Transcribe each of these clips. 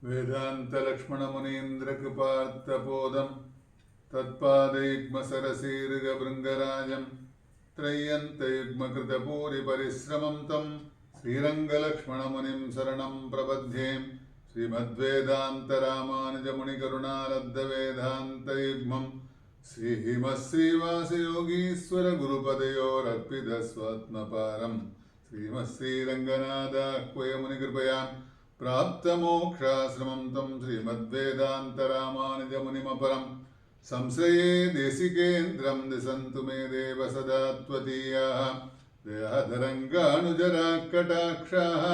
वेदान्तलक्ष्मणमुनीन्द्रकृपार्थपोदं तत्पादैग्मसरसीर्गभृङ्गराजं त्रय्यन्तयुग्मकृतपूरिपरिश्रमं तं श्रीरङ्गलक्ष्मणमुनिं शरणं प्रपद्ये। श्रीमद्वेदान्तरामानुजमुनिकरुणालब्धवेदान्तयुग्मं श्रीमत्श्रीवासयोगीश्वरगुरुपदयोरर्पितस्वात्मपारं श्रीमत्श्रीरङ्गनाथाह्वयमुनिकृपया प्राप्तमोक्षाश्रमं तं श्रीमद्वेदान्तरामानुजमुनिमपरं संश्रये देशिकेन्द्रं दिशन्तु मे देव सदा त्वदीयाः दयाधरङ्गानुजराकटाक्षाः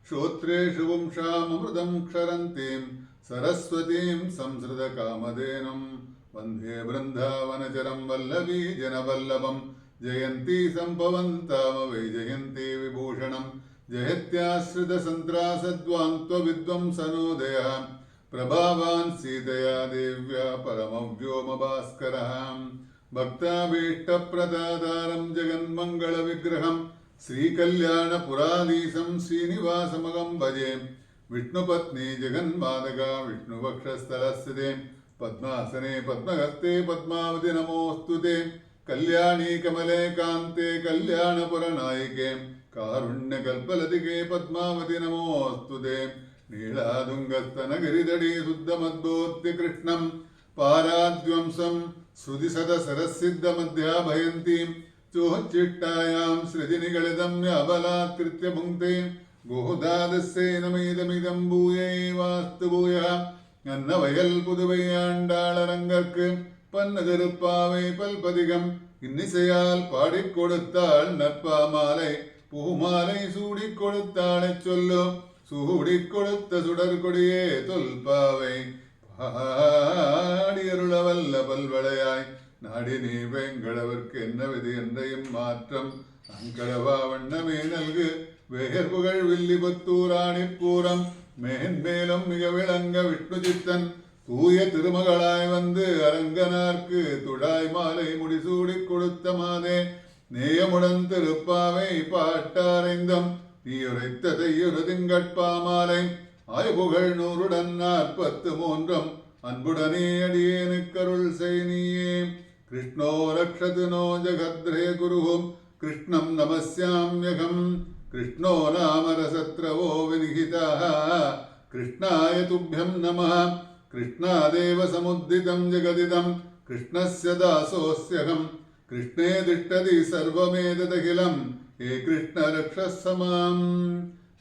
श्रोत्रेषु पुंसामृतं क्षरन्तीं सरस्वतीं संसृतकामधेनुं वन्दे बृन्दावनचरं वल्लभी जनवल्लभं जयन्ती सम्भवन्तामवैजयन्ती विभूषणं जयत्याश्रितसन्त्रासद्वान्त्वविद्वंसनोदयः प्रभावान् सीतया देव्या परमव्योमभास्करः भक्ताभीष्टप्रदातारं जगन्मङ्गलविग्रहं श्रीकल्याणपुराधीशं श्रीनिवासमहं भजे। विष्णुपत्नी जगन्मातका विष्णुवक्षस्थलस्थिते पद्मासने पद्महस्ते पद्मावति नमोऽस्तु ते। कल्याणी कमले कान्ते कल्याणपुरनायिके कारुण्यकल्पलतिके पद्मावति नमोऽस्तु ते। नीलादुङ्गस्तनगिरिदडे शुद्धमद्भोत्य कृष्णं पाराद्वंसं श्रुतिशतसरसिद्धमध्याभयन्तीं चोच्चिट्टायां सृजनिगलितं याबलात्कृत्य भुङ्क्ते गोदादस्येनमिदमिदं भूयैवास्तु भूयः अन्नवयल् पुதுவையாண்டாளரங்கற்கு பன்னதிருப்பாவை பல்பதிகம் இன்னிசையால் பாடிக் கொடுத்தாள் நற்பாமாலை பூமாலை சூடிக் கொடுத்தாளை சொல்லு சூடிக் கொடுத்த சுடர்கொடியே தொல்பாவை பாடியருளவல்ல பல்வளையாய் நாடி நீ வெங்கடவர்க்கு என்ன விதி என்றையும் மாற்றம் அங்கடவா வண்ணமே நல்கு வேர்புகழ் வில்லிபுத்தூராணிப்பூரம் மேன்மேலும் மிக விளங்க விஷ்ணு சித்தன் தூய திருமகளாய் வந்து அரங்கனார்க்கு துடாய் மாலை முடிசூடிக் கொடுத்த மாதே நேயமுடன் திருப்பாவை பாட்டாரைந்தம் நீயுரைத்த தையுறு திங்கட்பாமாலை ஆய்புகழ் 100 அன்புடனே அடியேனுக்கருள் செய் நீயே। கிருஷ்ணோ ரக்ஷது நோ ஜகத்ரே குருஹும் கிருஷ்ணம் நமஸ்யாம்யகம் கிருஷ்ணோ நாமரசத்ரவோ வினிகிதாः கிருஷ்ணாய துப்யம் நமः கிருஷ்ணாதேவ சமுத்திதம் ஜகதிதம் கிருஷ்ணஸ்ய தாசோஸ்யகம் கிருஷ்ணே திஷ்டதி சர்வமேததகிலம் हे कृष्ण रक्षस्समां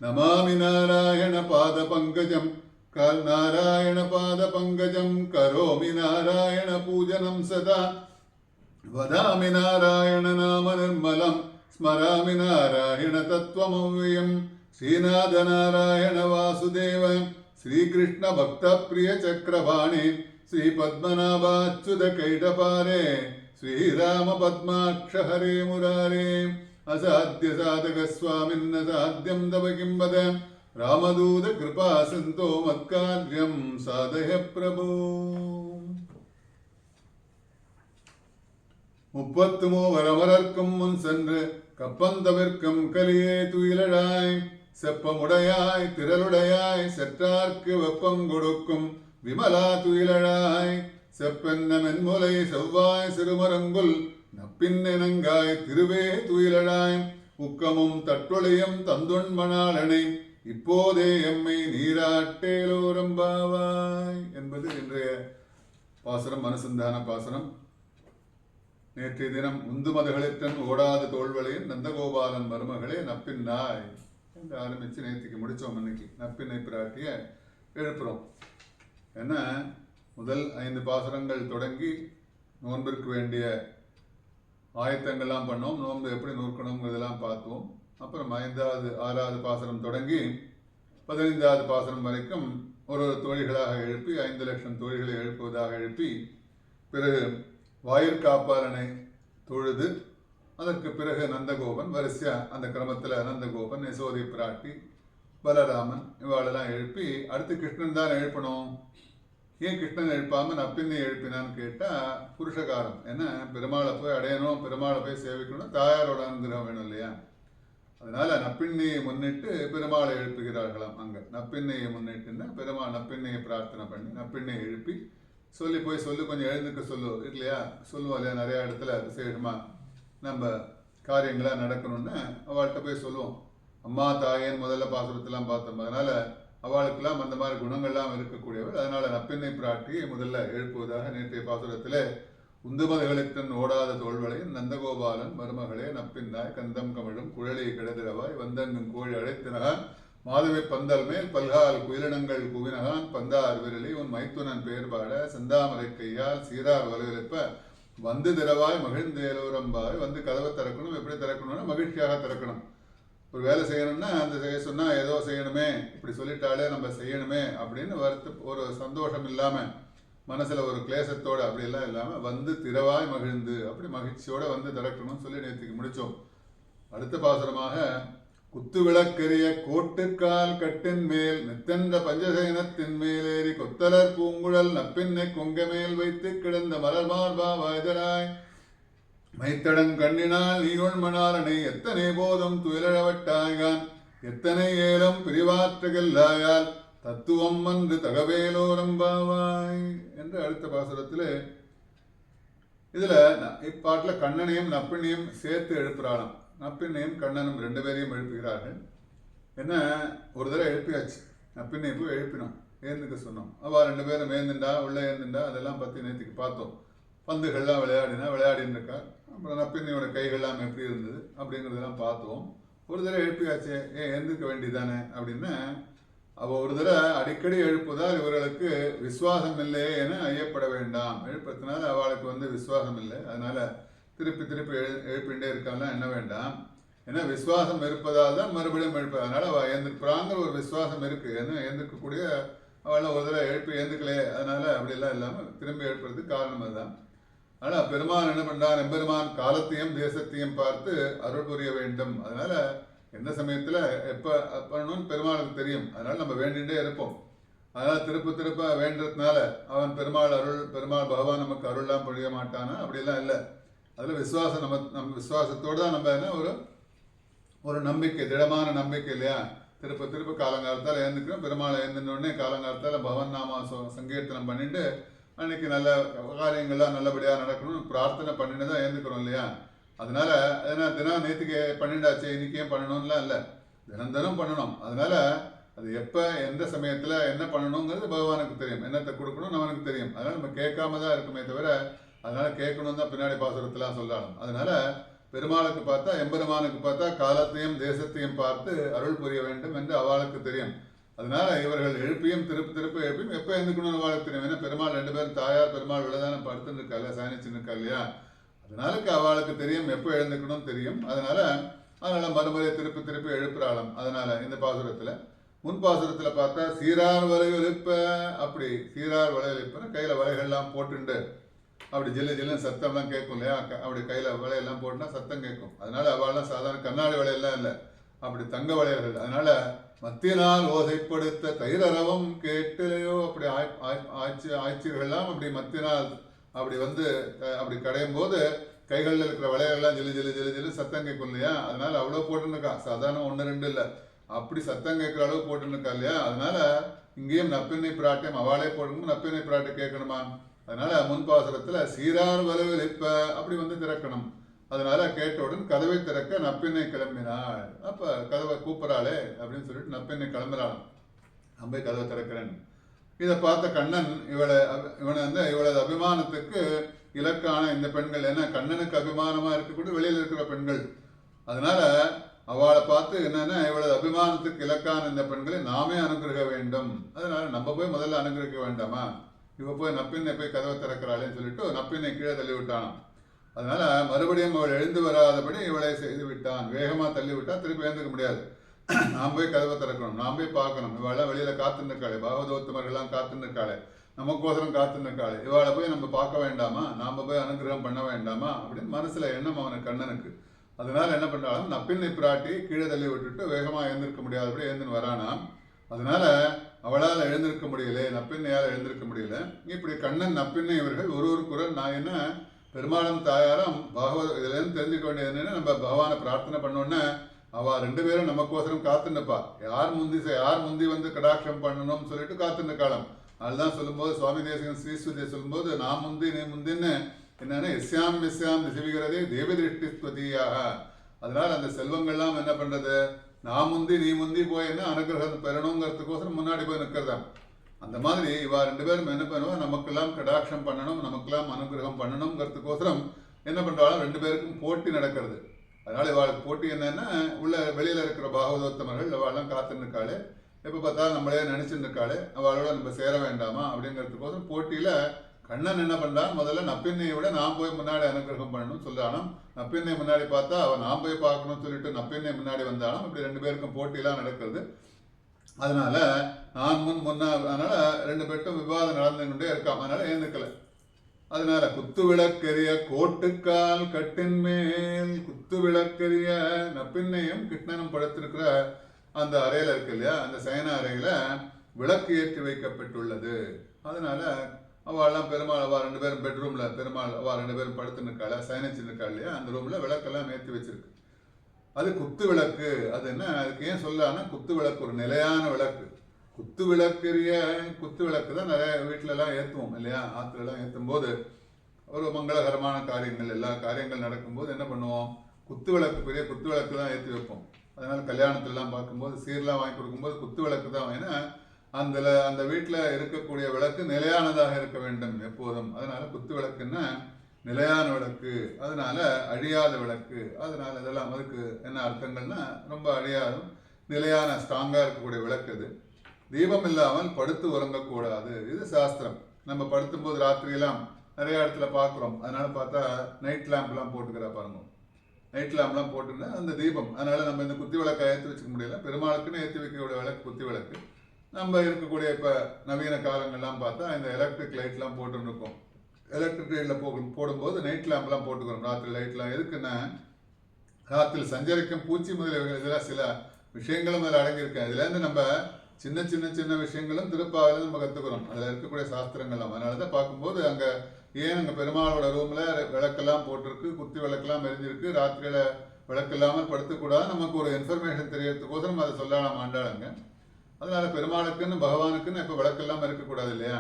नमामि नारायण पादपङ्कजं नारायणपादपङ्कजं करोमि नारायण पूजनं सदा वदामि नारायण नाम निर्मलं स्मरामि नारायण तत्त्वमव्ययं श्रीनाथ नारायण वासुदेव श्रीकृष्ण भक्तप्रिय चक्रपाणे श्रीपद्मनाभाच्युत कैटपारे श्रीराम पद्माक्ष हरे मुरारे असाध्य साधक स्वामिन्न साध्यं तव किं वद रामदूत कृपा सिन्धो मत्कार्यं साधय प्रभो। 33 அமரர்க்கும் முன் சென்று கப்பந்தவிற்கும் கலியே துயிலழாய் செப்பமுடையாய் திரளுடையாய் செற்றார்க்கு வெப்பம் கொடுக்கும் விமலா துயிலழாய் செப்பென்ன மென்முலை செவ்வாய் சிறுமரங்குல் நப்பின்னெனங்காய் திருவே துயிலழாய் உக்கமும் தட்டொழியும் தந்துண்மணாளனை இப்போதே எம்மை நீராட்டேலோரம்பாவாய் என்பது இன்றைய பாசுரம், அனுசந்தான பாசுரம். நேற்றைய தினம் உந்து மதகளித்தன் ஓடாத தோல்வளையின் நந்தகோபாலன் மருமகளே நப்பின் நாய் என்று ஆரம்பித்து நேற்றுக்கு முடித்தோம். இன்னைக்கு நப்பின்னை பிராட்டிய எழுப்புறோம். ஏன்னா முதல் 5 பாசுரங்கள் தொடங்கி நோன்பிற்கு வேண்டிய ஆயத்தங்கள்லாம் பண்ணோம். நோன்பு எப்படி நூற்கணுங்கிறதெல்லாம் பார்த்தோம். அப்புறம் 5வது 6வது பாசனம் தொடங்கி 15வது பாசனம் வரைக்கும் ஒரு தோழிகளாக எழுப்பி 5 லட்சம் தோழிகளை எழுப்புவதாக எழுப்பி பிறகு வாயிற்காப்பாளனை தொழுது அதற்கு பிறகு நந்தகோபன் வரிசையா அந்த கிரமத்தில் நந்தகோபன், யசோதை பிராட்டி, பலராமன் இவாளெல்லாம் எழுப்பி அடுத்து கிருஷ்ணன் தான் எழுப்பணும். ஏன் கிருஷ்ணன் எழுப்பாம நப்பின்னை எழுப்பினான்னு கேட்டால் புருஷகாரம். ஏன்னா பெருமாளை போய் அடையணும், பெருமாளை போய் சேவிக்கணும், தாயாரோட அனுகிரகம் வேணும் இல்லையா? அதனால நப்பின்னையை முன்னிட்டு பெருமாளை எழுப்புகிறார்களாம். அங்க நப்பின்னையை முன்னிட்டுன்னா பெருமாள் நப்பின்னையை பிரார்த்தனை பண்ணி நப்பின்னையை எழுப்பி சொல்லி போய் சொல்லு, கொஞ்சம் எழுந்துக்க சொல்லு இல்லையா, சொல்லுவோம் இல்லையா, நிறைய இடத்துல விசேஷமா நம்ம காரியங்களாக நடக்கணும்னு அவள்கிட்ட போய் சொல்லுவோம். அம்மா தாயேன்னு முதல்ல பாசுரத்தெல்லாம் பார்த்தோம். அதனால அவளுக்கெல்லாம் அந்த மாதிரி குணங்கள்லாம் இருக்கக்கூடியவள். அதனால நப்பின்னை பிராட்டியை முதல்ல எழுப்புவதாக நேற்றைய பாசுரத்திலே உந்துமதுகளித்தன் ஓடாத தோல்வளையும் நந்தகோபாலன் மருமகளே நப்பின்னாய் கந்தம் கமழும் குழலி கிடதிரவாய் வந்தங்கும் கோழி அழைத்தினகான் மாதவி பந்தல் மேல் பல்கால் குயிலினங்கள் குவினகான் பந்தார் விரலி உன் மைத்துனன் பெயர் பாட செந்தாமரை கையால் சீரார் வலுவிழப்ப வந்து திரவாய் மகிழ்ந்தேலோரம்பாய். வந்து கதவை திறக்கணும். எப்படி திறக்கணும்னா மகிழ்ச்சியாக திறக்கணும். ஒரு வேலை செய்யணும்னா அந்த செய்ய சொன்னால் ஏதோ செய்யணுமே, இப்படி சொல்லிட்டாலே நம்ம செய்யணுமே அப்படின்னு ஒரு சந்தோஷம் இல்லாமல் மனசில் ஒரு கிளேசத்தோடு அப்படியெல்லாம் இல்லாமல் வந்து திரவாய் மகிழ்ந்து அப்படி மகிழ்ச்சியோடு வந்து திறக்கணும்னு சொல்லி நேற்றுக்கு முடித்தோம். அடுத்த பாசுரமாக குத்து விளக்கெரிய கோட்டுக்கால் கட்டின் மேல் நித்தென்ற பஞ்சசேனத்தின் மேலேறி கொத்தலர் பூங்குழல் நப்பின்னை கொங்க மேல் வைத்து கிடந்த மலர் மார்பா வாய்தராய் மைத்தடங் கண்ணினால் நீயுள் மணாலனை எத்தனை போதும் துயிலழவட்டாயான் எத்தனை ஏலம் பிரிவாற்றுகல்லாயால் தத்துவம் வந்து தகவேலோரம்பாவாய் என்று அடுத்த பாசுரத்தில் இதுல இப்பாட்டுல கண்ணனையும் நப்பின்னையும் சேர்த்து எழுப்புறாளாம். நப்பின்னையும் கண்ணனும் ரெண்டு பேரையும் எழுப்புகிறார்கள். என்ன ஒரு தடவை எழுப்பியாச்சு, நப்பின்னை போய் எழுப்பினோம், ஏந்துக்க சொன்னோம். அவள் ரெண்டு பேரும் ஏந்துண்டா உள்ள ஏந்துண்டா அதெல்லாம் பற்றி நேற்றுக்கு பார்த்தோம். பந்துகள்லாம் விளையாடின்னு இருக்கா. அப்புறம் நப்பின்னையோட கைகள்லாம் எப்படி இருந்தது அப்படிங்கிறதெல்லாம் பார்த்தோம். ஒரு தடவை எழுப்பியாச்சு, ஏந்துக்க வேண்டியதானே அப்படின்னு அவள் ஒரு தடவை அடிக்கடி எழுப்புவதால் இவர்களுக்கு விசுவாசம் இல்லையே என ஐயப்பட வேண்டாம். எழுப்பத்தினால அவளுக்கு விசுவாசம் இல்லை, அதனால திருப்பி திருப்பி எழுப்பிண்டே இருக்காலாம் என்ன வேண்டாம். ஏன்னா விசுவாசம் இருப்பதால் தான் மறுபடியும் எழுப்பு. அதனால அவள் ஏந்திருப்பாங்கிற ஒரு விசுவாசம் இருக்கு. ஏன்னா ஏந்திருக்கக்கூடிய அவளை ஒரு தடவை எழுப்பி ஏந்துக்கலையே, அதனால அப்படியெல்லாம் இல்லாமல் திரும்பி எழுப்புறதுக்கு காரணம் அதுதான். ஆனால் பெருமான் என்ன பண்ணான், எம்பெருமான் காலத்தையும் தேசத்தையும் பார்த்து அருள் புரிய வேண்டும். அதனால எந்த சமயத்தில் எப்போ பண்ணணும்னு பெருமாளுக்கு தெரியும். அதனால நம்ம வேண்டிகிட்டே இருப்போம். அதனால் திருப்ப திருப்ப வேண்டதுனால அவன் பெருமாள் பகவான் நமக்கு அருள்லாம் பொழிய மாட்டானா, அப்படிலாம் இல்லை. அதில் விசுவாசம் நம்ம விசுவாசத்தோடு தான் நம்ம என்ன ஒரு நம்பிக்கை, திடமான நம்பிக்கை இல்லையா. திருப்ப திருப்ப காலங்காலத்தால் ஏந்துக்கிறோம். பெருமாளை ஏந்தினோடனே காலங்காலத்தால் பகவன் நாமா சங்கீர்த்தனம் பண்ணிட்டு அன்னைக்கு நல்ல காரியங்கள்லாம் நல்லபடியாக நடக்கணும்னு பிரார்த்தனை பண்ணிட்டு தான் ஏந்துக்கிறோம் இல்லையா. அதனால தினம் நேற்றுக்கு பண்ணிண்டாச்சு இன்னைக்கு ஏன் பண்ணணும்லாம் இல்லை, தினம் தினம் பண்ணணும். அதனால அது எப்போ எந்த சமயத்தில் என்ன பண்ணணுங்கிறது பகவானுக்கு தெரியும், என்னத்தை கொடுக்கணும்னு அவனுக்கு தெரியும். அதனால நம்ம கேட்காம தான் இருக்குமே தவிர அதனால கேட்கணும் தான் பின்னாடி பாசுரத்தெல்லாம் சொல்லணும். அதனால பெருமாளுக்கு பார்த்தா எம்பெருமானுக்கு பார்த்தா காலத்தையும் தேசத்தையும் பார்த்து அருள் புரிய வேண்டும் என்று அவளுக்கு தெரியும். அதனால இவர்கள் எழுப்பியும் திருப்பி எழுப்பியும் எப்போ எழுந்துக்கணும்னு அவளுக்கு தெரியும். ஏன்னா பெருமாள் ரெண்டு பேரும் தாயார் பெருமாள் உள்ளதான படுத்துன்னு இருக்கா இல்லையா, சாயனிச்சுன்னு இருக்கா இல்லையா. அதனால அவளுக்கு தெரியும் எப்போ எழுந்துக்கணும் தெரியும். அதனால மறுமுறை திருப்பி எழுப்புறாளாம். அதனால இந்த பாசுரத்துல முன் பாசுரத்துல பார்த்தா சீரார் வலை எழுப்ப, அப்படி சீரார் வலை எழுப்ப கையில வலைகள்லாம் போட்டுண்டு அப்படி ஜில்லுன்னு சத்தம்லாம் கேட்கும் இல்லையா. அப்படி கையில வலையெல்லாம் போட்டுனா சத்தம் கேட்கும். அதனால அவள்லாம் சாதாரண கண்ணாடி வலையெல்லாம் இல்லை, அப்படி தங்க வளையல்கள். அதனால மத்தியினால் ஓசைப்படுத்த தைரரவம் கேட்டிலையோ, அப்படி ஆட்சியர்கள்லாம் அப்படி மத்தியினால் அப்படி அப்படி கடையும் போது கைகளில் இருக்கிற வளையல்கள்லாம் ஜில்லு சத்தம் கேட்கும் இல்லையா. அதனால அவ்வளோ போட்டுருக்கா, சாதாரண 1 2 இல்லை, அப்படி சத்தம் கேட்குற அளவு போட்டுருக்கா இல்லையா. அதனால இங்கேயும் நப்பின்னை பிராட்டையும் அவளே போடணும், நப்பின்னை பிராட்டை கேட்கணுமா. அதனால முன்பாசுரத்துல சீரார் வலுவில் இப்ப அப்படி திறக்கணும். அதனால கேட்டவுடன் கதவை திறக்க நப்பின்னை கிளம்பினாள். அப்ப கதவை கூப்பிடறாளே அப்படின்னு சொல்லிட்டு நப்பின்னை கிளம்புறாள். நான் போய் கதவை திறக்கிறேன். இதை பார்த்த கண்ணன் இவளது அபிமானத்துக்கு இலக்கான இந்த பெண்கள், ஏன்னா கண்ணனுக்கு அபிமானமா இருக்கக்கூடிய வெளியில் இருக்கிற பெண்கள். அதனால அவளை பார்த்து என்னன்னா இவளது அபிமானத்துக்கு இலக்கான இந்த பெண்களை நாமே அனுகிரக வேண்டும். அதனால நம்ம போய் முதல்ல அனுகிரகிக்க வேண்டாமா, இவ போய் நப்பின்னை போய் கதவை திறக்கிறாளேன்னு சொல்லிட்டு நப்பின்னை கீழே தள்ளி விட்டான். அதனால மறுபடியும் அவள் எழுந்து வராதபடி இவளை செய்து விட்டான். வேகமா தள்ளி விட்டா திருப்பி எழுந்துக்க முடியாது. நாம் போய் கதவை திறக்கணும், நாம் போய் பார்க்கணும். இவாளெல்லாம் வெளியில காத்துன்னு இருக்காளே, பாகவதோத்தமர்கள்லாம் காத்துன்னு இருக்காளே, நமக்கோசரம் காத்துன்னு இருக்காளே, இவாளை போய் நம்ம பார்க்க வேண்டாமா, நாம போய் அனுகிரகம் பண்ண வேண்டாமா அப்படின்னு மனசுல எண்ணம் அவனுக்கு கண்ணனுக்கு. அதனால என்ன பண்ணாலும் நப்பின்னை பிராட்டி கீழே தள்ளி விட்டுட்டு வேகமா எழுந்திருக்க முடியாதபடி எழுந்துன்னு வரானாம். அதனால அவளால் எழுந்திருக்க முடியல, நப்பின்னையால் எழுந்திருக்க முடியல. இப்படி கண்ணன் நப்பின்னை இவர்கள் ஒரு குரல் நான் என்ன பெருமாளும் தாயாரும் பாகவத இதுல இருந்து தெரிஞ்சுக்க வேண்டியது என்னன்னா, நம்ம பகவானை பிரார்த்தனை பண்ணோன்னா அவ ரெண்டு பேரும் நமக்கோசரம் காத்துன்னுப்பா. யார் முந்தி வந்து கடாட்சம் பண்ணணும்னு சொல்லிட்டு காத்துன்னு காலம். அதுதான் சொல்லும்போது சுவாமி தேசிகன் ஸ்ரீஸ்வதியை சொல்லும்போது நான் முந்தி நீ முந்தின்னு என்னன்னா எஸ்யாம் திசைவிகிறதே தேவி திருஷ்டி ஸ்வதியாக. அதனால அந்த செல்வங்கள்லாம் என்ன பண்றது, நான் முந்தி நீ முந்தி போய் என்ன அனுகிரகம் பெறணுங்கிறதுக்கோசரம் முன்னாடி போய் நிற்கிறதா. அந்த மாதிரி இவா ரெண்டு பேரும் என்ன பண்ணுவா, நமக்கெல்லாம் கடாட்சம் பண்ணணும், நமக்கெல்லாம் அனுகிரகம் பண்ணணுங்கிறதுக்கோசரம் என்ன பண்றாலும் ரெண்டு பேருக்கும் போட்டி நடக்கிறது. அதனால இவாளுக்கு போட்டி என்னன்னா, உள்ள வெளியில இருக்கிற பாகவதோத்தமர்கள் அவெல்லாம் காத்துன்னு இருக்காளே, எப்போ பார்த்தாலும் நம்மளே நினைச்சுட்டு இருக்காளே, அவளோட நம்ம சேர வேண்டாமா அப்படிங்கிறதுக்கோசரம் போட்டியில கண்ணன் என்ன பண்றான், முதல்ல நப்பின்னையை விட நான் போய் முன்னாடி அனுகிரகம் பண்ணணும்னு சொல்றானும். நப்பின்னை முன்னாடி பார்த்தா அவன் நான் போய் பார்க்கணும்னு சொல்லிட்டு நப்பின்னை முன்னாடி வந்தாலும். இப்படி ரெண்டு பேருக்கும் போட்டியெல்லாம் நடக்கிறது. அதனால நான் அதனால ரெண்டு பேருக்கும் விவாதம் நடந்து கொண்டே இருக்கான். அதனால ஏந்துக்கல. அதனால குத்து விளக்கெரிய கோட்டுக்கால் கட்டின் மேல் குத்து விளக்கெரிய நப்பின்னையும் கிருஷ்ணனும் படுத்திருக்கிற அந்த அறையில இருக்கு இல்லையா, அந்த சயன அறையில விளக்கு ஏற்றி வைக்கப்பட்டுள்ளது. அதனால அவெல்லாம் பெருமாள் அவ ரெண்டு பேரும் பெட்ரூம்ல பெருமாள் அவ ரெண்டு பேரும் படுத்துன்னு இருக்காள், சயனிச்சுன்னு இருக்கா இல்லையா, அந்த ரூம்ல விளக்கெல்லாம் ஏற்றி வச்சிருக்கு. அது குத்து விளக்கு. அது என்ன, அதுக்கு ஏன் சொல்லான்னா குத்து விளக்கு ஒரு நிலையான விளக்கு. குத்து விளக்குரிய குத்து விளக்கு தான் நிறைய வீட்டுல எல்லாம் ஏற்றுவோம் இல்லையா, ஆத்துல எல்லாம் ஏற்றும் போது ஒரு மங்களகரமான காரியங்கள் எல்லா காரியங்கள் நடக்கும்போது என்ன பண்ணுவோம், குத்து விளக்கு பெரிய குத்து விளக்கு தான் ஏற்றி வைப்போம். அதனால கல்யாணத்துலாம் பார்க்கும்போது சீர்லாம் வாங்கி கொடுக்கும்போது குத்து விளக்கு தான். ஏன்னா அந்த வீட்டுல இருக்கக்கூடிய விளக்கு நிலையானதாக இருக்க வேண்டும் எப்போதும். அதனால குத்து விளக்குன்னா நிலையான விளக்கு, அதனால அழியாத விளக்கு. அதனால இதெல்லாம் அதுக்கு என்ன அர்த்தங்கள்னா ரொம்ப அழியாதும் நிலையான ஸ்ட்ராங்கா இருக்கக்கூடிய விளக்கு. அது தீபம் இல்லாமல் படுத்து உறங்கக்கூடாது. இது சாஸ்திரம். நம்ம படுத்தும் போது ராத்திரியெல்லாம் நிறைய இடத்துல பார்க்குறோம். அதனால பார்த்தா நைட் லேம்ப்லாம் போட்டுக்கிறா பாருங்க. நைட் லேம்ப்லாம் போட்டுன்னா அந்த தீபம். அதனால நம்ம இந்த குத்தி விளக்கை ஏற்றி வச்சுக்க முடியல. பெருமாளுக்குன்னு ஏற்றி வைக்கக்கூடிய விளக்கு குத்தி விளக்கு. நம்ம இருக்கக்கூடிய இப்போ நவீன காலங்கள்லாம் பார்த்தா இந்த எலக்ட்ரிக் லைட்லாம் போட்டுன்னு இருக்கோம். எலக்ட்ரிக் லைட்டில் போடும்போது நைட் லேம்ப்லாம் போட்டுக்கிறோம். ராத்திரி லைட்லாம் எதுக்குன்னா, ராத்திரில் சஞ்சரிக்கும் பூச்சி முதலியவர்கள் இதெல்லாம் சில விஷயங்களும் அதில் அடங்கியிருக்கேன். இதுலேருந்து நம்ம சின்ன சின்ன சின்ன விஷயங்களும் திருப்பாவில நம்ம கற்றுக்கிறோம். அதில் இருக்கக்கூடிய சாஸ்திரங்கள்லாம். அதனால தான் பார்க்கும்போது அங்கே ஏன் அங்கே பெருமாளோட ரூமில் விளக்கெல்லாம் போட்டிருக்கு, குத்தி விளக்கெல்லாம் எரிஞ்சிருக்கு, ராத்திரியில் விளக்கு இல்லாமல் படுத்தக்கூடாது, நமக்கு ஒரு இன்ஃபர்மேஷன் தெரியறதுக்கோசரம் அதை சொல்லலாம் ஆண்டாளுங்க. அதனால பெருமாளுக்குன்னு பகவானுக்குன்னு இப்போ விளக்கெல்லாம் இருக்கக்கூடாது இல்லையா.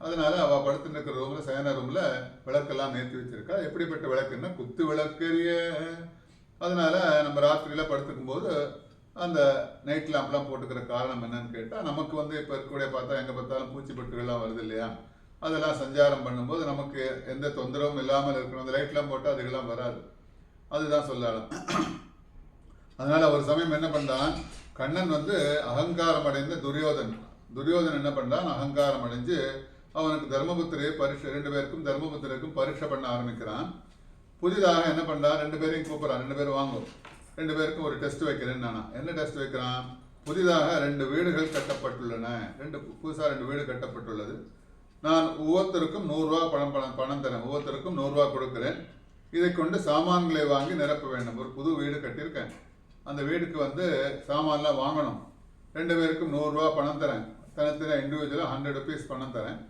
அதனால அவ படுத்துட்டு இருக்கிற ரூம்ல சயன ரூம்ல விளக்கெல்லாம் ஏற்றி வச்சிருக்கா. எப்படிப்பட்ட விளக்குன்னா குத்து விளக்கெரிய. அதனால நம்ம ராத்திரியில படுத்துக்கும் போது அந்த நைட் லேம்ப்லாம் போட்டுக்கிற காரணம் என்னன்னு கேட்டால், நமக்கு வந்து இப்போ இருக்கக்கூடிய பார்த்தா எங்கே பார்த்தாலும் பூச்சி பட்டுகள்லாம் வருது இல்லையா, அதெல்லாம் சஞ்சாரம் பண்ணும்போது நமக்கு எந்த தொந்தரவும் இல்லாமல் இருக்கணும். அந்த லைட்லாம் போட்டால் அதுக்கெல்லாம் வராது. அதுதான் சொல்லலாம். அதனால ஒரு சமயம் என்ன பண்ணான், கண்ணன் வந்து அகங்காரம் அடைந்த துரியோதன் என்ன பண்ணான், அகங்காரம் அடைஞ்சு அவனுக்கு தர்மபுத்திரையை ரெண்டு பேருக்கும் தர்மபுத்திரருக்கும் பரீட்சை பண்ண ஆரம்பிக்கிறான். புதிதாக என்ன பண்ணான், ரெண்டு பேரையும் கூப்பிட்றான். ரெண்டு பேரும் வாங்கும், ரெண்டு பேருக்கும் ஒரு டெஸ்ட் வைக்கிறேன்னு நானா. என்ன டெஸ்ட் வைக்கிறான், புதிதாக 2 வீடுகள் கட்டப்பட்டுள்ளன. புதுசாக 2 வீடு கட்டப்பட்டுள்ளது. நான் ஒவ்வொருத்தருக்கும் 100 ரூபா பணம் தரேன், ஒவ்வொருத்தருக்கும் 100 ரூபா கொடுக்குறேன். இதை கொண்டு சாமான்களை வாங்கி நிரப்ப வேண்டும். ஒரு புது வீடு கட்டியிருக்கேன், அந்த வீடுக்கு வந்து சாமான்லாம் வாங்கணும். 2 பேருக்கும் 100 ரூபா பணம் தரேன், தனித்தனியாக இண்டிவிஜுவலாக 100 ருபீஸ் பணம் தரேன்.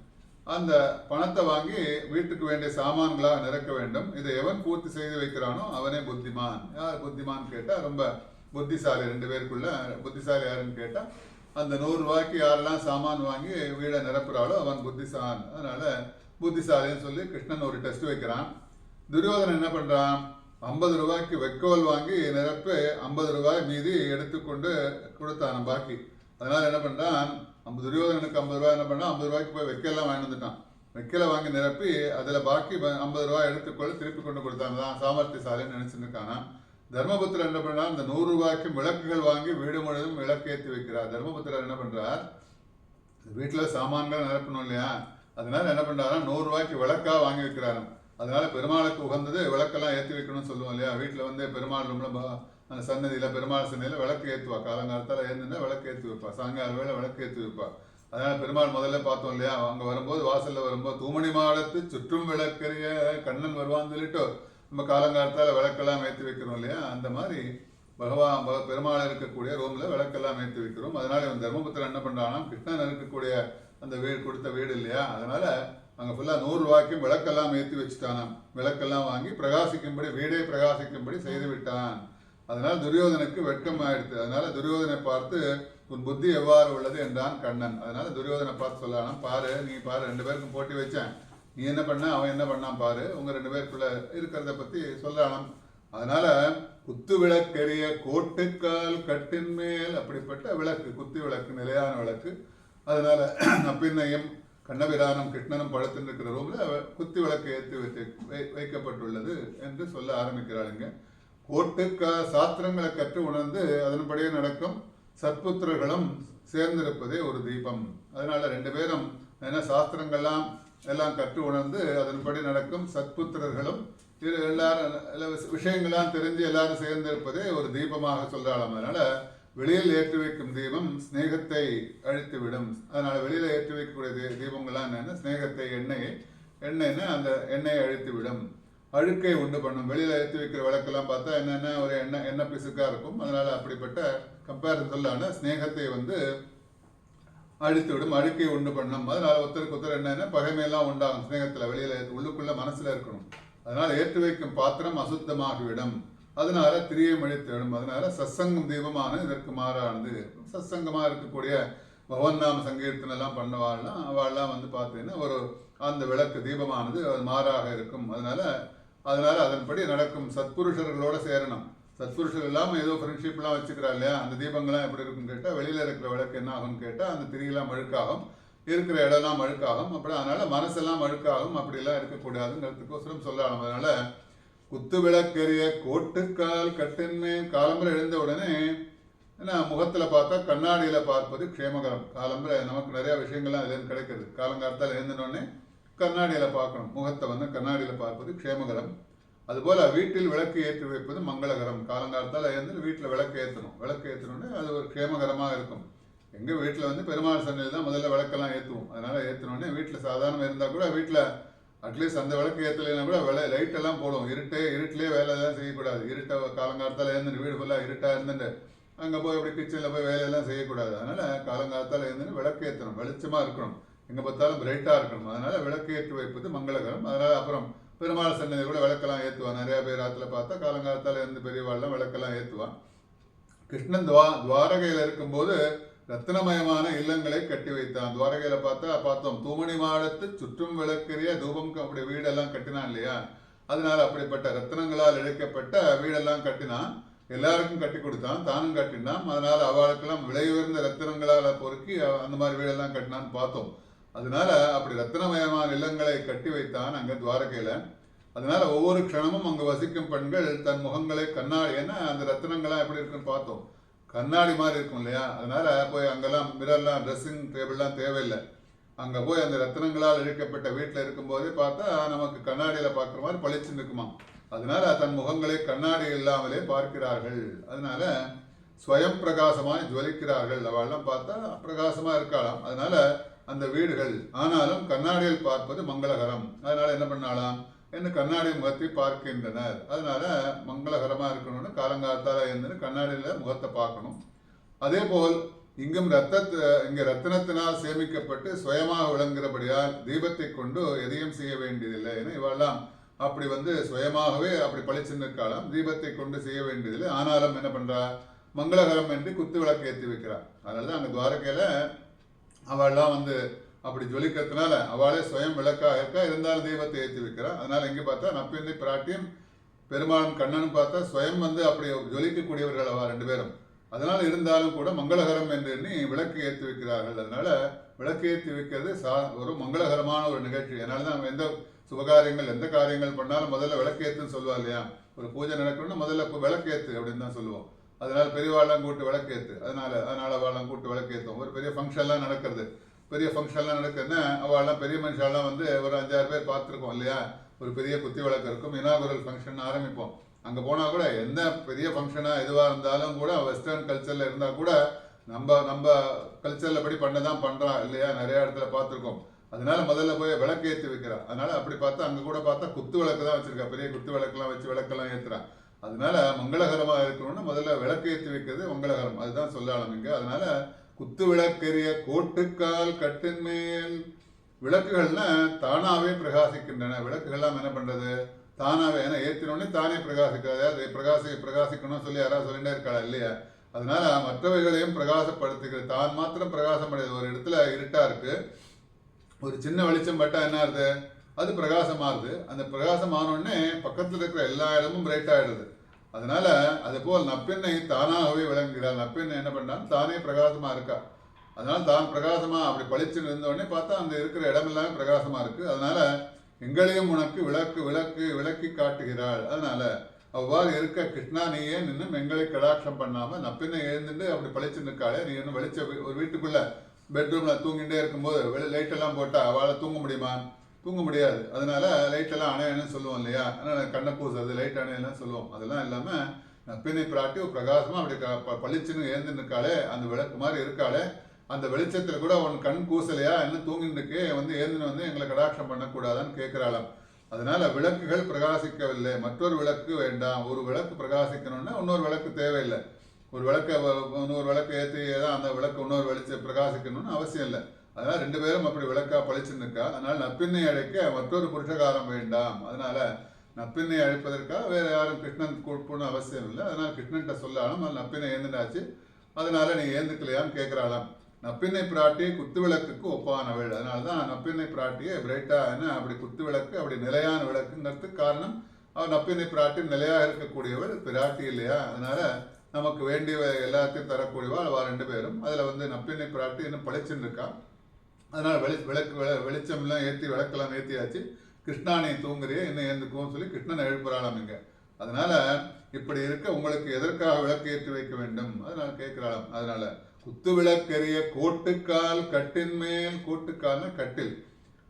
அந்த பணத்தை வாங்கி வீட்டுக்கு வேண்டிய சாமான்களாக நிரக்க வேண்டும். இதை எவன் பூர்த்தி செய்து வைக்கிறானோ அவனே புத்திமான். யார் புத்திமான் கேட்டால் ரொம்ப புத்திசாலி. 2 பேருக்குள்ள புத்திசாலி யாருன்னு கேட்டால், அந்த 100 ரூபாய்க்கு யாரெல்லாம் சாமான் வாங்கி வீடை நிரப்புறாளோ அவன் புத்திசான். அதனால புத்திசாலின்னு சொல்லி கிருஷ்ணன் ஒரு டெஸ்ட் வைக்கிறான். துரியோதனன் என்ன பண்றான், 50 ரூபாய்க்கு வைக்கோல் வாங்கி நிரப்பி 50 ரூபாய் மீதி எடுத்துக்கொண்டு கொடுத்தான் பாக்கி. அதனால என்ன பண்றான், துரியோதனனுக்கு 50 ரூபாய் என்ன பண்ணான், 50 ரூபாய்க்கு போய் வைக்கெல்லாம் வாங்கி வந்துட்டான். வைக்கல வாங்கி நிரப்பி அதில் பாக்கி 50 ரூபாய் எடுத்துக்கொள்ள திருப்பி கொண்டு கொடுத்தான். தான் சாமர்த்தியசாலின்னு நினைச்சுட்டு இருக்கானா. தர்மபுத்திரர் என்ன பண்ணார், இந்த 100 ரூபாய்க்கு விளக்குகள் வாங்கி வீடு முழுவதும் விளக்கேற்றி வைக்கிறார். தர்மபுத்திரர் என்ன பண்றார், வீட்டில் சாமான்கள் நிரப்பணும் இல்லையா, அதனால என்ன பண்றாரா, 100 ரூபாய்க்கு விளக்கா வாங்கி வைக்கிறாராம். அதனால பெருமாளுக்கு உகந்தது விளக்கெல்லாம் ஏற்றி வைக்கணும்னு சொல்லுவோம் இல்லையா. வீட்டில் வந்து பெருமாள் ரூம்ல அந்த சன்னதியில் பெருமாள் சன்னதியில் விளக்கு ஏற்றுவா. காலங்காலத்தால் ஏந்துன்னா விளக்கு ஏற்றி வைப்பா, சாயங்கால வேலை விளக்கு ஏற்றி வைப்பா. அதனால பெருமாள் முதல்ல பார்த்தோம் இல்லையா, அங்கே வரும்போது வாசலில் வரும்போது தூமணி மாடத்து சுற்றும் விளக்கெரிய கண்ணன் வருவான்னு சொல்லிட்டு நம்ம காலங்காலத்தால் விளக்கெல்லாம் ஏற்றி வைக்கிறோம் இல்லையா. அந்த மாதிரி பெருமாள் இருக்கக்கூடிய ரூமில் விளக்கெல்லாம் ஏற்றி வைக்கிறோம். அதனால இவன் தர்மபுத்திரன் என்ன பண்ணுறான்னா, கிருஷ்ணன் இருக்கக்கூடிய அந்த வீடு கொடுத்த வீடு இல்லையா, அதனால அங்கே ஃபுல்லாக 100 ரூபாய்க்கும் விளக்கெல்லாம் ஏற்றி வச்சுட்டானாம். விளக்கெல்லாம் வாங்கி பிரகாசிக்கும்படி, வீடே பிரகாசிக்கும்படி செய்து விட்டான். அதனால் துரியோதனுக்கு வெட்கம் ஆயிடுச்சு. அதனால துரியோதனை பார்த்து உன் புத்தி எவ்வாறு உள்ளது என்றான் கண்ணன். அதனால துரியோதனை பார்த்து சொல்லலாம், பாரு நீ பாரு, 2 பேருக்கும் போட்டி வச்சேன், நீ என்ன பண்ண அவன் என்ன பண்ணான் பாரு, உங்க 2 பேருக்குள்ள இருக்கிறத பத்தி சொல்லலாம். அதனால குத்து விளக்கெரிய கோட்டுக்கால் கட்டின் மேல், அப்படிப்பட்ட விளக்கு, குத்து விளக்கு, நிலையான விளக்கு. அதனால நப்பின்னையும் கண்ணபிரானும் கிருஷ்ணனும் படுத்துட்டு இருக்கிற ரூம்ல குத்தி விளக்கு ஏற்றி வைக்கப்பட்டுள்ளது என்று சொல்ல ஆரம்பிக்கிறாளுங்க. கோட்டுக்கா சாஸ்திரங்களை கற்று உணர்ந்து அதன்படியே நடக்கும் சத்புத்திரர்களும் சேர்ந்திருப்பதே ஒரு தீபம். அதனால 2 பேரும் என்ன சாஸ்திரங்கள்லாம் எல்லாம் கற்று உணர்ந்து அதன்படி நடக்கும் சத்புத்திரர்களும் எல்லாரும் விஷயங்கள்லாம் தெரிஞ்சு எல்லாரும் சேர்ந்திருப்பதே ஒரு தீபமாக சொல்றாளாம். அதனால வெளியில் ஏற்றி வைக்கும் தீபம் ஸ்நேகத்தை அழித்துவிடும். அதனால வெளியில ஏற்றி வைக்கக்கூடிய தீபங்கள்லாம் என்னன்னா ஸ்நேகத்தை, எண்ணெய்னா அந்த எண்ணெயை அழித்துவிடும், அழுக்கை உண்டு பண்ணும். வெளியில ஏற்றி வைக்கிற விளக்கெல்லாம் பார்த்தா என்னென்ன ஒரு எண்ணெய் பிசுக்கா இருக்கும். அதனால அப்படிப்பட்ட கம்பேரிசன் சொல்லான ஸ்நேகத்தை அழித்துவிடும், அழுக்கை உண்டு பண்ணும். அதனால ஒருத்தருக்கு ஒருத்தர் என்னன்னா பகைமையெல்லாம் உண்டாகும் ஸ்நேகத்துல, வெளியில உள்ளுக்குள்ள மனசுல இருக்கணும். அதனால ஏற்றி வைக்கும் பாத்திரம் அசுத்தமாகிவிடும், அதனால திரியம் அழித்துவிடும். அதனால சத்சங்கம் தீபமான இதற்கு மாறானது. சத்சங்கமா இருக்கக்கூடிய பகவன்னாம சங்கீர்த்தனை எல்லாம் பண்ணவாள்லாம் அவள்லாம் பார்த்தீங்கன்னா ஒரு அந்த விளக்கு தீபமானது அது மாறாக இருக்கும். அதனால அதன்படி நடக்கும் சத்புருஷர்களோட சேரணும். சத்புருஷர் இல்லாமல் ஏதோ ஃப்ரெண்ட்ஷிப்லாம் வச்சுக்கிறா இல்லையா, அந்த தீபங்கள்லாம் எப்படி இருக்குன்னு கேட்டால் வெளியில் இருக்கிற விளக்கு என்ன ஆகும்னு கேட்டால் அந்த திரியெல்லாம் அழுக்காகும், இருக்கிற இடம்லாம் அழுக்காகும். அப்படி அதனால மனசெல்லாம் அழுக்காகும். அப்படிலாம் இருக்கக்கூடாதுங்கிறதுக்கோசரம் சொல்லலாம். அதனால குத்து விளக்கெரிய கோட்டுக்கால் கட்டின்மே, காலம்பரை எழுந்த உடனே ஏன்னா முகத்தில் பார்த்தா கண்ணாடியில் பார்ப்பது க்ஷேமகரம். காலம்பரை நமக்கு நிறைய விஷயங்கள்லாம் இதுலேருந்து கிடைக்கிறது. காலங்காலத்தால் எழுந்தினோடனே கண்ணாடியில் பார்க்கணும், முகத்தை கண்ணாடியில் பார்ப்பது க்ஷேமகரம். அதுபோல் வீட்டில் விளக்கு ஏற்றி வைப்பது மங்களகரம். காலங்காலத்தால் எழுந்து வீட்டில் விளக்கு ஏற்றணும். விளக்கு ஏற்றணுன்னே அது ஒரு க்ஷேமகரமாக இருக்கும். எங்கள் வீட்டில் பெருமாள் சன்னியில் தான் முதல்ல விளக்கெல்லாம் ஏற்றுவோம். அதனால் ஏற்றினோடனே வீட்டில் சாதாரணமாக இருந்தால் கூட வீட்டில் அட்லீஸ்ட் அந்த விளக்கு ஏற்றலைன்னா கூட லைட்டெல்லாம் போடுவோம். இருட்டிலே வேலை எல்லாம் செய்யக்கூடாது. காலங்காலத்தால் எழுந்துட்டு வீடு ஃபுல்லாக இருட்டாக இருந்துட்டு அங்கே போய் அப்படி கிச்சனில் போய் வேலையெல்லாம் செய்யக்கூடாது. அதனால் காலங்காலத்தால் எழுந்துட்டு விளக்கு ஏற்றணும், வெளிச்சமாக இருக்கணும், எங்கே பார்த்தாலும் பிரைட்டாக இருக்கணும். அதனால் விளக்கு ஏற்றி வைப்பது மங்களகரம். அதனால் அப்புறம் பெருமாள் சன்னதி கூட விளக்கெல்லாம் ஏற்றுவான். நிறையா பேர் ஆற்றுல பார்த்தா காலங்காலத்தால் இருந்து பெரியவாள்லாம் விளக்கெல்லாம் ஏற்றுவான். கிருஷ்ணன் துவாரகையில் இருக்கும்போது ரத்னமயமான இல்லங்களை கட்டி வைத்தான். துவாரகையில பார்த்தோம் தூமணி மாடத்து சுற்றும் விளக்கெரிய தூபம், அப்படி வீடெல்லாம் கட்டினான் இல்லையா. அதனால அப்படிப்பட்ட ரத்னங்களால் இழைக்கப்பட்ட வீடெல்லாம் கட்டினான், எல்லாருக்கும் கட்டி கொடுத்தான், தானும் கட்டினான். அதனால அவளுக்கெல்லாம் விலை உயர்ந்த ரத்தினங்களால் பொறுக்கி அந்த மாதிரி வீடெல்லாம் கட்டினான்னு பார்த்தோம். அதனால அப்படி ரத்தினமயமான இல்லங்களை கட்டி வைத்தான் அங்க துவாரகையில. அதனால ஒவ்வொரு க்ஷணமும் அங்கு வசிக்கும் பெண்கள் தன் முகங்களை கண்ணாடி, ஏன்னா அந்த ரத்தினங்கள்லாம் எப்படி இருக்குன்னு பார்த்தோம், கண்ணாடி மாதிரி இருக்கும் இல்லையா. அதனால போய் அங்கெல்லாம் மிரர்லாம் ட்ரெஸ்ஸிங் டேபிள்லாம் தேவையில்லை. அங்கே போய் அந்த ரத்தினங்களால் இழுக்கப்பட்ட வீட்டில் இருக்கும்போதே பார்த்தா நமக்கு கண்ணாடியில் பார்க்குற மாதிரி பளிச்சுன்னு இருக்குமா. அதனால தன் முகங்களை கண்ணாடி இல்லாமலே பார்க்கிறார்கள். அதனால ஸ்வயம் பிரகாசமாய் ஜுவலிக்கிறார்கள். அவெல்லாம் பார்த்தா பிரகாசமாக இருக்கலாம். அதனால அந்த வீடுகள் ஆனாலும் கண்ணாடியில் பார்ப்பது மங்களகரம். அதனால என்ன பண்ணாலாம் என்று கண்ணாடி முகத்தை பார்க்கின்றனர். அதனால மங்களகரமா இருக்கணும்னு காலங்காலத்தால இருந்து கண்ணாடியில முகத்தை பார்க்கணும். அதே போல் இங்கும் இங்க ரத்தினத்தினால் சேமிக்கப்பட்டு சுயமாக விளங்குகிறபடியால் தீபத்தை கொண்டு எதையும் செய்ய வேண்டியதில்லை. ஏன்னா இவெல்லாம் அப்படி சுயமாகவே அப்படி பளிச்சுன்னு இருக்கலாம், தீபத்தை கொண்டு செய்ய வேண்டியதில்லை. ஆனாலும் என்ன பண்றா, மங்களகரம் என்று குத்து விளக்கு ஏற்றி வைக்கிறார். அதனாலதான் அங்க துவாரகையில அவெல்லாம் அப்படி ஜொலிக்கிறதுனால அவளே சுயம் விளக்காக இருக்கா, இருந்தாலும் தெய்வத்தை ஏற்றி வைக்கிறான். அதனால எங்கே பார்த்தா நப்பின்னை பிராட்டியும் பெருமாளும் கண்ணனும் பார்த்தா சுயம் அப்படி ஜொலிக்கக்கூடியவர்கள் அவ 2 பேரும். அதனால இருந்தாலும் கூட மங்களகரம் என்று எண்ணி விளக்கு ஏற்றி வைக்கிறார்கள். அதனால விளக்கு ஏற்றி வைக்கிறது ஒரு மங்களகரமான ஒரு நிகழ்ச்சி. அதனால தான் எந்த சுபகாரியங்கள் எந்த காரியங்கள் பண்ணாலும் முதல்ல விளக்கேற்றுன்னு சொல்லுவா இல்லையா. ஒரு பூஜை நடக்கணும்னா முதல்ல விளக்கேற்று அப்படின்னு தான் சொல்லுவோம். அதனால பெரியவாள்லாம் கூட்டு விளக்கேற்று, அதனால அவெல்லாம் கூட்டு விளக்கேற்றும். ஒரு பெரிய ஃபங்க்ஷன்லாம் நடக்கிறது, பெரிய ஃபங்க்ஷன்லாம் நடக்குதுன்னா அவெல்லாம் பெரிய மனுஷாலாம் ஒரு 5-6 பேர் பார்த்துருக்கோம் இல்லையா. ஒரு பெரிய குத்தி விளக்கு இருக்கும், இனாகுரல் ஃபங்க்ஷன் ஆரம்பிப்போம். அங்கே போனால் கூட எந்த பெரிய ஃபங்க்ஷனாக எதுவாக இருந்தாலும் கூட வெஸ்டர்ன் கல்ச்சரில் இருந்தால் கூட நம்ம கல்ச்சரில் படி பண்ண தான் பண்ணுறான் இல்லையா, நிறைய இடத்துல பார்த்துருக்கோம். அதனால முதல்ல போய் விளக்கு ஏற்றி வைக்கிறா. அதனால அப்படி பார்த்தா அங்கே கூட பார்த்தா குத்து விளக்கு தான் வச்சிருக்கா, பெரிய குத்து விளக்கெல்லாம் வச்சு விளக்கெல்லாம் ஏற்றுறான். அதனால மங்களகரமாக இருக்கணும்னு முதல்ல விளக்கு ஏற்றி வைக்கிறது மங்களகரம், அதுதான் சொல்லலாம் இங்கே. அதனால குத்து விளக்கெரிய கோட்டுக்கால் கட்டின் மேல், விளக்குகள்னா தானாவே பிரகாசிக்கின்றன. விளக்குகள்லாம் என்ன பண்றது, தானாகவே, ஏன்னா ஏற்றினோடனே தானே பிரகாசிக்காது. அதை பிரகாசிக்கணும்னு சொல்லி யாராவது சொல்லிட்டே இருக்காளா இல்லையா? அதனால மற்றவைகளையும் பிரகாசப்படுத்துகிறது. தான் மாத்திரம் பிரகாசம் அடையாது. ஒரு இடத்துல இருட்டா இருக்கு, ஒரு சின்ன வெளிச்சம் பட்டா என்ன ஆகுது, அது பிரகாசமாகுது. அந்த பிரகாசமானோடனே பக்கத்தில் இருக்கிற எல்லா இடமும் பிரைட் ஆயிடுது. அதனால அது போல் நப்பெண்ணை தானாகவே விளங்குகிறாள். நப்பெண்ணை என்ன பண்ணான், தானே பிரகாசமா இருக்கா. அதனால தான் பிரகாசமா அப்படி பளிச்சுன்னு இருந்தோடனே பார்த்தா அந்த இருக்கிற இடம் எல்லாமே பிரகாசமா இருக்கு. அதனால எங்களையும் உனக்கு விளக்கி காட்டுகிறாள். அதனால அவ்வாறு இருக்க கிருஷ்ணா, நீயே நின்னும் எங்களை கடாட்சம் பண்ணாம நப்பின்ன எழுந்துட்டு அப்படி பளிச்சு நிற்காளே. நீ இன்னும் வெளிச்ச ஒரு வீட்டுக்குள்ள பெட்ரூம்ல தூங்கிட்டே இருக்கும்போது லைட் எல்லாம் போட்டா அவளை தூங்க முடியுமா? தூங்க முடியாது. அதனால லைட் எல்லாம் அணையணும்னு சொல்லுவோம் இல்லையா? அதனால கண்ணை பூசுறது, லைட் அணையெல்லாம் சொல்லுவோம். அதெல்லாம் இல்லாம நப்பினை பிராட்டி ஒரு பிரகாசமா அப்படி பளிச்சுன்னு எழுந்து நிற்காளே, அந்த விளக்கு மாதிரி இருக்காளே. அந்த வெளிச்சத்துல கூட உன் கண் கூசலையா, இன்னும் தூங்கிட்டு எழுந்துன்னு வந்து எங்களை கடாட்சம் பண்ணக்கூடாதான்னு கேட்கிறாளாம். அதனால விளக்குகள் பிரகாசிக்கவில்லை, மற்றொரு விளக்கு வேண்டாம். ஒரு விளக்கு பிரகாசிக்கணும்னா இன்னொரு விளக்கு தேவையில்லை. ஒரு விளக்கை இன்னொரு விளக்கு ஏற்றி தான் அந்த விளக்கு இன்னொரு வெளிச்ச பிரகாசிக்கணும்னு அவசியம் இல்லை. அதனால ரெண்டு பேரும் அப்படி விளக்கா பளிச்சுன்னு இருக்கா. அதனால நப்பின்னை அழைக்க மற்றொரு புருஷகாரம் வேண்டாம். அதனால நப்பின்னை அழைப்பதற்காக வேற யாரும் கிருஷ்ணன் கூப்பிடணும் அவசியம் இல்லை. அதனால கிருஷ்ணன்கிட்ட சொல்லாலும் அது நப்பினை ஏந்துனாச்சு. அதனால நீ ஏந்துக்கலையான்னு கேட்கிறாளாம். நப்பின்னை பிராட்டி குத்து விளக்குக்கு ஒப்பானவள். அதனாலதான் நப்பின்னை பிராட்டியை பிரைட்டா என்ன அப்படி குத்து விளக்கு, அப்படி நிலையான விளக்குங்கிறதுக்கு காரணம் அவள் நப்பின்னை பிராட்டி நிலையாக இருக்கக்கூடியவள் பிராட்டி இல்லையா? அதனால நமக்கு வேண்டிய எல்லாத்தையும் தரக்கூடியவள் அவள் ரெண்டு பேரும். அதுல வந்து நப்பின்னை பிராட்டி இன்னும் பளிச்சுன்னு இருக்கா. அதனால வெளிச்சம்லாம் ஏற்றி விளக்கெல்லாம் ஏற்றியாச்சு. கிருஷ்ணானை தூங்குறியே இன்னும் ஏந்துக்குவோம் சொல்லி கிருஷ்ணனை எழுப்புறாளாம் இங்க. அதனால இப்படி இருக்க உங்களுக்கு எதற்காக விளக்கு ஏற்றி வைக்க வேண்டும்? அதனால கேட்கிறாளாம். அதனால குத்து விளக்கெரிய கோட்டுக்கால் கட்டின் மேல், கோட்டுக்கால்னா கட்டில்,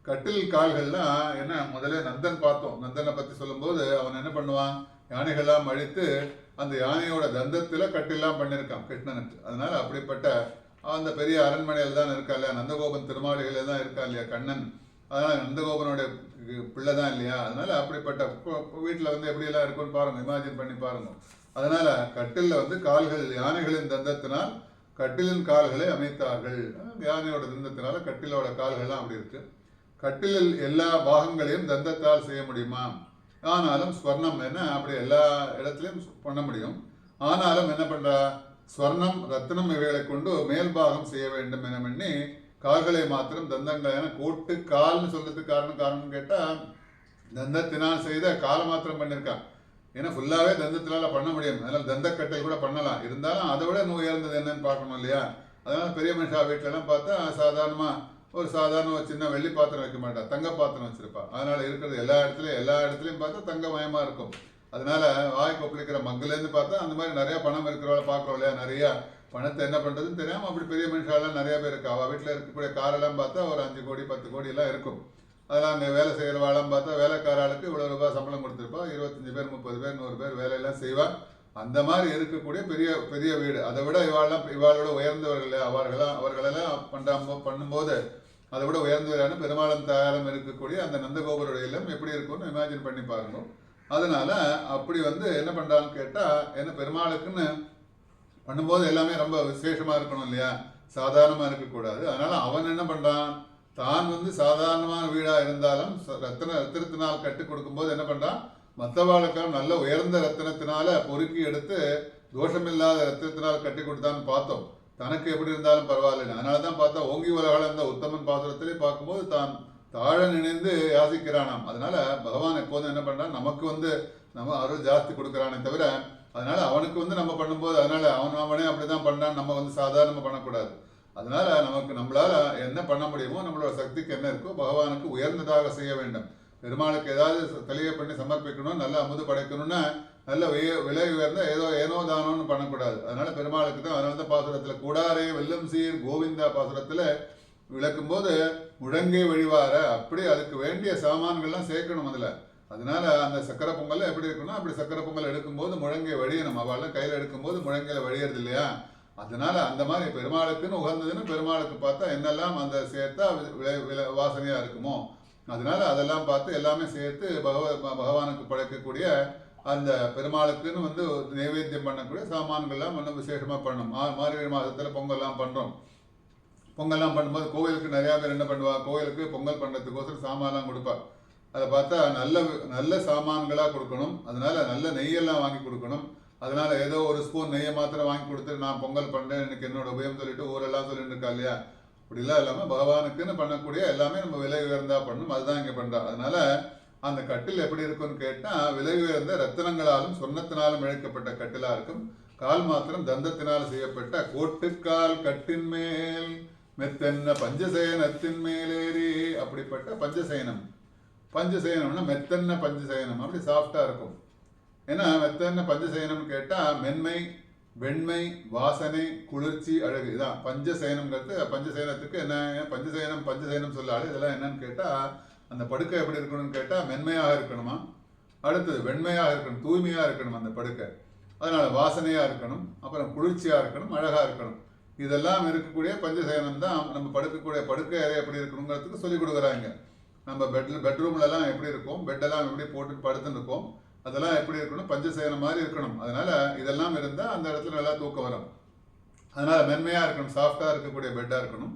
கட்டில் கால்கள்லாம் என்ன முதல்ல நந்தன் பார்த்தோம். நந்தனை பத்தி சொல்லும்போது அவன் என்ன பண்ணுவான், யானைகள்லாம் அழித்து அந்த யானையோட தந்தத்துல கட்டிலாம் பண்ணியிருக்கான் கிருஷ்ணனுக்கு. அதனால அப்படிப்பட்ட அந்த பெரிய அரண்மனையில் தான் இருக்கா இல்லையா, நந்தகோபன் திருமாளிகள் தான் இருக்கா இல்லையா கண்ணன். அதனால நந்தகோபனுடைய பிள்ளை தான் இல்லையா? அதனால அப்படிப்பட்ட வீட்டில் வந்து எப்படியெல்லாம் இருக்குன்னு பாருங்க, இமேஜின் பண்ணி பாருங்க. அதனால கட்டில்ல வந்து கால்கள் யானைகளின் தந்தத்தினால் கட்டிலின் கால்களை அமைத்தார்கள். யானையோட தந்தத்தினால கட்டிலோட கால்கள்லாம் அப்படி இருக்கு. கட்டிலில் எல்லா பாகங்களையும் தந்தத்தால் செய்ய முடியுமா? ஆனாலும் ஸ்வர்ணம் என்ன அப்படி எல்லா இடத்துலையும் பண்ண முடியும். ஆனாலும் என்ன பண்றா, ஸ்வர்ணம் ரத்னம் இவைகளை கொண்டு மேல் பாகம் செய்ய வேண்டும் என எண்ணி கால்களை மாத்திரம் தந்தங்கள் என கோட்டு கால்னு சொல்றதுக்கு காரணம் கேட்டா தந்தத்தினால் செய்த காலை மாத்திரம் பண்ணியிருக்கான். ஏன்னா ஃபுல்லாவே தந்தத்தினால பண்ண முடியும். அதனால தந்தக்கட்டல் கூட பண்ணலாம். இருந்தாலும் அதை விட உயர்ந்தது என்னன்னு பார்க்கணும் இல்லையா? அதனால பெரிய மனுஷா வீட்டுல எல்லாம் பார்த்தா சாதாரணமா ஒரு சின்ன வெள்ளி பாத்திரம் வைக்க மாட்டா, தங்க பாத்திரம் வச்சிருப்பா. அதனால இருக்கிறது எல்லா இடத்துலயும் பார்த்தா தங்கமயமா இருக்கும். அதனால வாய் கொப்பளிக்கிற மக்குலேருந்து பார்த்தா அந்த மாதிரி நிறைய பணம் இருக்கிறவளை பார்க்குறோம் இல்லையா? நிறைய பணத்தை என்ன பண்றதுன்னு தெரியாம அப்படி பெரிய மனுஷாலாம் நிறைய பேர் இருக்கா. அவள் வீட்டில் இருக்கக்கூடிய காரெல்லாம் பார்த்தா ஒரு 5 கோடி 10 கோடி எல்லாம் இருக்கும். அதெல்லாம் அங்கே வேலை செய்கிறவாளாம் பார்த்தா வேலைக்காராளுக்கு இவ்வளோ ரூபாய் சம்பளம் கொடுத்துருப்பா. 25 பேர் 30 பேர் 100 பேர் வேலையெல்லாம் செய்வா. அந்த மாதிரி இருக்கக்கூடிய பெரிய பெரிய வீடு. அதை விட இவாளோட உயர்ந்தவர்கள் அவர்களெல்லாம் பண்ணும்போது அதை விட உயர்ந்தவரான பெருமாளன் தயாரம் இருக்கக்கூடிய அந்த நந்தகோபுரோட இல்லம் எப்படி இருக்கும்னு இமேஜின் பண்ணி பாருங்க. அதனால அப்படி வந்து என்ன பண்றான்னு கேட்டா, என்ன பெருமாளுக்குன்னு பண்ணும்போது எல்லாமே ரொம்ப விசேஷமா இருக்கணும் இல்லையா? சாதாரணமா இருக்கக்கூடாது. அதனால அவன் என்ன பண்றான், தான் வந்து சாதாரணமான வீடா இருந்தாலும் ரத்தினத்தினால் கட்டி கொடுக்கும்போது என்ன பண்றான், மற்றவாளுக்கெல்லாம் நல்ல உயர்ந்த ரத்தினத்தினால பொறுக்கி எடுத்து தோஷமில்லாத ரத்தினத்தினால் கட்டி கொடுத்தான்னு பார்த்தோம். தனக்கு எப்படி இருந்தாலும் பரவாயில்ல. அதனாலதான் பார்த்தா ஓங்கி உலகால இருந்த உத்தமன் பாசுரத்திலே பார்க்கும்போது தான் தாழ நினைந்து யாசிக்கிறானாம். அதனால பகவான் எப்போதும் என்ன பண்றான், நமக்கு வந்து நம்ம அருள் ஜாஸ்தி கொடுக்குறானே தவிர, அதனால அவனுக்கு வந்து நம்ம பண்ணும்போது அதனால அவனே அப்படிதான் பண்றான், நம்ம வந்து சாதாரணமா பண்ணக்கூடாது. அதனால நம்மளால என்ன பண்ண முடியுமோ, நம்மளோட சக்திக்கு என்ன இருக்கோ பகவானுக்கு உயர்ந்ததாக செய்ய வேண்டும். பெருமாளுக்கு ஏதாவது தலையை பண்ணி சமர்ப்பிக்கணும், நல்ல அமுது படைக்கணும்னா நல்ல விலை உயர்ந்த ஏனோ தானோன்னு பண்ணக்கூடாது. அதனால பெருமாளுக்கு தான். அதனால தான் பாசுரத்துல கூடாரே வெல்லும் சீர் கோவிந்தா பாசுரத்துல விளக்கும் போது முழங்கை வழிவார அப்படி அதுக்கு வேண்டிய சாமான்கள்லாம் சேர்க்கணும் அதுல. அதனால அந்த சக்கரை பொங்கல் எப்படி இருக்கணும், அப்படி சக்கரை பொங்கல் எடுக்கும்போது முழங்கை வழியணும். அவள் கையில எடுக்கும்போது முழங்கையில வழியறது இல்லையா? அதனால அந்த மாதிரி பெருமாளுக்குன்னு உகந்ததுன்னு பெருமாளுக்கு பார்த்தா என்னெல்லாம் அந்த சேர்த்தா வாசனையா இருக்குமோ, அதனால அதெல்லாம் பார்த்து எல்லாமே சேர்த்து பகவானுக்கு படைக்கக்கூடிய அந்த பெருமாளுக்குன்னு வந்து நைவேத்தியம் பண்ணக்கூடிய சாமான்கள்லாம் இன்னும் விசேஷமா பண்ணணும். மார்கழி மாதத்துல பொங்கல்லாம் பண்றோம். பொங்கல்லாம் பண்ணும்போது கோவிலுக்கு நிறைய பேர் என்ன பண்ணுவா, கோவிலுக்கு பொங்கல் பண்றதுக்கோசரம் சாமான்லாம் கொடுப்பா. அதை பார்த்தா நல்ல நல்ல சாமான்களாக கொடுக்கணும். அதனால நல்ல நெய்யெல்லாம் வாங்கி கொடுக்கணும். அதனால ஏதோ ஒரு ஸ்பூன் நெய்யை மாத்திரம் வாங்கி கொடுத்துட்டு நான் பொங்கல் பண்ணுறேன் எனக்கு என்னோட உபயம் சொல்லிட்டு ஊரெல்லாம் சொல்லிட்டு இருக்கா இல்லையா, அப்படிலாம் இல்லாமல் பகவானுக்குன்னு பண்ணக்கூடிய எல்லாமே நம்ம விலை உயர்ந்தா பண்ணணும். அதுதான் இங்கே பண்ணுறா. அதனால அந்த கட்டில் எப்படி இருக்கும்னு கேட்டால் விலை உயர்ந்த ரத்தினங்களாலும் சொன்னத்தினாலும் இழைக்கப்பட்ட கட்டிலாக இருக்கும். கால் மாத்திரம் தந்தத்தினால் செய்யப்பட்ட கோட்டுக்கால் கட்டின் மேல் மெத்தென்ன பஞ்சசயனத்தின் மேலேறி அப்படிப்பட்ட பஞ்சசயனம். பஞ்சசயனம்னா மெத்தென்ன பஞ்சசயனம், அப்படி சாஃப்டாக இருக்கும். ஏன்னா மெத்தென்ன பஞ்சசயனம்னு கேட்டால் மென்மை, வெண்மை, வாசனை, குளிர்ச்சி, அழகு, இதான் பஞ்சசயனம்ங்கிறது. பஞ்சசயனத்துக்கு என்ன பஞ்சசயனம் பஞ்சசயனம் சொல்லாது. இதெல்லாம் என்னன்னு கேட்டால் அந்த படுக்கை எப்படி இருக்கணும்னு கேட்டால் மென்மையாக இருக்கணுமா, அடுத்தது வெண்மையாக இருக்கணும், தூய்மையாக இருக்கணும் அந்த படுக்கை, அதனால வாசனையாக இருக்கணும், அப்புறம் குளிர்ச்சியாக இருக்கணும், அழகாக இருக்கணும். இதெல்லாம் இருக்கக்கூடிய பஞ்சசயனம் தான் நம்ம படுக்கக்கூடிய படுக்கை அறை எப்படி இருக்கணுங்கிறதுக்கு சொல்லிக் கொடுக்குறாங்க. நம்ம பெட்ரூம்லலாம் எப்படி இருக்கும், பெட்டெல்லாம் எப்படி போட்டு படுத்துன்னு இருக்கோம், அதெல்லாம் எப்படி இருக்கணும், பஞ்சசயனம் மாதிரி இருக்கணும். அதனால இதெல்லாம் இருந்தால் அந்த இடத்துல நல்லா தூக்கம் வரும். அதனால மென்மையாக இருக்கணும், சாஃப்டாக இருக்கக்கூடிய பெட்டாக இருக்கணும்.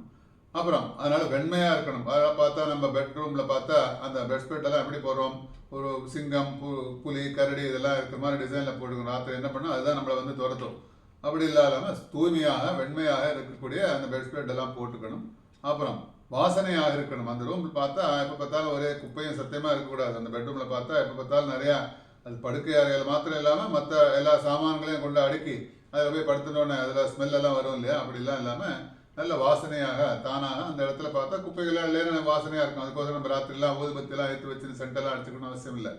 அப்புறம் அதனால வெண்மையாக இருக்கணும். அதெல்லாம் பார்த்தா நம்ம பெட்ரூமில் பார்த்தா அந்த பெட்ஸ்பெட்டெல்லாம் எப்படி போடுறோம், ஒரு சிங்கம், புலி, கரடி இதெல்லாம் இருக்கிற மாதிரி டிசைனில் போட்டுக்கணும். ராத்திரி என்ன பண்ணோம் அதுதான் நம்மளை வந்து துரத்தும். அப்படி இல்லாமல் தூய்மையாக வெண்மையாக இருக்கக்கூடிய அந்த பெட்ஸ்பெட் எல்லாம் போட்டுக்கணும். அப்புறம் வாசனையாக இருக்கணும். அந்த ரூமில் பார்த்தா எப்போ பார்த்தாலும் ஒரே குப்பையும் சத்தியமாக இருக்கக்கூடாது. அந்த பெட்ரூமில் பார்த்தா எப்போ பார்த்தாலும் நிறையா அது படுக்கை அறையில் மாத்திரம் இல்லாமல் மற்ற எல்லா சாமான்களையும் கொண்டு அடுக்கி அதில் போய் படுத்துட்டோன்னே அதில் ஸ்மெல்லாம் வரும் இல்லையா, அப்படிலாம் இல்லாமல் நல்ல வாசனையாக தானாக அந்த இடத்துல பார்த்தா குப்பைகள்லாம் இல்லைன்னா வாசனையாக இருக்கும். அதுக்கோசரம் நம்ம ராத்திரிலாம் ஊதுபத்திலாம் ஏற்றி வச்சு சென்டெல்லாம் அடிச்சுக்கணும் அவசியம் இல்லை.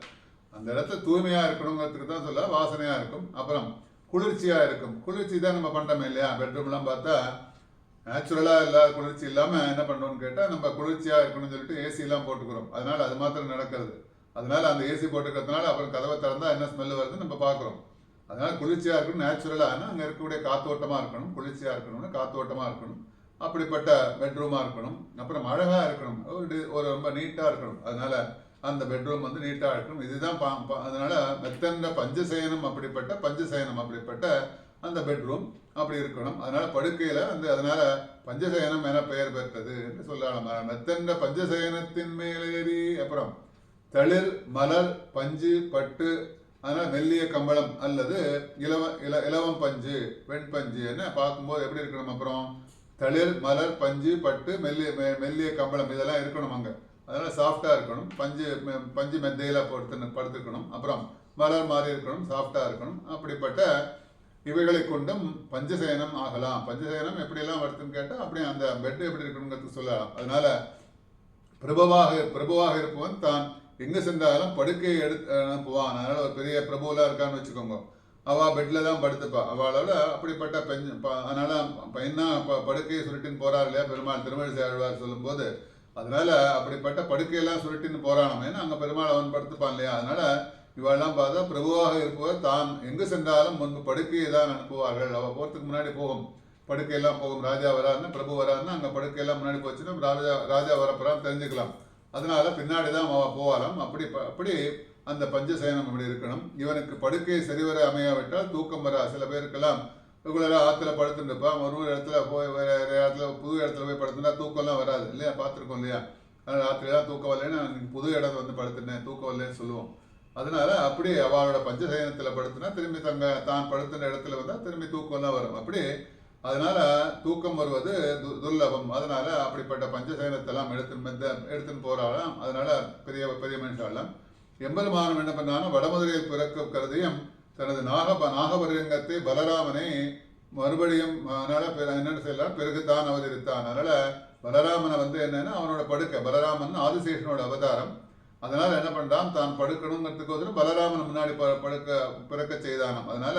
அந்த இடத்துல தூய்மையாக இருக்கணுங்கிறதுக்கு தான் சொல்ல வாசனையாக இருக்கும். அப்புறம் குளிர்ச்சியாக இருக்கும். குளிர்ச்சி தான் நம்ம பண்ணுறோமே இல்லையா, பெட்ரூம்லாம் பார்த்தா நேச்சுரலாக இல்லாத குளிர்ச்சி இல்லாமல் என்ன பண்ணுறோம்னு கேட்டால் நம்ம குளிர்ச்சியாக இருக்கணும்னு சொல்லிட்டு ஏசிலாம் போட்டுக்கிறோம். அதனால் அது மாத்திரம் நடக்கிறது. அதனால அந்த ஏசி போட்டுக்கிறதுனால அப்புறம் கதவை திறந்தால் என்ன ஸ்மெல்லு வருதுன்னு நம்ம பார்க்குறோம். அதனால குளிர்ச்சியாக இருக்கணும், நேச்சுரலாக அங்கே இருக்கக்கூடிய காத்தோட்டமாக இருக்கணும். குளிர்ச்சியாக இருக்கணும்னு காத்தோட்டமாக இருக்கணும். அப்படிப்பட்ட பெட்ரூமாக இருக்கணும். அப்புறம் அழகாக இருக்கணும், ஒரு ரொம்ப நீட்டாக இருக்கணும். அதனால அந்த பெட்ரூம் வந்து நீட்டாக இருக்கணும். இதுதான் அதனால மெத்தென்ன பஞ்சசயனம் அப்படிப்பட்ட பஞ்சசயனம் அப்படிப்பட்ட அந்த பெட்ரூம் அப்படி இருக்கணும். அதனால படுக்கையில் வந்து அதனால பஞ்சசயனம் என பெயர் பெற்றது என்று சொல்லலாம். மெத்தென்ன பஞ்சசயனத்தின் மேலேறி அப்புறம் தளிர், மலர், பஞ்சு, பட்டு, அதனால மெல்லிய கம்பளம் அல்லது இலவம் பஞ்சு, வெண்பஞ்சு என்ன பார்க்கும்போது எப்படி இருக்கணும். அப்புறம் தளிர், மலர், பஞ்சு, பட்டு, மெல்லிய கம்பளம் இதெல்லாம் இருக்கணும் அங்கே. அதனால சாஃப்டாக இருக்கணும். பஞ்சு மெத்தையில படுத்துக்கணும். அப்புறம் மலர் மாதிரி இருக்கணும், சாஃப்டாக இருக்கணும். அப்படிப்பட்ட இவைகளை கொண்டும் பஞ்சசயனம் ஆகலாம். பஞ்சசயனம் எப்படியெல்லாம் வருதுன்னு கேட்டால் அப்படி அந்த பெட் எப்படி இருக்கணுங்கிறதுக்கு சொல்லலாம். அதனால பிரபுவாக இருப்பவன் தான் எங்கே சென்றாலும் படுக்கையை எடுத்து அனுப்புவான். அதனால ஒரு பெரிய பிரபுவெல்லாம் இருக்கான்னு வச்சுக்கோங்க, அவள் பெட்டில் தான் படுத்துப்பா. அவளோட அப்படிப்பட்ட அதனால பையனா படுக்கையை சுருட்டின்னு போறார் இல்லையா பெருமாள் திருமழிசை ஆழ்வார் சொல்லும்போது. அதனால அப்படிப்பட்ட படுக்கையெல்லாம் சுருட்டின்னு போறானாம். ஏன்னா அங்கே பெருமாள் அவன் படுத்துப்பான் இல்லையா. அதனால இவெல்லாம் பார்த்தா பிரபுவாக இருப்பவர் தான் எங்கு சென்றாலும் முன்பு படுக்கையை தான் அனுப்புவார்கள். அவள் போகிறதுக்கு முன்னாடி போகும், படுக்கையெல்லாம் போகும். ராஜா வராருன்னா பிரபு வராருன்னா அங்கே படுக்கையெல்லாம் முன்னாடி போச்சுன்னா ராஜா வரப்போறான்னு தெரிஞ்சுக்கலாம். அதனால பின்னாடி தான் அவள் போவாராம். அப்படி அந்த பஞ்சசயனம் அப்படி இருக்கணும். இவனுக்கு படுக்கையை சரிவர அமையாவிட்டால் தூக்கம் வரா. சில பேருக்கெல்லாம் ரெகுலராக ஆற்றுல படுத்துட்டு இருப்பான். ஒரு இடத்துல போய் வேற இடத்துல புது இடத்துல போய் படுத்துனா தூக்கம்லாம் வராது இல்லையா, பார்த்துருக்கோம் இல்லையா. அதனால் ராத்திரிலாம் தூக்கம் வரலன்னு புது இடம் வந்து படுத்துனேன் தூக்கம் வரலன்னு சொல்லுவோம். அதனால அப்படி அவளோட பஞ்சசயனத்தில் படுத்துனா திரும்பி தான் படுத்துன இடத்துல வந்தால் திரும்பி தூக்கம்லாம் வரும். அப்படி அதனால தூக்கம் வருவது துர்லபம். அதனால அப்படிப்பட்ட பஞ்சசயனத்தெல்லாம் எடுத்துன்னு போறாளாம். அதனால பெரிய பெரிய மனுஷாலாம் எம்பெருமானம் என்ன பண்ணாலும் வடமதுரையில் பிறக்க கருதியும் தனது நாகபரியங்கத்தை பலராமனை மறுபடியும் அதனால என்னென்ன செய்யலாம் பிறகுதான் அவதரித்தான். அதனால பலராமனை வந்து என்னன்னா அவனோட படுக்கை, பலராமன் ஆதிசேஷனோட அவதாரம். அதனால என்ன பண்றான், தான் படுக்கணுங்கிறதுக்கு பலராமன் முன்னாடி பிறக்க செய்தானாம். அதனால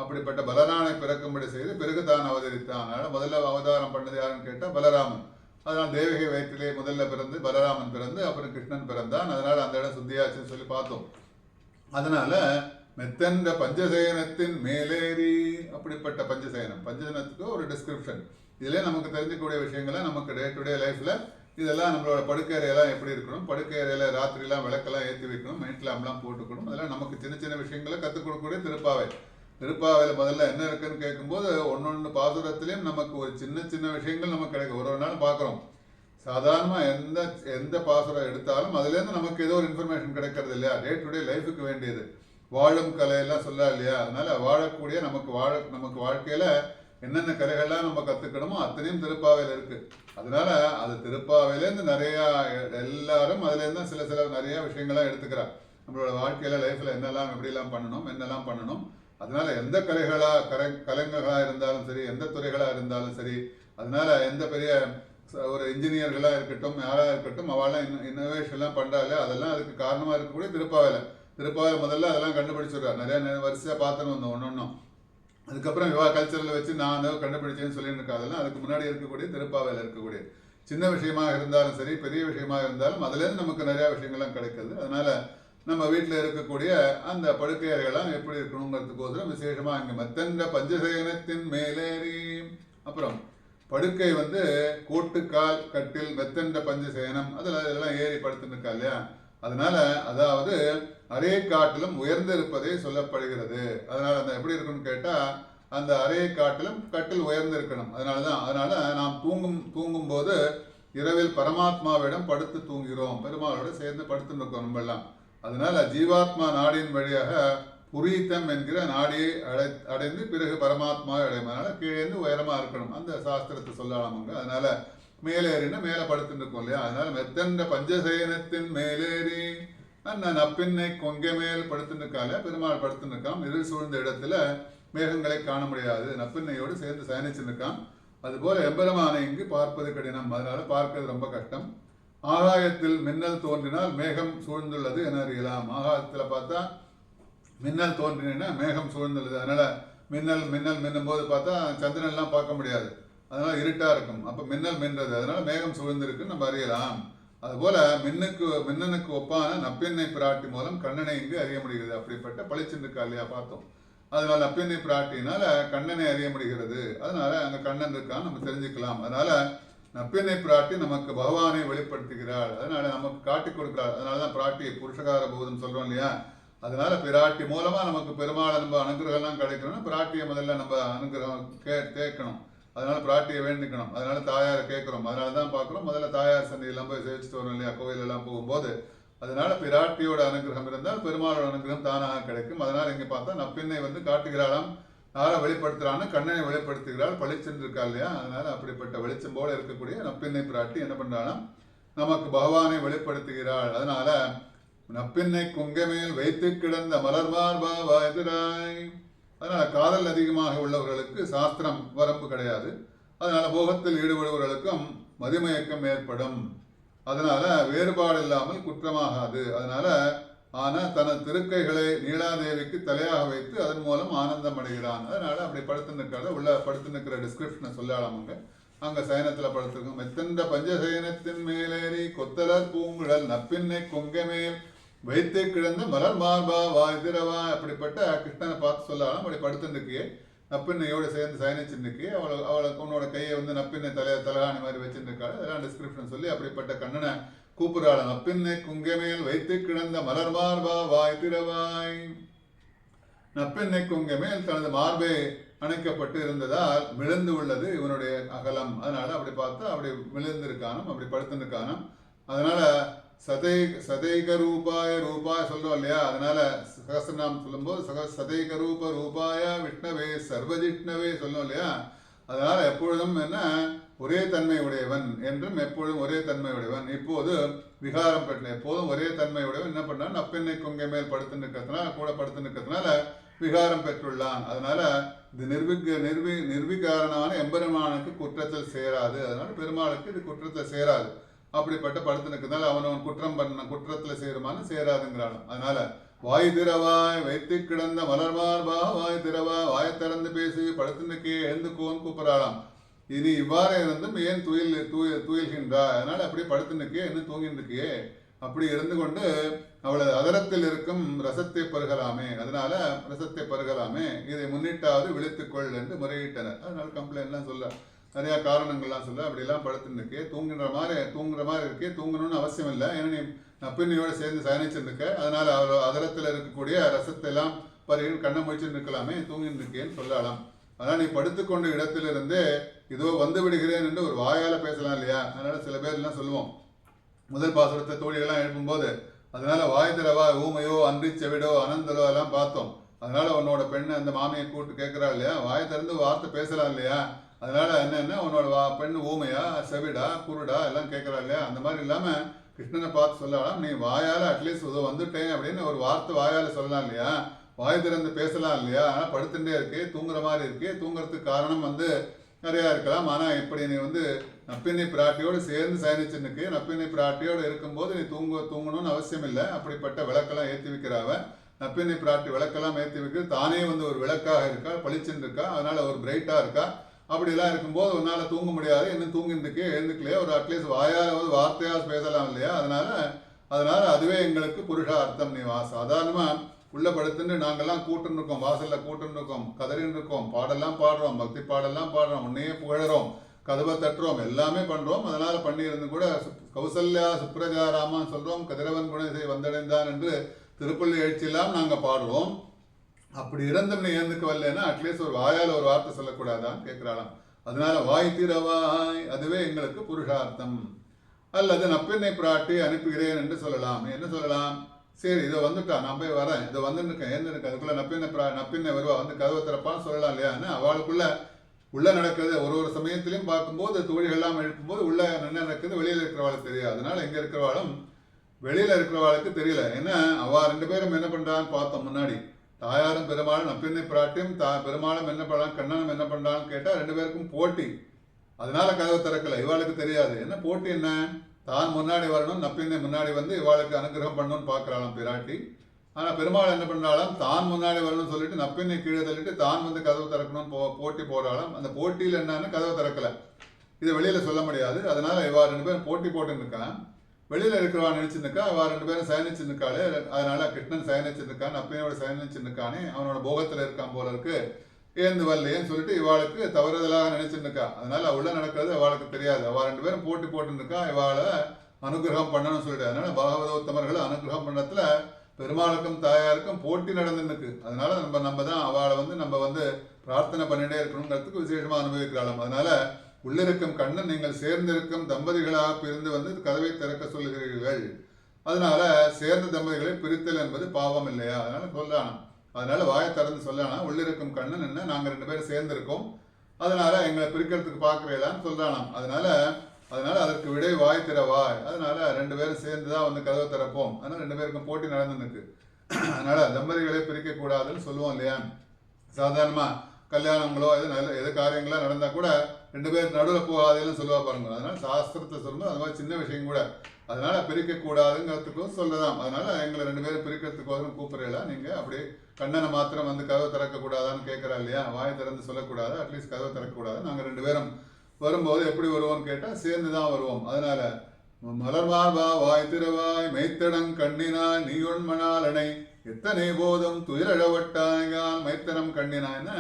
அப்படிப்பட்ட பலராமனை பிறக்கும்படி செய்து பிறகு தான் அவதரித்தான். அதனால முதல்ல அவதாரம் பண்ணது யாருன்னு கேட்டால் பலராமன். அதனால் தேவகி வயிற்றிலே முதல்ல பிறந்து பலராமன் பிறந்து அப்புறம் கிருஷ்ணன் பிறந்தான். அதனால அந்த இடம் சுத்தியாச்சுன்னு சொல்லி பார்த்தோம். அதனால மெத்தென்ற பஞ்சசயனத்தின் மேலேறி அப்படிப்பட்ட பஞ்சசயனத்துக்கு ஒரு டிஸ்கிரிப்ஷன். இதுல நமக்கு தெரிஞ்சுக்கூடிய விஷயங்களை நமக்கு டே டு டே லைஃப்ல இதெல்லாம் நம்மளோட படுக்கை அறையெல்லாம் எப்படி இருக்கணும், படுக்கை அறையில ராத்திரிலாம் விளக்கெல்லாம் ஏற்றி வைக்கணும், நைட் லேம்ப்லாம் போட்டுக்கணும். அதெல்லாம் நமக்கு சின்ன சின்ன விஷயங்களை கற்றுக் கொடுக்கக்கூடிய திருப்பாவையில் முதல்ல என்ன இருக்குன்னு கேட்கும்போது ஒன்னொன்று பாசுரத்திலையும் நமக்கு ஒரு சின்ன சின்ன விஷயங்கள் நமக்கு கிடைக்கும். ஒரு நாள் பார்க்குறோம் சாதாரணமா எந்த எந்த பாசுரம் எடுத்தாலும் அதுல இருந்து நமக்கு ஏதோ ஒரு இன்ஃபர்மேஷன் கிடைக்கிறது இல்லையா, டே டு டே லைஃபுக்கு வேண்டியது. வாழும் கலையெல்லாம் சொல்ல இல்லையா, அதனால வாழக்கூடிய நமக்கு வாழ்க்கையில என்னென்ன கலைகள்லாம் நம்ம கத்துக்கணுமோ அத்தனையும் திருப்பாவையில இருக்கு. அதனால அது திருப்பாவையிலேருந்து நிறைய எல்லாரும் அதுல இருந்து சில நிறைய விஷயங்கள்லாம் எடுத்துக்கிறார். நம்மளோட வாழ்க்கையில லைஃப்ல எப்படிலாம் பண்ணணும். அதனால எந்த கலைஞர்களா இருந்தாலும் சரி, எந்த துறைகளா இருந்தாலும் சரி, அதனால எந்த பெரிய ஒரு இன்ஜினியர்களா இருக்கட்டும், யாரா இருக்கட்டும், அவெல்லாம் இன்னோவேஷன்லாம் பண்றாரு. அதெல்லாம் அதுக்கு காரணமா இருக்கக்கூடிய திருப்பாவையில முதல்ல அதெல்லாம் கண்டுபிடிச்சிடுறாரு. நிறைய வரிசையா பார்த்துன்னு வந்தோம் ஒன்னொன்னும். அதுக்கப்புறம் கல்ச்சரில் வச்சு நான் அதை கண்டுபிடிச்சேன்னு சொல்லிட்டு இருக்கேன். அதெல்லாம் அதுக்கு முன்னாடி இருக்கக்கூடிய திருப்பாவையில் இருக்கக்கூடிய சின்ன விஷயமாக இருந்தாலும் சரி, பெரிய விஷயமாக இருந்தாலும் அதுலேருந்து நமக்கு நிறையா விஷயங்கள்லாம் கிடைக்குது. அதனால நம்ம வீட்டில் இருக்கக்கூடிய அந்த படுக்கை அறைகள்லாம் எப்படி இருக்கணுங்கிறதுக்கோசரம் விசேஷமாக இங்கே மெத்தென்ற பஞ்சசேனத்தின் மேலேறி, அப்புறம் படுக்கை கோட்டுக்கால் கட்டில் மெத்தென்ற பஞ்சசேனம் அதெல்லாம் ஏறி படுத்துட்டு இருக்கா இல்லையா, அதனால அதாவது அறையை காட்டிலும் உயர்ந்து இருப்பதே சொல்லப்படுகிறது. அதனால அந்த எப்படி இருக்குன்னு கேட்டா, அந்த அறையை காட்டிலும் கட்டில் உயர்ந்து இருக்கணும். அதனால நாம் தூங்கும் போது இரவில் பரமாத்மாவிடம் படுத்து தூங்குகிறோம், பெருமாளோட சேர்ந்து படுத்து இருக்கோம் நம்ம எல்லாம். அதனால ஜீவாத்மா நாடியின் வழியாக புரீத்தம் என்கிற நாடியை அடைந்து பிறகு பரமாத்மா அடையும். அதனால கீழேந்து உயரமா இருக்கணும், அந்த சாஸ்திரத்தை சொல்லலாம். அதனால மேலேறினா மேல படுத்துட்டு இருக்கோம் இல்லையா, அதனால மெத்தென்ற பஞ்சசேனத்தின் மேலேறி நப்பின்னை கொங்கை மேல் படுத்துருக்கால பெருமாள் படுத்துருக்கான். இருள் சூழ்ந்த இடத்துல மேகங்களை காண முடியாது, நப்பின்னையோடு சேர்ந்து சயனிச்சுருக்கான். அதுபோல எம்பெருமானை இங்கு பார்ப்பது கடினம், அதனால பார்க்கிறது ரொம்ப கஷ்டம். ஆகாயத்தில் மின்னல் தோன்றினால் மேகம் சூழ்ந்துள்ளது என அறியலாம். ஆகாயத்தில் பார்த்தா மின்னல் தோன்றினா மேகம் சூழ்ந்துள்ளது. அதனால மின்னல் மின்னும் போது பார்த்தா சந்திரன் எல்லாம் பார்க்க முடியாது, அதனால இருட்டா இருக்கும். அப்ப மின்னல் மின்றது, அதனால மேகம் சூழ்ந்திருக்குன்னு நம்ம அறியலாம். அதுபோல மின்னனுக்கு ஒப்பான நப்பெண்ணை பிராட்டி மூலம் கண்ணனை இங்கு அறிய முடிகிறது. அப்படிப்பட்ட பளிச்சிருக்கா இல்லையா பார்த்தோம். அதனால நப்பெண்ணை பிராட்டினால கண்ணனை அறிய முடிகிறது. அதனால அங்க கண்ணன் இருக்கான்னு நம்ம தெரிஞ்சுக்கலாம். அதனால நப்பெண்ணை பிராட்டி நமக்கு பகவானை வெளிப்படுத்துகிறாள், அதனால நமக்கு காட்டி கொடுக்கிறாள். அதனாலதான் பிராட்டி புருஷகார பூதம் சொல்றோம் இல்லையா. அதனால பிராட்டி மூலமா நமக்கு பெருமாள் நம்ம அனுகிரகம்லாம் கிடைக்கணும்னா பிராட்டியை முதல்ல நம்ம அனுகிரகம் கேட்கணும். அதனால பிராட்டியை வேண்டிக்கணும். அதனால தாயாரை கேட்கிறோம். அதனாலதான் பாக்குறோம் முதல்ல தாயார் சந்தையெல்லாம் போய் சேவிச்சுட்டு வரோம் இல்லையா, கோயில் எல்லாம் போகும்போது. அதனால பிராட்டியோட அனுகிரகம் இருந்தால் பெருமாளோட அனுகிரகம் தானாக கிடைக்கும். அதனால இங்க பார்த்தா நப்பின்னை காட்டுகிறாளாம். யாரை வெளிப்படுத்துறான்னு கண்ணனை வெளிப்படுத்துகிறாள், பளிச்சென்று இருக்கா இல்லையா. அதனால அப்படிப்பட்ட வெளிச்சம் போல இருக்கக்கூடிய நப்பின்னை பிராட்டி என்ன பண்றாளாம், நமக்கு பகவானை வெளிப்படுத்துகிறாள். அதனால நப்பின்னை கொங்கை மேல் வைத்து கிடந்த மலர்மார்பா எதிராய். அதனால காதல் அதிகமாக உள்ளவர்களுக்கு சாஸ்திரம் வரம்பு கிடையாது. அதனால போகத்தில் ஈடுபடுபவர்களுக்கும் மதிமயக்கம் ஏற்படும். அதனால வேறுபாடு இல்லாமல் குற்றமாகாது. அதனால தனது திருக்கைகளை நீலாதேவிக்கு தலையாக வைத்து அதன் மூலம் ஆனந்தம் அடைகிறான். அதனால அப்படி படுத்து நிற்கிறத உள்ள படுத்து நிற்கிற டிஸ்கிரிப்ஷனை சொல்லலாம். அங்க சயனத்துல படுத்திருக்கோம். மெத்தென்ற பஞ்சசயனத்தின் மேலேறி கொத்தலர் பூங்குழல் நப்பின்னை கொங்கை மேல் வைத்து கிடந்த மலர் மார்பா திரவா. அப்படிப்பட்ட கிருஷ்ணனை பார்த்து சொல்லலாம். அப்படி படுத்துருக்கியே நப்பின்னையோடு சேர்ந்து சயனிச்சுருக்கே, அவளுக்கு உன்னோட கையை நப்பின்னை தலகாணி மாதிரி வச்சுருக்காள். அதெல்லாம் டிஸ்கிரிப்ஷன் சொல்லி அப்படிப்பட்ட கண்ணனை கூப்பிடுறாள். நப்பின்னை குங்கை மேல் வைத்து கிடந்த மலர் மார்பா திரவாய். நப்பின்னை குங்கை மேல் தனது மார்பை அணைக்கப்பட்டு இருந்ததால் விழுந்து உள்ளது இவனுடைய அகலம். அதனால அப்படி பார்த்தா அப்படி விழுந்திருக்கானும், அப்படி படுத்துருக்கானும். அதனால சதைக ரூபாய சொல்றோம் இல்லையா. அதனால சகசிரநாமம் சொல்லும்போது சதைக ரூபாய விஷ்ணவே சர்வஜிஷ்ணவே சொல்லும் இல்லையா. அதனால எப்பொழுதும் ஒரே தன்மை உடையவன் என்றும் எப்பொழுதும் ஒரே தன்மை உடையவன். இப்போது விகாரம் பெற்ற எப்போதும் ஒரே தன்மை உடையவன் என்ன பண்ணான், நப்பெண்ணை கொங்கை மேல் படுத்து நிற்கிறதுனால கூட படுத்து நிற்கிறதுனால விகாரம் பெற்றுள்ளான். அதனால இது நிர்விகாரனான எம்பெருமானுக்கு குற்றத்தில் சேராது. அதனால பெருமாளுக்கு இது குற்றத்தில் சேராது. அப்படிப்பட்ட படுத்து நிற்கிறதுனால அவன் குற்றம் பண்ண குற்றத்துல சேருமான்னு சேராதுங்கிறான். அதனால வாய் திறவாய் வைத்து கிடந்த மலர்மார்பா வாய் திறவாய், வாயை திறந்து பேசி படுத்து நிற்கே எழுந்துக்கோன்னு கூப்பிடறாளாம். இனி இவ்வாறு இருந்தும் ஏன் துயில்கின்றாய், அதனால அப்படி படுத்து நிற்கே என்ன தூங்கிட்டு இருக்கியே, அப்படி இருந்து கொண்டு அவளது அதரத்தில் இருக்கும் ரசத்தை பருகலாமே, அதனால ரசத்தை பருகலாமே, இதை முன்னிட்டாவது விழித்துக்கொள் என்று முறையிட்டனர். அதனால கம்ப்ளைண்ட்லாம் சொல்ல நிறைய காரணங்கள்லாம் சொல்ல அப்படிலாம் படுத்துட்டு இருக்கே, தூங்குற மாதிரி இருக்கே, தூங்கணும்னு அவசியம் இல்லை. ஏன்னா நீ நப்பின்னையோட சேர்ந்து சயனிச்சிருக்க, அதனால அவள் அதரத்தில் இருக்கக்கூடிய ரசத்தை எல்லாம் பருகின் கண்ணை முடிச்சுட்டு இருக்கலாமே, தூங்கிட்டு இருக்கேன்னு சொல்லலாம். அதனால் நீ படுத்துக்கொண்ட இடத்திலிருந்தே இதோ வந்து விடுகிறேன் என்று ஒரு வாயால பேசலாம் இல்லையா? அதனால சில பேர் எல்லாம் சொல்லுவோம், முதல் பாசுரத்தை தோழிகள்லாம் எழுப்பும்போது, அதனால வாய் திறவா ஊமையோ அன்றி செவிடோ அனந்தலோ எல்லாம் பார்த்தோம். அதனால உன்னோட பெண்ணை அந்த மாமியை கூப்பிட்டு கேட்கிறா இல்லையா, வாய் திறந்து வார்த்தை பேசலாம் இல்லையா? அதனால என்னன்னா உன்னோட பெண் ஊமையா செவிடா குருடா எல்லாம் கேட்கிறா இல்லையா? அந்த மாதிரி இல்லாம கிருஷ்ணனை பார்த்து சொல்லலாம், நீ வாயால அட்லீஸ்ட் இதோ வந்துட்டேன் அப்படின்னு ஒரு வார்த்தை வாயால சொல்லலாம் இல்லையா? வாய் திறந்து பேசலாம் இல்லையா? ஆனால் படுத்துட்டே இருக்கு, தூங்குற மாதிரி இருக்கு. தூங்குறதுக்கு காரணம் நிறையா இருக்கலாம். ஆனால் இப்படி நீ நப்பினை பிராட்டியோடு சேர்ந்து சயனிச்சுன்னுக்கு, நப்பினை பிராட்டியோடு இருக்கும்போது நீ தூங்கணும்னு அவசியம் இல்லை. அப்படிப்பட்ட விளக்கெல்லாம் ஏற்றி வைக்கிறாவ. நப்பினை பிராட்டி விளக்கெல்லாம் ஏற்றி வைக்கிறது தானே ஒரு விளக்காக இருக்கா, பளிச்சுன்னு இருக்கா, அதனால ஒரு பிரைட்டாக இருக்கா. அப்படிலாம் இருக்கும்போது உன்னால் தூங்க முடியாது, இன்னும் தூங்கிட்டுக்கே எழுந்துக்கலையே, ஒரு அட்லீஸ்ட் வாயால் வார்த்தையாக பேசலாம் இல்லையா? அதனால அதுவே எங்களுக்கு புருஷார்த்தம். நீ சாதாரணமாக உள்ள படுத்துன்னு நாங்கள்லாம் கூட்டுன்னு இருக்கோம், வாசலில் கூட்டுன்னு இருக்கோம், கதறின்னு இருக்கோம், பாடெல்லாம் பாடுறோம், பக்தி பாடெல்லாம் பாடுறோம், உன்னையே புகழறோம், கதவை தட்டுறோம், எல்லாமே பண்ணுறோம். அதனால் பண்ணியிருந்து கூட கௌசல்யா சுப்ரஜா ராமான்னு சொல்கிறோம், கதிரவன் குணத்தை வந்தடைந்தான் என்று திருப்பள்ளி எழுச்சியெல்லாம் நாங்கள் பாடுவோம். அப்படி இருந்தும் நீ ஏந்துக்கு வரலன்னா அட்லீஸ்ட் ஒரு வாயால் ஒரு வார்த்தை சொல்லக்கூடாதான்னு கேட்குறாளாம். அதனால வாய் திறவாய், அதுவே எங்களுக்கு புருஷார்த்தம். அல்லது நப்பினை பிராட்டி அனுப்புகிறேன் என்று சொல்லலாம். என்ன சொல்லலாம்? சரி இதை வந்துட்டா, நான் போய் வரேன், இதை வந்துருக்கேன், ஏந்திருக்கேன், அதுக்குள்ள நப்பினை வருவா, கதவை திறப்பான்னு சொல்லலாம் இல்லையா? அவளுக்குள்ள உள்ள நடக்கிறது ஒரு சமயத்திலையும் பார்க்கும்போது தோழிகள்லாம் எழுப்பும்போது உள்ள என்ன நடக்குது வெளியில இருக்கிறவாளுக்கு தெரியாது. அதனால இங்க இருக்கிறவாளும் வெளியில இருக்கிறவாளுக்கு தெரியல. ஏன்னா அவ ரெண்டு பேரும் என்ன பண்றான்னு பார்த்தோம் முன்னாடி. தாயாரும் பெருமாளும் நப்பினை பிராட்டியும் பெருமாளும் என்ன பண்ணலாம், கண்ணனும் என்ன பண்றான்னு கேட்டா ரெண்டு பேருக்கும் போட்டி. அதனால கதவை திறக்கல. இவாளுக்கு தெரியாது என்ன போட்டி. என்ன தான் முன்னாடி வரணும், நப்பினை முன்னாடி இவாளுக்கு அனுகிரகம் பண்ணணும்னு பார்க்கறாளாம் பிராட்டி. ஆனா பெருமாள் என்ன பண்ணாலும் தான் முன்னாடி வரணும்னு சொல்லிட்டு நப்பினை கீழே தள்ளிட்டு தான் கதவு திறக்கணும்னு போட்டி போடுறாளாம். அந்த போட்டியில் என்னன்னு கதவை திறக்கல. இதை வெளியில சொல்ல முடியாது. அதனால இவா ரெண்டு பேரும் போட்டி போட்டு நிற்கான். வெளியில இருக்கிறவா நினைச்சுருக்கா, அவ ரெண்டு பேரும் சயனிச்சு நிற்காளே. அதனால கிருஷ்ணன் சயனிச்சு நிற்கான், நப்பினையோட சயனிச்சு நிற்கானே, அவனோட போகத்துல இருக்கான் போல இருக்கு, ஏந்து வரலையேன்னு சொல்லிட்டு இவாளுக்கு தவறுதலாக நினைச்சுருக்கா. அதனால உள்ள நடக்கிறது அவளுக்கு தெரியாது. அவ ரெண்டு பேரும் போட்டி போட்டு நிற்கா, இவாளை அனுகிரகம் பண்ணணும்னு சொல்லிட்டு. அதனால பாகவதோத்தமர்கள் அனுகிரகம் பண்ணத்துல பெருமாளுக்கும் தாயாருக்கும் போட்டி நடந்துருக்கு. அதனால நம்ம தான் அவளை நம்ம பிரார்த்தனை பண்ணிட்டே இருக்கணுங்கிறதுக்கு விசேஷமா அனுபவிக்கிறாளாம். அதனால உள்ளிருக்கும் கண்ணன் நீங்கள் சேர்ந்திருக்கும் தம்பதிகளாக பிரிந்து கதவை திறக்க சொல்லுகிறீர்கள். அதனால சேர்ந்த தம்பதிகளை பிரித்தல் என்பது பாவம் இல்லையா? அதனால சொல்லலாம். அதனால வாயை திறந்து சொல்லலாம், உள்ளிருக்கும் கண்ணன் என்ன நாங்க ரெண்டு பேரும் சேர்ந்திருக்கோம், அதனால எங்களை பிரிக்கிறதுக்கு பாக்குறீங்களான்னு சொல்றானாம். அதனால அதற்கு விடை வாய் திறவாய். அதனால ரெண்டு பேரும் சேர்ந்துதான் கதவை திறப்போம். அதனால ரெண்டு பேருக்கும் போட்டி நடந்துருக்கு. அதனால தம்பதிகளை பிரிக்க கூடாதுன்னு சொல்லுவோம் இல்லையா? சாதாரணமா கல்யாணங்களோ எது காரியங்களோ நடந்தா கூட ரெண்டு பேருக்கு நடுவில் போகாதுன்னு சொல்லுவா பாருங்க. அதனால சாஸ்திரத்தை சொல்லணும், அது மாதிரி சின்ன விஷயம் கூட. அதனால பிரிக்க கூடாதுங்கிறதுக்கும் சொல்லலாம். அதனால எங்களை ரெண்டு பேரும் பிரிக்கிறதுக்கோசரம் கூப்பிடுறீங்களா நீங்க? அப்படி கண்ணனை மாத்திரம் கதவை திறக்க கூடாதான்னு கேட்கறா இல்லையா? வாயை திறந்து சொல்லக்கூடாது, அட்லீஸ்ட் கதவை திறக்கக்கூடாது. நாங்க ரெண்டு பேரும் வரும்போது எப்படி வருவோம்னு கேட்டா சேர்ந்துதான் வருவோம். அதனால மலர்மார்பா வாய் திறவாய் மைத்தடம் கண்ணினாய் நீயொன் மணாலனை எத்தனை போதும் துயிலழவட்டாய்கான் மைத்தனம் கண்ணினாய்னா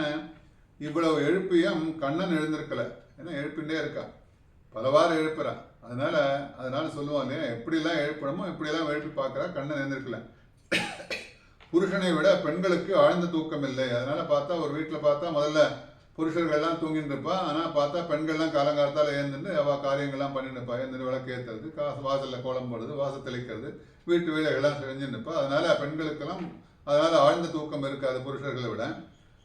இவ்வளவு எழுப்பியும் கண்ணன் எழுந்திருக்கல. ஏன்னா எழுப்பிண்டே இருக்கா, பலவாறு எழுப்புறா. அதனால சொல்லுவாங்க எப்படிலாம் எழுப்பணுமோ இப்படியெல்லாம் எழுப்பி பார்க்கறா, கண்ணன் எழுந்திருக்கல. புருஷனை விட பெண்களுக்கு ஆழ்ந்த தூக்கம் இல்லை. அதனால பார்த்தா ஒரு வீட்டில் பார்த்தா முதல்ல புருஷர்கள்லாம் தூங்கிட்டு இருப்பா. ஆனால் பார்த்தா பெண்கள்லாம் காலங்காலத்தால் ஏந்துட்டு அவள் காரியங்கள்லாம் பண்ணிட்டு இருப்பா. ஏந்துட்டு விளக்கு ஏற்றுறது, வாசலில் கோலம் போடுறது, வாசல் தெளிக்கிறது, வீட்டு வேலைகள்லாம் செஞ்சுட்டு இருப்பா. அதனால பெண்களுக்கெல்லாம் ஆழ்ந்த தூக்கம் இருக்காது புருஷர்களை விட.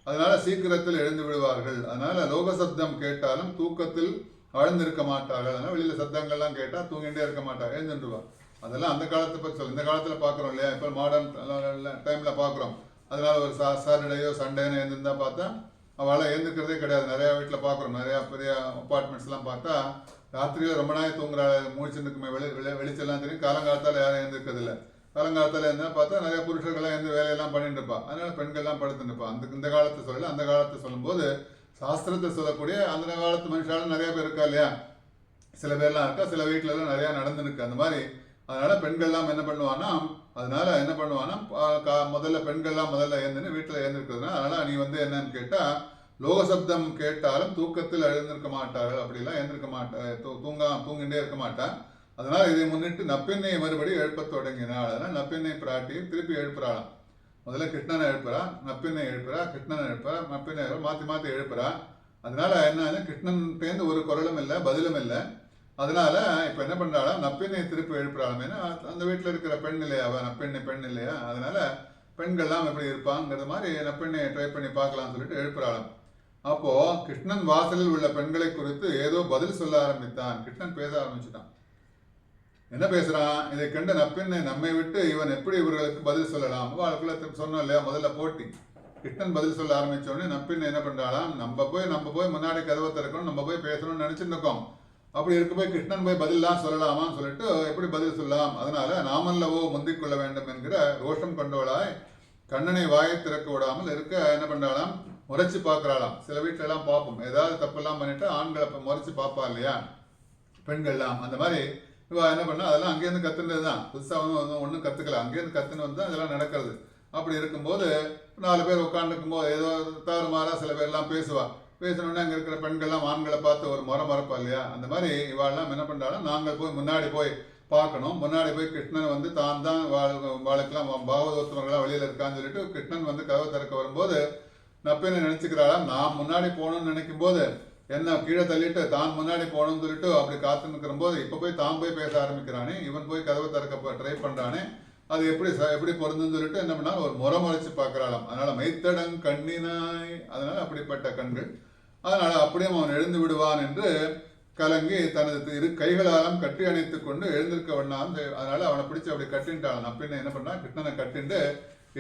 அதனால சீக்கிரத்தில் எழுந்து விடுவார்கள். அதனால லோக சப்தம் கேட்டாலும் தூக்கத்தில் ஆழ்ந்திருக்க மாட்டார்கள். அதனால வெளியில சத்தங்கள்லாம் கேட்டால் தூங்கிட்டே இருக்க மாட்டாங்க, எழுந்துடுவா. அதெல்லாம் அந்த காலத்தை பற்றி சொல்ல. இந்த காலத்தில் பார்க்குறோம் இல்லையா? இப்போ மாடர்ன் டைமில் பார்க்குறோம். அதனால ஒரு சாட்டர்டேயோ சண்டேனோ எழுந்திருந்தா பார்த்தா அவளால் எழுந்துக்கிறதே கிடையாது. நிறையா வீட்டில் பார்க்குறோம், நிறையா பெரிய அப்பார்ட்மெண்ட்ஸ்லாம் பார்த்தா ராத்திரியில் ரொம்ப நாள் தூங்குற மூச்சுக்குமே வெளிச்செல்லாம் தெரியும். காலங்காலத்தால் யாரும் எழுந்திருக்கிறது இல்லை. காலங்காலத்தில் இருந்தால் பார்த்தா நிறைய புருஷர்கள்லாம் எந்த வேலையெல்லாம் பண்ணிட்டு இருப்பா. அதனால பெண்கள்லாம் படுத்துட்டு இருப்பா. இந்த காலத்தை சொல்லல, அந்த காலத்தை சொல்லும்போது சாஸ்திரத்தை சொல்லக்கூடிய அந்த காலத்து மனுஷாலும் நிறைய பேர் இருக்கா இல்லையா? சில பேர்லாம் இருக்கா, சில வீட்டிலலாம் நிறையா நடந்துருக்கு அந்த மாதிரி. அதனால பெண்கள்லாம் என்ன பண்ணுவான்னா முதல்ல பெண்கள்லாம் எழுந்துன்னு வீட்டில் எழுந்திருக்கிறதுனா அதனால நீ என்னன்னு கேட்டா லோக சப்தம் கேட்டாலும் தூக்கத்தில் எழுந்திருக்க மாட்டார்கள். அப்படிலாம் எழுந்திருக்க மாட்டா, தூங்கிட்டே இருக்க மாட்டா. அதனால இதை முன்னிட்டு நப்பின்னை மறுபடி எழுப்ப தொடங்கினாள். அதனால நப்பின்னை பிராட்டியை திருப்பி எழுப்புறாளாம். முதல்ல கிருஷ்ணனை எழுப்புறா, நப்பின்னை எழுப்புறா, கிருஷ்ணனை எழுப்புறா, நப்பின்னை மாற்றி எழுப்புறா. அதனால என்ன, கிருஷ்ணன்கிட்டேருந்து ஒரு குரலும் இல்லை, பதிலும் இல்லை. அதனால இப்ப என்ன பண்றாளா, நப்பினை திருப்பி எழுப்புறாளாம். ஏன்னா அந்த வீட்டுல இருக்கிற பெண் இல்லையா, அவ நப்பெண்ணை பெண் இல்லையா, அதனால பெண்கள்லாம் எப்படி இருப்பாங்கிறது மாதிரி நப்பெண்ணை ட்ரை பண்ணி பார்க்கலாம்னு சொல்லிட்டு எழுப்புறாளாம். அப்போ கிருஷ்ணன் வாசலில் உள்ள பெண்களை குறித்து ஏதோ பதில் சொல்ல ஆரம்பித்தான். கிருஷ்ணன் பேச ஆரம்பிச்சுட்டான். என்ன பேசுறான், இதை கண்ட நப்பெண்ணை நம்மை விட்டு இவன் எப்படி இவர்களுக்கு பதில் சொல்லலாம். வாழ்க்கையில சொன்னோம் இல்லையா, முதல்ல போட்டி. கிருஷ்ணன் பதில் சொல்ல ஆரம்பிச்ச உடனே நப்பெண்ணை என்ன பண்றாளாம், நம்ம போய் முன்னாடி கதவை திறக்கணும், நம்ம போய் பேசணும்னு நினைச்சுட்டு இருக்கோம். அப்படி இருக்க போய் கிருஷ்ணன் போய் பதிலாம் சொல்லலாமான்னு சொல்லிட்டு எப்படி பதில் சொல்லலாம், அதனால நாமல்லவோ முந்திக் கொள்ள வேண்டும் என்கிற ரோஷம் கொண்டவளாய் கண்ணனை வாயை திறக்க விடாமல் இருக்க என்ன பண்றாளாம், முறைச்சு பார்க்கறாளாம். சில வீட்டுல எல்லாம் பார்ப்போம், ஏதாவது தப்பெல்லாம் பண்ணிட்டு ஆண்களை முறைச்சு பார்ப்பா இல்லையா பெண்கள்லாம். அந்த மாதிரி இவ என்ன பண்ணா, அதெல்லாம் அங்கேருந்து கத்துனது தான், புதுசா ஒன்றும் கத்துக்கல, அங்கேருந்து கத்துன்னு வந்து தான் இதெல்லாம் நடக்கிறது. அப்படி இருக்கும்போது 4 பேர் உட்காந்துருக்கும் போது ஏதோ தாறுமாறா சில பேர்லாம் பேசுவா. பேசணுன்னா அங்கே இருக்கிற பெண்கள்லாம் ஆண்களை பார்த்து ஒரு மரப்பா இல்லையா, அந்த மாதிரி இவாளெல்லாம் என்ன பண்ணுறாலும், நாங்கள் போய் முன்னாடி போய் பார்க்கணும், முன்னாடி போய் கிருஷ்ணனை வந்து தான் வாழ்க்கெல்லாம் பாகவதோத்தவர்களாம் வெளியில் இருக்கான்னு சொல்லிட்டு கிருஷ்ணன் வந்து கதவை திறக்க வரும்போது நப்பேன்னு நினச்சிக்கிறாளாம். நான் முன்னாடி போகணும்னு நினைக்கும் போது என்ன கீழே தள்ளிட்டு தான் முன்னாடி போகணும்னு சொல்லிட்டு அப்படி காத்து நிற்கிற போது இப்போ போய் தான் போய் பேச ஆரம்பிக்கிறானே, இவன் போய் கதவை திறக்க ட்ரை பண்ணுறானே, அது எப்படி பொருந்துன்னு சொல்லிட்டு என்ன பண்ணாலும் ஒரு முறைச்சு பார்க்கறாளாம். அதனால மைத்தடங் கண்ணினாய், அதனால அப்படிப்பட்ட கண்கள், அதனால அப்படியே அவன் எழுந்து விடுவான் என்று கலங்கி தனது இரு கைகளாலும் கட்டி அணைத்துக் கொண்டு எழுந்திருக்க வேண்டாம். அதனால அவனை பிடிச்சி அப்படி கட்டின்ட்டான். நப்பின்னு என்ன பண்ணா, கிருஷ்ணனை கட்டிண்டு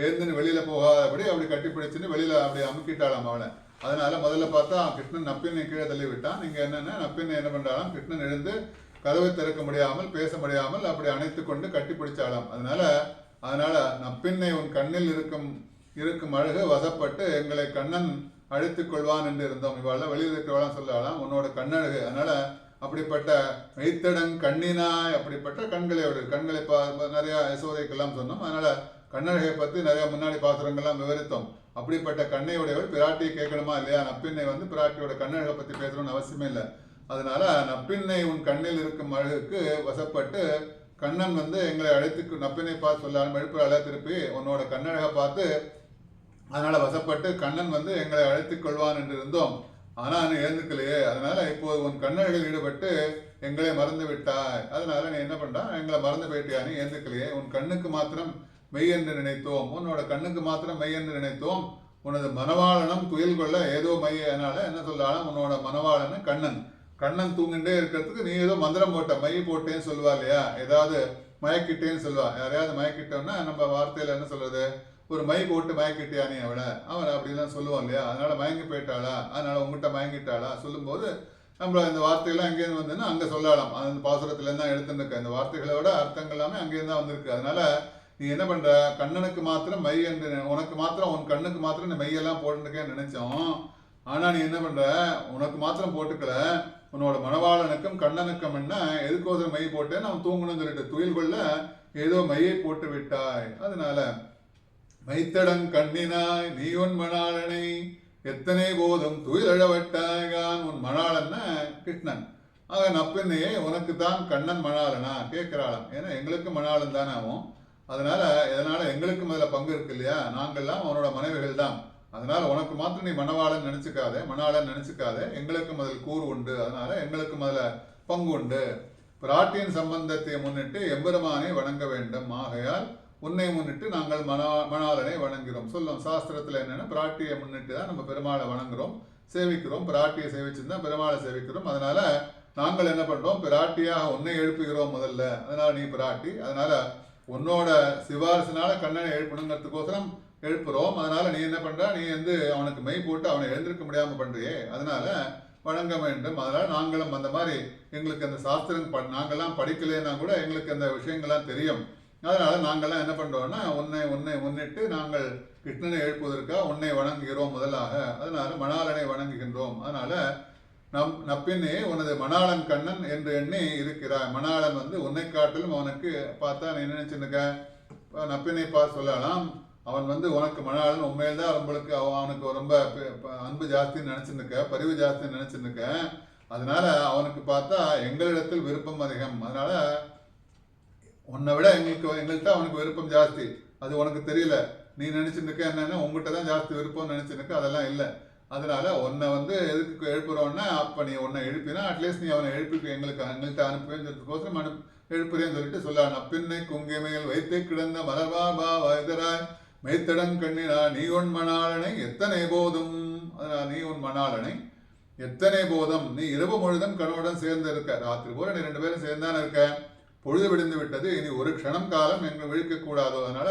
எழுந்துன்னு வெளியில போகாதபடி அப்படி கட்டி பிடிச்சுன்னு வெளியில அப்படி அமுக்கிட்டாளாம் அவனை. அதனால முதல்ல பார்த்தா கிருஷ்ணன் நப்பினை கீழே தள்ளி விட்டான். நீங்க என்னன்னா நப்பினை என்ன பண்றாளாம், கிருஷ்ணன் எழுந்து கதவை திறக்க முடியாமல் பேச முடியாமல் அப்படி அணைத்து கொண்டு கட்டி பிடிச்சாலாம். அதனால நப்பின்னை உன் கண்ணில் இருக்கும் அழகு வசப்பட்டு எங்களை கண்ணன் அழைத்துக் கொள்வான் என்று இருந்தோம். இவாள் வெளியில் இருக்கிறவாளாம் சொல்லலாம், உன்னோட கண்ணழகு. அதனால அப்படிப்பட்ட மெய்த்தடங் கண்ணினாய், அப்படிப்பட்ட கண்களை நிறைய யசோதைக்கெல்லாம் சொன்னோம். அதனால கண்ணழகை பற்றி நிறைய முன்னாடி பாசுரங்கள்லாம் விவரித்தோம். அப்படிப்பட்ட கண்ணை உடையவள் பிராட்டியை கேட்கணுமா இல்லையா, நப்பின்னை வந்து பிராட்டியோட கண்ணழகை பற்றி பேசணும்னு அவசியமே இல்லை. அதனால நப்பின்னை உன் கண்ணில் இருக்கும் அழகுக்கு வசப்பட்டு கண்ணன் வந்து எங்களை அழைத்து நப்பினை பார்த்து சொல்லாமல் எழுப்புறாள திருப்பி உன்னோட கண்ணழகை பார்த்து, அதனால வசப்பட்டு கண்ணன் வந்து எங்களை அழைத்துக் கொள்வான் என்று இருந்தோம். ஆனா நீ எழுந்துக்கலையே, அதனால இப்போது உன் கண்ணழகில் ஈடுபட்டு எங்களை மறந்து விட்டாய். அதனால நீ என்ன பண்றா, எங்களை மறந்து போயிட்டியா, நீ எழுந்துக்கலையே. உன் கண்ணுக்கு மாத்திரம் மெய் என்று நினைத்தோம், உன்னோட கண்ணுக்கு மாத்திரம் மெய் என்று நினைத்தோம். உனது மனவாளனம் துயில் கொள்ள ஏதோ மைய. அதனால என்ன சொல்றாலும் உன்னோட மனவாளன் கண்ணன் தூங்கிட்டே இருக்கிறதுக்கு நீ ஏதோ மந்திரம் போட்ட, மை போட்டேன்னு சொல்லுவா இல்லையா, ஏதாவது மயக்கிட்டேன்னு சொல்லுவா. யாரையாவது மயக்கிட்டோம்னா நம்ம வார்த்தையில என்ன சொல்றது, ஒரு மை போட்டு மயக்கிட்டியா நீ அவளை அப்படிலாம் சொல்லுவோம் இல்லையா. அதனால மயங்கி போயிட்டாளா, அதனால உங்ககிட்ட மயங்கிட்டாளா சொல்லும்போது நம்ம இந்த வார்த்தைகள்லாம் அங்கேருந்து வந்துன்னா அங்கே சொல்லலாம். அந்த பாசுரத்துலேருந்து தான் எடுத்துருக்க இந்த வார்த்தைகளோட அர்த்தங்கள் எல்லாமே அங்கேருந்து தான் வந்திருக்கு. அதனால நீ என்ன பண்ற, கண்ணனுக்கு மாத்திரம் மை என்று, உனக்கு மாத்திரம் உன் கண்ணுக்கு மாத்திரம் நீ மையெல்லாம் போட்டுக்கேன்னு நினைச்சோம். ஆனா நீ என்ன பண்ற, உனக்கு மாத்திரம் போட்டுக்கல, உன்னோட மணவாளனுக்கும் கண்ணனுக்கும் என்ன எதுக்கோசரம் மை போட்டேன்னு அவன் தூங்கணும்னு சொல்லிட்டு துயில் கொள்ள ஏதோ மையை போட்டு விட்டாய். அதனால மைத்தடங் கண்ணினாய் நீ உன் மணாளனை எத்தனை போதும் துயிலழவட்டாயான். உன் மணாளன்னா கிருஷ்ணன். ஆக நப்பின்னையே உனக்கு தான் கண்ணன் மணாளனா கேட்கிறாளாம். ஏன்னா எங்களுக்கு மணாளன் தானே ஆகும். அதனால எங்களுக்கு முதல்ல பங்கு இருக்கு இல்லையா, நாங்கள்லாம் அவனோட மனைவிகள் தான். அதனால உனக்கு மாத்திரம் நீ மணவாளன் நினைச்சுக்காதே, எங்களுக்கு முதல் கூறு உண்டு. அதனால எங்களுக்கு முதல்ல பங்கு உண்டு. பிராட்டியின் சம்பந்தத்தை முன்னிட்டு எம்பெருமானை வணங்க வேண்டும். ஆகையால் உன்னை முன்னிட்டு நாங்கள் மணாளனை வணங்குகிறோம். சொல்லும் சாஸ்திரத்துல என்னன்னா, பிராட்டியை முன்னிட்டு தான் நம்ம பெருமாளை வணங்குறோம், சேவிக்கிறோம். பிராட்டியை சேவிச்சுதான் பெருமாளை சேவிக்கிறோம். அதனால நாங்கள் என்ன பண்றோம், பிராட்டியாக உன்னை எழுப்புகிறோம் முதல்ல. அதனால நீ பிராட்டி, அதனால உன்னோட சிபாரிசுனால கண்ணனை எழுப்பணுங்கிறதுக்கோசரம் எழுப்புறோம். அதனால நீ என்ன பண்ற, நீ வந்து அவனுக்கு மெய் போட்டு அவனை எழுந்திருக்க முடியாம பண்றியே, அதனால வணங்க வேண்டும். அதனால நாங்களும் அந்த மாதிரி எங்களுக்கு அந்த சாஸ்திரம் நாங்கெல்லாம் படிக்கலைன்னா கூட எங்களுக்கு அந்த விஷயங்கள்லாம் தெரியும். அதனால நாங்கள்லாம் என்ன பண்றோம்னா, உன்னை முன்னிட்டு நாங்கள் கிருஷ்ணனை எழுப்புவதற்காக உன்னை வணங்குகிறோம் முதலாக. அதனால மணாளனை வணங்குகின்றோம். அதனால நப்பின்னே உனது மணாளன் கண்ணன் என்று எண்ணி இருக்கிறாய். மணாளன் வந்து உன்னை காட்டிலும் அவனுக்கு பார்த்தா நீ நினைச்சுருக்க, நப்பினை பார்த்து சொல்லலாம், அவன் வந்து உனக்கு மணாளன் உண்மையில் தான் உங்களுக்கு அவனுக்கு ரொம்ப அன்பு ஜாஸ்தின்னு நினைச்சுருக்க, பரிவு ஜாஸ்தின்னு நினைச்சுருக்க. அதனால அவனுக்கு பார்த்தா எங்களிடத்தில் விருப்பம் அதிகம். அதனால உன்னை விட எங்கள்கிட்ட அவனுக்கு விருப்பம் ஜாஸ்தி. அது உனக்கு தெரியல, நீ நினைச்சுருக்க என்னன்னா உங்ககிட்ட தான் ஜாஸ்தி விருப்பம் நினைச்சுருக்க. அதெல்லாம் இல்லை. அதனால உன்னை வந்து எதுக்கு எழுப்புறோன்னா, அப்ப நீ உன்னை எழுப்பினா அட்லீஸ்ட் நீ அவனை எழுப்பி எங்கள்கிட்ட அனுப்புவேன்னு சொல்றதுக்கோசரம் எழுப்புறேன்னு சொல்லிட்டு சொல்லலாம். நப்பின்னை குங்கிமையில் வைத்து கிடந்த மலர்வாபா வைதராய் மெய்த்தடன் கண்ணினா நீ உன் மணாளனை எத்தனை போதும். அதனால நீ உன் மணாளனை எத்தனை போதும், நீ இரவு முழுதும் கணவனுடன் சேர்ந்து இருக்க, ராத்திரி பூரா நீ 2 பேரும் சேர்ந்தானே இருக்க, பொழுது விடிந்து விட்டது, இனி ஒரு க்ஷணம் காலம் எங்களை விழிக்க கூடாதோ. அதனால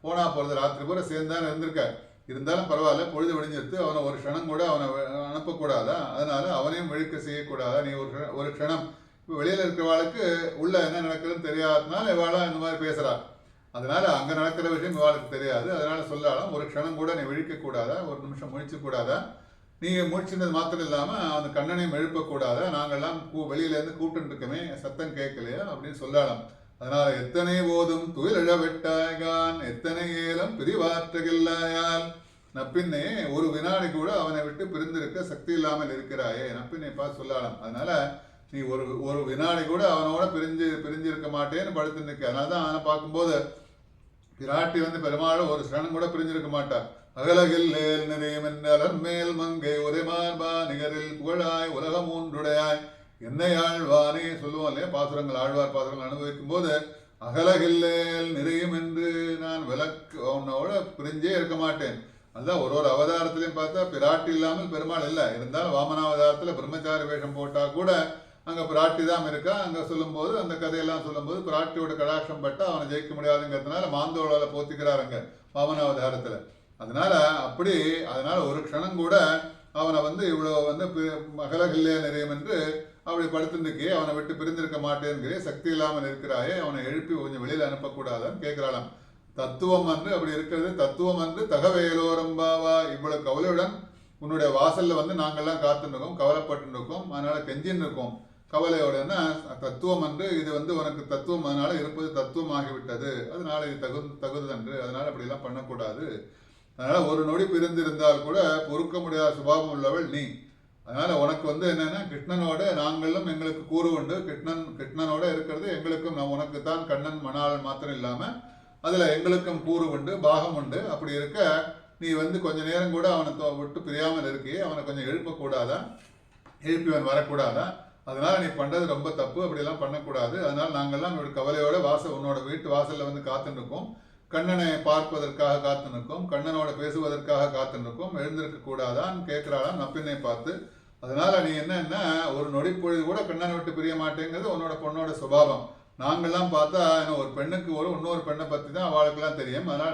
போனா போறது, ராத்திரி பூரா சேர்ந்தானே இருந்திருக்க, இருந்தாலும் பரவாயில்ல, பொழுது விடிஞ்சிருத்து, அவனை ஒரு க்ஷணம் கூட அவனை அனுப்பக்கூடாதா, அதனால அவனையும் விழிக்க செய்யக்கூடாதா. நீ ஒரு க்ஷணம் இப்போ வெளியில இருக்கிறவாளுக்கு உள்ள என்ன நடக்குதுன்னு தெரியாததுனால இவாளா இந்த மாதிரி பேசுறா. அதனால அங்க நடக்கிற விஷயம் இவாளுக்கு தெரியாது. அதனால சொல்லாலும் ஒரு க்ஷணம் கூட நீ விழிக்க கூடாதா, ஒரு நிமிஷம் முழிச்சு கூடாதா, நீங்க முடிச்சிருந்தது மாத்திரம் இல்லாம அந்த கண்ணனையும் எழுப்பக்கூடாதா, நாங்கள்லாம் வெளியில இருந்து கூப்பிட்டு இருக்கமே, சத்தம் கேட்கலையா அப்படின்னு சொல்லலாம். அதனால எத்தனை போதும் துயிலழ வெட்டாய்கான் எத்தனை ஏலம் பிரிவாற்றுகில்லாயால் நப்பின்னே ஒரு வினாடி கூட அவனை விட்டு பிரிந்திருக்க சக்தி இல்லாமல் இருக்கிறாயே, நப்பின்னை பார்த்து சொல்லலாம். அதனால நீ ஒரு வினாடி கூட அவனோட பிரிஞ்சிருக்க மாட்டேன்னு படுத்து நிற்க. அதனால தான் அவனை பார்க்கும்போது பிராட்டி வந்து பெருமாள் ஒரு சரணம் கூட பிரிஞ்சிருக்க மாட்டா. அகலகில் லேல் நிறையும் என்றால் மேல் மங்கை ஒரே மார்பா நிகரில் புகழாய் உலகம் ஒன்றுடையாய் என்னை ஆழ்வானே சொல்லுவோம் இல்லையா, பாசுரங்கள் ஆழ்வார் பாசுரங்கள் அனுபவிக்கும் போது அகலகில்லேல் நிறையும் என்று நான் உன்னோட பிரிஞ்சே இருக்க மாட்டேன். அதுதான் ஒரு அவதாரத்திலையும் பார்த்தா பிராட்டி இல்லாமல் பெருமாள் இல்லை. இருந்தாலும் வாமனாவதாரத்தில் பிரம்மச்சாரி வேஷம் போட்டா கூட அங்க பிராட்டி தான் இருக்கா. அங்க சொல்லும்போது அந்த கதையெல்லாம் சொல்லும்போது பிராட்டியோட கடாட்சம் பட்டா அவனை ஜெயிக்க முடியாதுங்கிறதுனால மாந்தோளால போத்திக்கிறார் அங்க வாமனாவதாரத்துல. அதனால அதனால ஒரு க்ஷணம் கூட அவனை வந்து இவ்வளவு வந்து அகலகில்லே நிறையும் என்று அப்படி படுத்துருக்கே, அவனை விட்டு பிரிந்திருக்க மாட்டேங்கிறே, சக்தி இல்லாமல் இருக்கிறாயே, அவனை எழுப்பி கொஞ்சம் வெளியில அனுப்பக்கூடாதான்னு கேட்கிறாளாம். தத்துவம் என்று அப்படி இருக்கிறது, தத்துவம் என்று தகவேலோரம்பாவா, இவ்வளவு கவலையுடன் உன்னுடைய வாசல்ல வந்து நாங்கள்லாம் காத்துன்னு இருக்கோம், கவலைப்பட்டு இருக்கோம், அதனால கெஞ்சின்னு இருக்கோம் கவலையோடனா தத்துவம் என்று இது வந்து உனக்கு தத்துவம், அதனால இருப்பது தத்துவம் ஆகிவிட்டது, அதனால இது தகுதன்று, அதனால அப்படிலாம் பண்ணக்கூடாது. அதனால ஒரு நொடி பிரிந்திருந்தால் கூட பொறுக்க முடியாத சுபாவம் உள்ளவள் நீ. அதனால உனக்கு வந்து என்னன்னா கிருஷ்ணனோட நாங்களும் எங்களுக்கு கூறு உண்டு, கிருஷ்ணனோட இருக்கிறது எங்களுக்கும், உனக்கு தான் கண்ணன் மணாளன் மாத்திரம் இல்லாம அதுல எங்களுக்கும் கூறு உண்டு, பாகம் உண்டு. அப்படி இருக்க நீ வந்து கொஞ்ச நேரம் கூட அவனை விட்டு பிரியாமல் இருக்கே, அவனை கொஞ்சம் எழுப்பக்கூடாதா, எழுப்பிவன் வரக்கூடாதா, அதனால நீ பண்றது ரொம்ப தப்பு, அப்படியெல்லாம் பண்ணக்கூடாது. அதனால நாங்கள்லாம் கவலையோட உன்னோட வீட்டு வாசல்ல வந்து காத்து நிற்கும், கண்ணனை பார்ப்பதற்காக காத்து நிற்கும், கண்ணனோட பேசுவதற்காக காத்து நிற்கும், எழுந்திருக்க கூடாதான்னு கேட்கிறாளாம் நப்பினை பார்த்து. அதனால நீ என்னன்னா ஒரு நொடி பொழுது கூட கண்ணனை விட்டு பிரிய மாட்டேங்கிறது உன்னோட பொண்ணோட சுபாவம். நாங்கள்லாம் பார்த்தா ஒரு பெண்ணுக்கு இன்னொரு பெண்ணை பத்தி தான் அவளுக்கெல்லாம் தெரியும். அதனால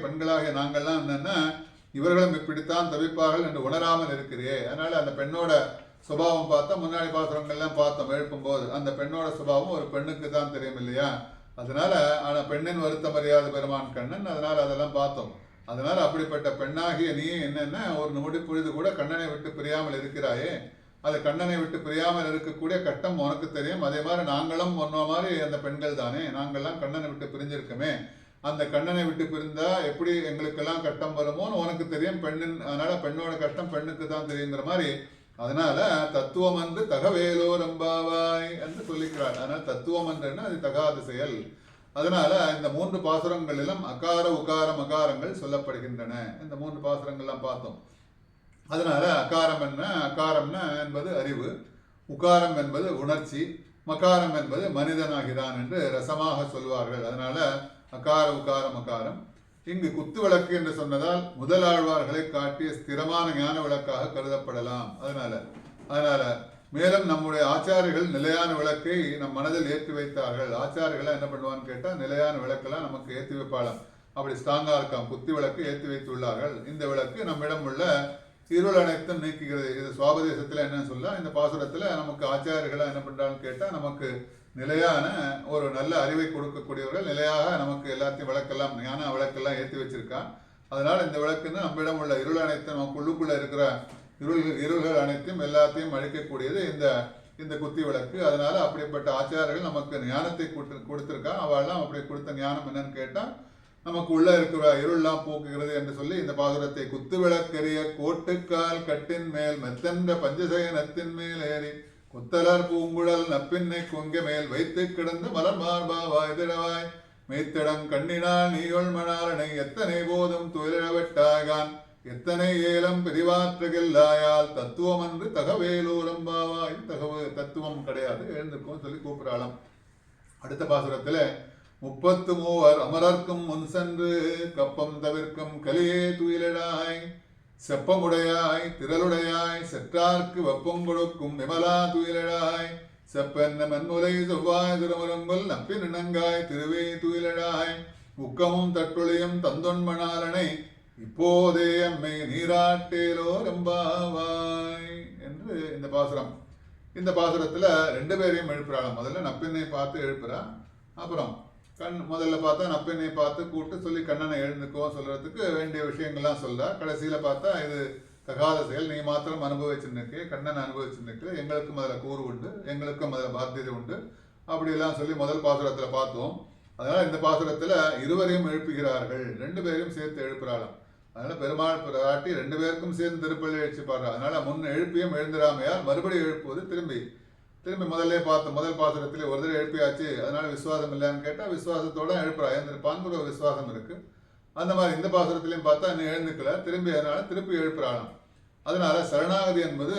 பெண்களாகிய நாங்கள்லாம் என்னன்னா இவர்களும் இப்படித்தான் தவிப்பார்கள் என்று உணராமல் இருக்கிறே. அதனால அந்த பெண்ணோட சுபாவம் பார்த்தா முன்னாடி பாத்திரங்கள்லாம் பார்த்தோம் எழுப்பும் போது, அந்த பெண்ணோட சுபாவம் ஒரு பெண்ணுக்கு தான் தெரியும் இல்லையா. அதனால ஆனா பெண்ணின் வருத்தம் அறியாத பெருமான் கண்ணன், அதனால அதெல்லாம் பார்த்தோம். அதனால அப்படிப்பட்ட பெண்ணாகிய நீ என்னன்னா ஒரு நொடி பொழுது கூட கண்ணனை விட்டு பிரியாமல் இருக்கிறாயே, அது கண்ணனை விட்டு பிரியாமல் இருக்கக்கூடிய கட்டம் உனக்கு தெரியும். அதே மாதிரி நாங்களும் ஒன்ன மாதிரி அந்த பெண்கள் தானே, நாங்கள்லாம் கண்ணனை விட்டு பிரிஞ்சிருக்கோமே, அந்த கண்ணனை விட்டு பிரிந்தா எப்படி எங்களுக்கெல்லாம் கட்டம் வருமோன்னு உனக்கு தெரியும் பெண்ணின். அதனால பெண்ணோட கட்டம் பெண்ணுக்கு தான் தெரியுங்கிற மாதிரி. அதனால தத்துவம் என்று தகவேலோ ரம்பாவாய் என்று சொல்லிக்கிறார். அதனால தத்துவம் என்றுன்னா அது தகாத செயல். அதனால இந்த 3 பாசுரங்களிலும் அகார உகார மகாரங்கள் சொல்லப்படுகின்றன. இந்த 3 பாசுரங்கள்லாம் பார்த்தோம். அதனால அகாரம்னா என்பது அறிவு, உகாரம் என்பது உணர்ச்சி, மகாரம் என்பது மனிதனாகிறான் என்று ரசமாக சொல்வார்கள். அதனால அகார உகார மகாரம். இங்கு குத்து விளக்கு என்று சொன்னதால் முதலாழ்வார்களை காட்டிய ஸ்திரமான ஞான விளக்காக கருதப்படலாம். அதனால மேலும் நம்முடைய ஆச்சாரிகள் நிலையான விளக்கை நம் மனதில் ஏற்றி வைத்தார்கள். ஆச்சாரிகளை என்ன பண்ணுவான்னு கேட்டா நிலையான விளக்கெல்லாம் நமக்கு ஏற்றி வைப்பாளாம். அப்படி ஸ்ட்ராங்கா இருக்காம், குத்தி விளக்கு ஏற்றி வைத்துள்ளார்கள். இந்த விளக்கு நம்மிடம் உள்ள இருள் அனைத்தும் நீக்குகிறது. இது சுவாபதேசத்துல என்னன்னு சொல்ல, இந்த பாசுரத்துல நமக்கு ஆச்சாரிகளை என்ன பண்றான்னு கேட்டா நமக்கு நிலையான ஒரு நல்ல அறிவை கொடுக்கக்கூடியவர்கள், நிலையாக நமக்கு எல்லாத்தையும் விளக்கெல்லாம் ஞான விளக்கெல்லாம் ஏற்றி வச்சிருக்கான். அதனால இந்த விளக்குன்னு நம்மிடம் உள்ள இருள் அனைத்தும், நமக்கு உள்ளுக்குள்ள இருக்கிற இருள்கள் அனைத்தையும் எல்லாத்தையும் அழிக்கக்கூடியது இந்த குத்தி விளக்கு. அதனால அப்படிப்பட்ட ஆச்சாரர்கள் நமக்கு ஞானத்தை கொடுத்திருக்கான். அவெல்லாம் அப்படி கொடுத்த ஞானம் என்னன்னு கேட்டா நமக்கு உள்ள இருக்கிற இருள்லாம் போக்குகிறது என்று சொல்லி இந்த பாசுரத்தை குத்து விளக்கெரிய கோட்டுக்கால் கட்டின் மேல் மெத்தென்ற பஞ்சசயனத்தின் மேல் ஏறி குத்தலர் பூங்குழல் நப்பின்னை கொங்க மேல் வைத்து கிடந்து மலர் மார்பா வாய்திடவாய் மெய்த்திடம் கண்ணினால் நீயொள் மணாலனை எத்தனை போதும் துயிலழவெட்டாகான் எத்தனை ஏலம் பிரிவாற்றுகில்லாயால் தத்துவம் என்று தகவேலூரம்பாவாய். தத்துவம் கிடையாது, எழுந்திருக்கும் சொல்லி கூப்பிடலாம். அடுத்த பாசுரத்துல 33 அமரர்க்கும் முன் சென்று கப்பம் தவிர்க்கும் கலியே துயிலடாய் செப்பமுடையாய் திரளுடையாய் செற்றார்க்கு வெப்பம் கொடுக்கும் விமலா துயிலடாய் செப்பென்ன மண்முலை செவ்வாய் திருமுருங்கொல் நப்பின் இணங்காய் திருவே துயிலடாய் உக்கமும் தட்டுளியும் தந்தொன்மணாலனை இப்போதே அம்மை நீராட்டேலோ ரம்பாவாய் என்று இந்த பாசுரம். இந்த பாசுரத்துல 2 பேரையும் எழுப்புறாள். முதல்ல நப்பினை பார்த்து எழுப்புறா. அப்புறம் முதல்ல பார்த்தா நப்பினை பார்த்து கூட்டு சொல்லி கண்ணனை எழுந்துக்கோ சொல்றதுக்கு வேண்டிய விஷயங்கள்லாம் சொல்றா. கடைசியில பார்த்தா இது தகாத செயல், நீ மாத்திரம் அனுபவிச்சுருக்கு, கண்ணன் அனுபவிச்சுருக்கு, எங்களுக்கும் முதல்ல கூறு உண்டு, எங்களுக்கும் முதல்ல பாத்தியதை உண்டு, அப்படியெல்லாம் சொல்லி முதல் பாசுரத்துல பார்த்தோம். அதனால இந்த பாசுரத்துல இருவரையும் எழுப்புகிறார்கள், 2 பேரையும் சேர்த்து எழுப்புறாளாம். அதனால பெருமாள் பிராட்டி 2 பேருக்கும் சேர்ந்து திருப்பள்ளி எழுச்சி பாடுறா. அதனால முன் எழுப்பியும் எழுந்திராமையால் மறுபடியும் எழுப்புவது திரும்பி முதல்ல பார்த்து முதல் பாசுரத்திலே ஒரு தடவை எழுப்பியாச்சு, அதனால விசுவாசம் இல்லைன்னு கேட்டா விசுவாசத்தோட எழுப்புறா, எழுந்திருப்பான்னு ஒரு விசுவாசம் இருக்கு. அந்த மாதிரி இந்த பாசுரத்திலையும் பார்த்தா நீ எழுந்துக்கல, அதனால திருப்பி எழுப்புறாளாம். அதனால சரணாகதி என்பது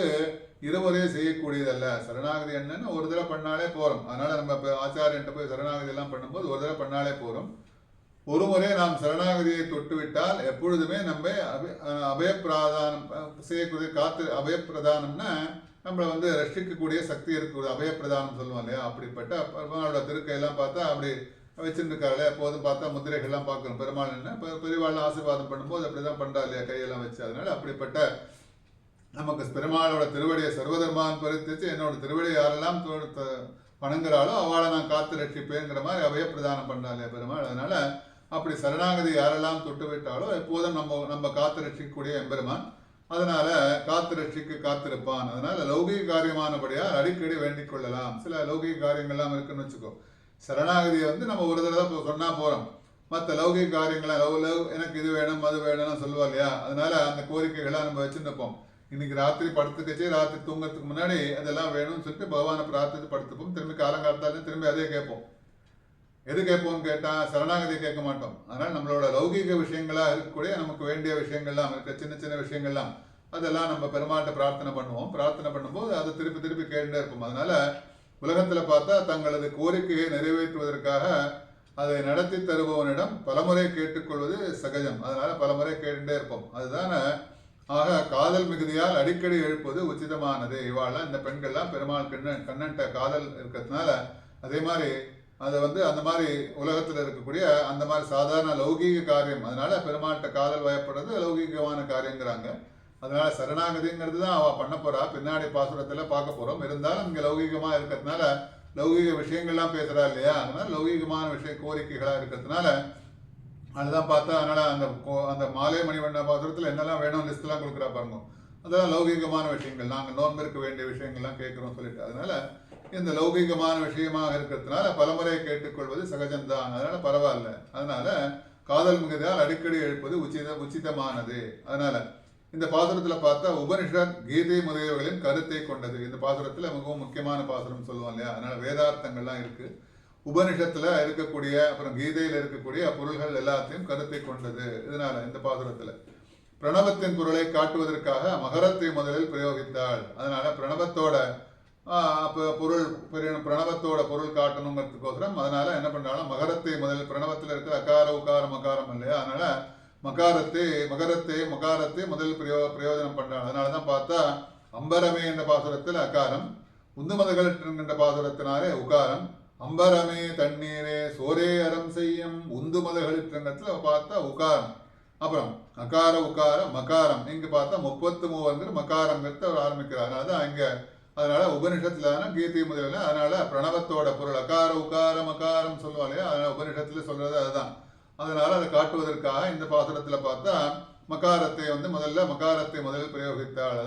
இருவரே செய்யக்கூடியதல்ல. சரணாகதி என்னன்னு ஒரு தடவை பண்ணாலே போறோம். அதனால நம்ம ஆச்சாரியன்ட்ட போய் சரணாகதி எல்லாம் பண்ணும்போது ஒரு தடவை பண்ணாலே போறோம். ஒரு முறை நாம் சரணாகதியை தொட்டுவிட்டால் எப்பொழுதுமே நம்ம அபயப்பிரதானம் செய்யக்கூடிய அபயப்பிரதானம்னா நம்மளை ரட்சிக்கக்கூடிய சக்தி இருக்குது. அபயப்பிரதானம் சொல்லுவோம் இல்லையா, அப்படிப்பட்ட பெருமாளோட திருக்கையெல்லாம் பார்த்தா அப்படி வச்சுருக்காள். எப்போதும் பார்த்தா முத்திரைகள்லாம் பார்க்கணும். பெருமாள் என்ன பெரியவாள் ஆசீர்வாதம் பண்ணும்போது அப்படிதான் பண்றா இல்லையா, கையெல்லாம் வச்சு. அதனால அப்படிப்பட்ட நமக்கு பெருமாளோட திருவடியை சர்வதர்மான் பரித்திச்சு என்னோட திருவடியை யாரெல்லாம் வணங்குறாளோ அவளை நான் காத்து ரட்சிப்பேங்கிற மாதிரி அபயப்பிரதானம் பண்ணாலே பெருமாள். அதனால அப்படி சரணாகதி யாரெல்லாம் தொட்டு விட்டாலோ எப்போதும் நம்ம காத்து ரட்சிக்கக்கூடிய எம்பெருமான். அதனால காத்து ரட்சிக்கு காத்திருப்பான். அதனால லௌகிக காரியமானபடியா அடிக்கடி வேண்டிக் கொள்ளலாம். சில லௌகிக காரியங்கள்லாம் இருக்குன்னு வச்சுக்கோ. சரணாகதியை நம்ம ஒரு தடவை சொன்னா போறோம். மற்ற லௌகிக காரியங்களை எனக்கு இது வேணும் அது வேணும்னு சொல்லுவா இல்லையா, அதனால அந்த கோரிக்கைகள்லாம் நம்ம வச்சுருப்போம். இன்னைக்கு ராத்திரி படுத்துக்கச்சே ராத்திரி தூங்கறதுக்கு முன்னாடி அதெல்லாம் வேணும்னு சொல்லிட்டு பகவானை பிரார்த்தித்து படுத்துப்போம். திரும்பி காலங்காலத்தாலும் திரும்பி அதே கேட்போம். எது கேட்போம்னு கேட்டா சரணாகதி கேட்க மாட்டோம். அதனால நம்மளோட லௌகிக விஷயங்களா இருக்கக்கூடிய நமக்கு வேண்டிய விஷயங்கள்லாம் இருக்க சின்ன சின்ன விஷயங்கள்லாம் அதெல்லாம் நம்ம பெருமாள்கிட்ட பிரார்த்தனை பண்ணுவோம். பிரார்த்தனை பண்ணும்போது அதை திருப்பி திருப்பி கேட்டுட்டே இருப்போம். அதனால உலகத்துல பார்த்தா தங்களது கோரிக்கையை நிறைவேற்றுவதற்காக அதை நடத்தி தருபவனிடம் பலமுறை கேட்டுக்கொள்வது சகஜம். அதனால பலமுறை கேட்டுட்டே இருப்போம். அதுதான ஆக காதல் மிகுதியால் அடிக்கடி எழுப்பது உச்சிதமானது. இவாள்லாம் இந்த பெண்கள்லாம் பெருமாள் கண்ணன்ட்ட காதல் இருக்கிறதுனால அதே மாதிரி அதை அந்த மாதிரி உலகத்தில் இருக்கக்கூடிய அந்த மாதிரி சாதாரண லௌகீக காரியம், அதனால பெருமாள்கிட்ட காதல் வயப்படுறது லௌகீகமான காரியங்கிறாங்க. அதனால சரணாகதிங்கிறது தான் அவ பண்ண போறா, பின்னாடி பாசுரத்துல பார்க்க போறோம். இருந்தாலும் இங்க லௌகீகமா இருக்கிறதுனால லௌகீக விஷயங்கள்லாம் பேசுறா இல்லையா, அதனால லௌகீகமான கோரிக்கைகளா இருக்கிறதுனால அதுதான் பார்த்தா. அதனால அந்த மாலை மணிவண்ண பாசுரத்துல என்னெல்லாம் வேணும் லிஸ்ட் எல்லாம் கொடுக்குறா பாருங்க. அதெல்லாம் லௌகீகமான விஷயங்கள், நாங்கள் நோன்பிருக்க வேண்டிய விஷயங்கள்லாம் கேட்கிறோம் சொல்லிட்டு. அதனால இந்த லௌகீகமான விஷயமாக இருக்கிறதுனால பலமுறை கேட்டுக்கொள்வது சகஜம்தான். அதனால பரவாயில்ல. அதனால காதல் மிகுதியால் அடிக்கடி எழுப்பது உச்சிதமானது. அதனால இந்த பாசுரத்துல பார்த்தா உபனிஷத் கீதை முதலியவர்களின் கருத்தை கொண்டது. இந்த பாசுரத்துல மிகவும் முக்கியமான பாசுரம் சொல்லுவோம் இல்லையா, அதனால வேதார்த்தங்கள்லாம் இருக்கு. உபனிஷத்துல இருக்கக்கூடிய அப்புறம் கீதையில இருக்கக்கூடிய பொருள்கள் எல்லாத்தையும் கருத்தை கொண்டது. இதனால இந்த பாசுரத்துல பிரணவத்தின் பொருளை காட்டுவதற்காக மகரத்தை முதலில் பிரயோகித்தாள். அதனால பிரணவத்தோட பிரணவத்தோட பொருள் காட்டணுங்கிறதுக்கோசரம் அதனால என்ன பண்றாலும் மகரத்தை முதல் பிரணவத்தில் இருக்கிற அகார உகார மகாரம் இல்லையா, அதனால மகாரத்தை முதல் பிரயோஜனம் பண்றாங்க. அதனாலதான் பார்த்தா அம்பரமே என்ற பாசுரத்தில் அகாரம், உந்துமதகள் என்கின்ற பாசுரத்தினாலே உகாரம், அம்பரமே தண்ணீரே சோரே அறம் செய்யும் உந்துமதகளிடத்துல பார்த்தா உகாரம். அப்புறம் அகார உகார மகாரம் இங்க பார்த்தா 33 மகாரங்கிறத அவர் ஆரம்பிக்கிறார். அதனாலதான் இங்க அதனால உபனிஷத்துல கீதை முதல்ல அதனால பிரணவத்தோட பொருள் அகார உகார மகாரம் சொல்லுவாங்க. அதனால உபனிஷத்துல சொல்றது அதுதான். அதனால அதை காட்டுவதற்காக இந்த பாசுரத்துல பார்த்தா மகாரத்தை மகாரத்தை முதலில் பிரயோகித்தாள்.